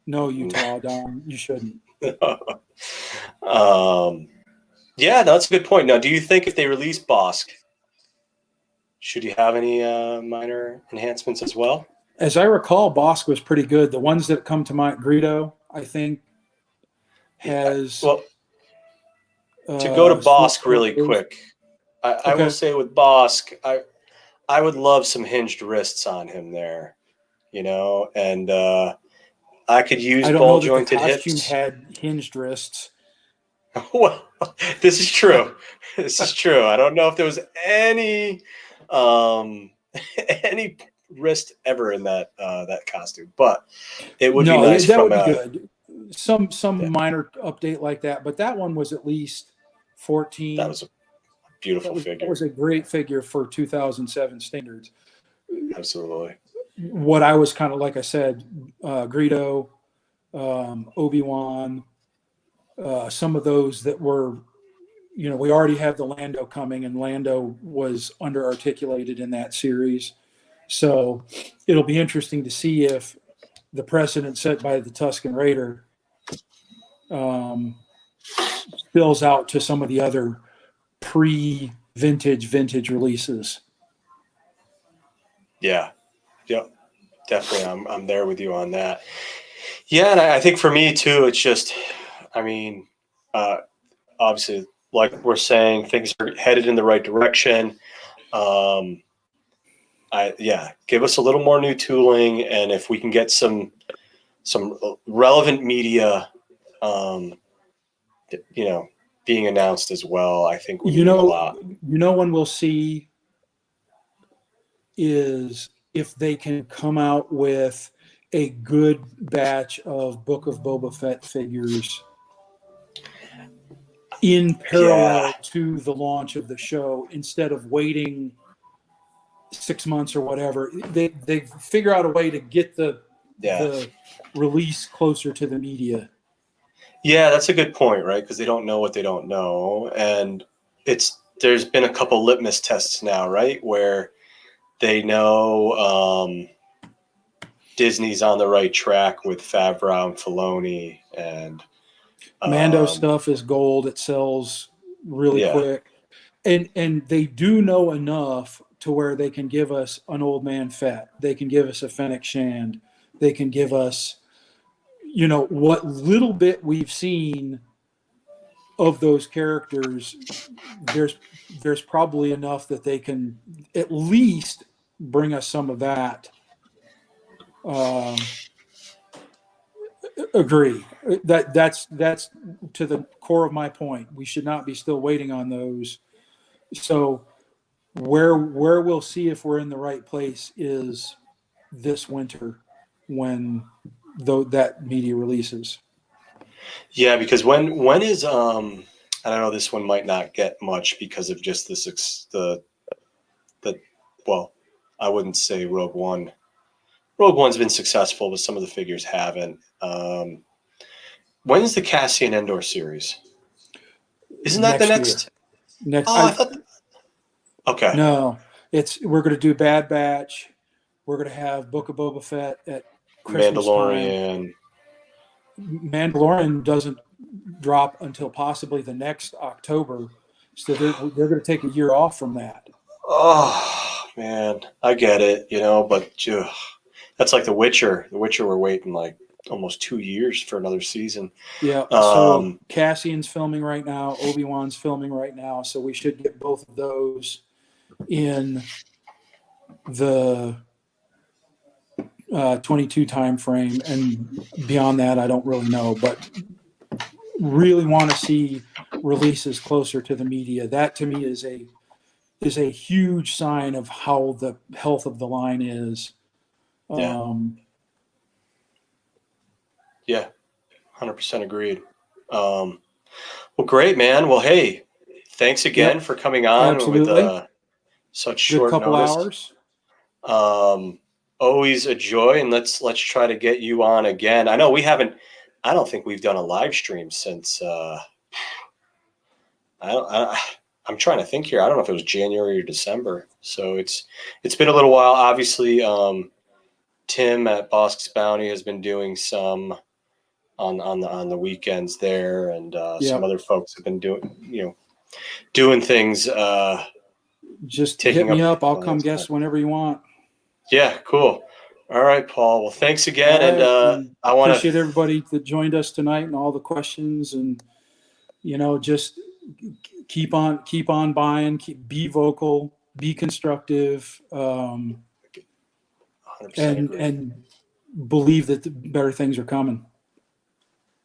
[SPEAKER 3] No, Utah, Don, you shouldn't.
[SPEAKER 1] Yeah, that's a good point. Now, do you think if they release Bosk, should you have any minor enhancements as well?
[SPEAKER 3] As I recall, Bosk was pretty good. The ones that come to mind, Greedo, I think, has.
[SPEAKER 1] Well, to go to Bosk really quick, I will say with Bosk, I would love some hinged wrists on him there, and I could use ball jointed hips.
[SPEAKER 3] The costume had hinged wrists.
[SPEAKER 1] Well, this is true. This is true. I don't know if there was any wrist ever in that costume, but it would be nice.
[SPEAKER 3] That would be good. Some minor update like that, but that one was at least 14.
[SPEAKER 1] That was a beautiful figure.
[SPEAKER 3] That was a great figure for 2007 standards.
[SPEAKER 1] Absolutely.
[SPEAKER 3] What I was kind of, like I said, Greedo, Obi-Wan, some of those that were, we already have the Lando coming, and Lando was under-articulated in that series. So it'll be interesting to see if the precedent set by the Tusken Raider spills out to some of the other vintage releases.
[SPEAKER 1] Yeah. Yep. Definitely. I'm there with you on that. Yeah. And I think for me too, it's just, obviously, like we're saying, things are headed in the right direction. Give us a little more new tooling, and if we can get some relevant media, being announced as well, I think we need a lot.
[SPEAKER 3] When we'll see is if they can come out with a good batch of Book of Boba Fett figures in parallel to the launch of the show, instead of waiting 6 months or whatever. They figure out a way to get the release closer to the media.
[SPEAKER 1] Yeah, that's a good point, right? Because they don't know what they don't know, and there's been a couple litmus tests now, right, where they know Disney's on the right track with Favreau and Filoni, and
[SPEAKER 3] Mando stuff is gold. It sells really quick, and they do know enough to where they can give us an Old Man Fett. They can give us a Fennec Shand. They can give us, what little bit we've seen of those characters. There's probably enough that they can at least bring us some of that. Agree. That's to the core of my point. We should not be still waiting on those. So where we'll see if we're in the right place is this winter when that media releases.
[SPEAKER 1] Yeah, because when is I don't know, this one might not get much because of just the well, I wouldn't say Rogue One. Rogue One's been successful, but some of the figures haven't. When's the Cassian Endor series? Isn't that the next?
[SPEAKER 3] Next,
[SPEAKER 1] Oh, I thought. Okay.
[SPEAKER 3] No, we're going to do Bad Batch. We're going to have Book of Boba Fett at Christmas
[SPEAKER 1] Mandalorian.
[SPEAKER 3] time. Mandalorian doesn't drop until possibly the next October, so they're going to take a year off from that.
[SPEAKER 1] Oh man, I get it, but that's like The Witcher. The Witcher, we're waiting like almost 2 years for another season.
[SPEAKER 3] Yeah. So Cassian's filming right now. Obi-Wan's filming right now. So we should get both of those in the 22 time frame, and beyond that, I don't really know. But really want to see releases closer to the media. That to me is a huge sign of how the health of the line is.
[SPEAKER 1] Yeah, 100% agreed. Well, great, man. Well, hey, thanks again for coming on with such short
[SPEAKER 3] couple
[SPEAKER 1] notice.
[SPEAKER 3] Hours.
[SPEAKER 1] Always a joy, and let's try to get you on again. I know we haven't. I don't think we've done a live stream since. I'm trying to think here. I don't know if it was January or December. So it's been a little while. Obviously, Tim at Bosk's Bounty has been doing some on the weekends there, and some other folks have been doing things.
[SPEAKER 3] Just hit me up. I'll come guest whenever you want.
[SPEAKER 1] Yeah, cool. All right, Paul. Well, thanks again, and I want to
[SPEAKER 3] appreciate everybody that joined us tonight and all the questions, and just keep on buying, be vocal, be constructive,
[SPEAKER 1] 100%
[SPEAKER 3] and believe that the better things are coming.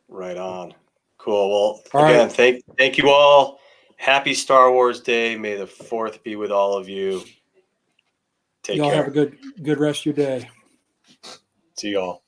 [SPEAKER 1] Right on. Cool. Well, again, thank you all. Happy Star Wars Day. May the 4th be with all of you. Take care.
[SPEAKER 3] Y'all have a good rest of your day.
[SPEAKER 1] See y'all.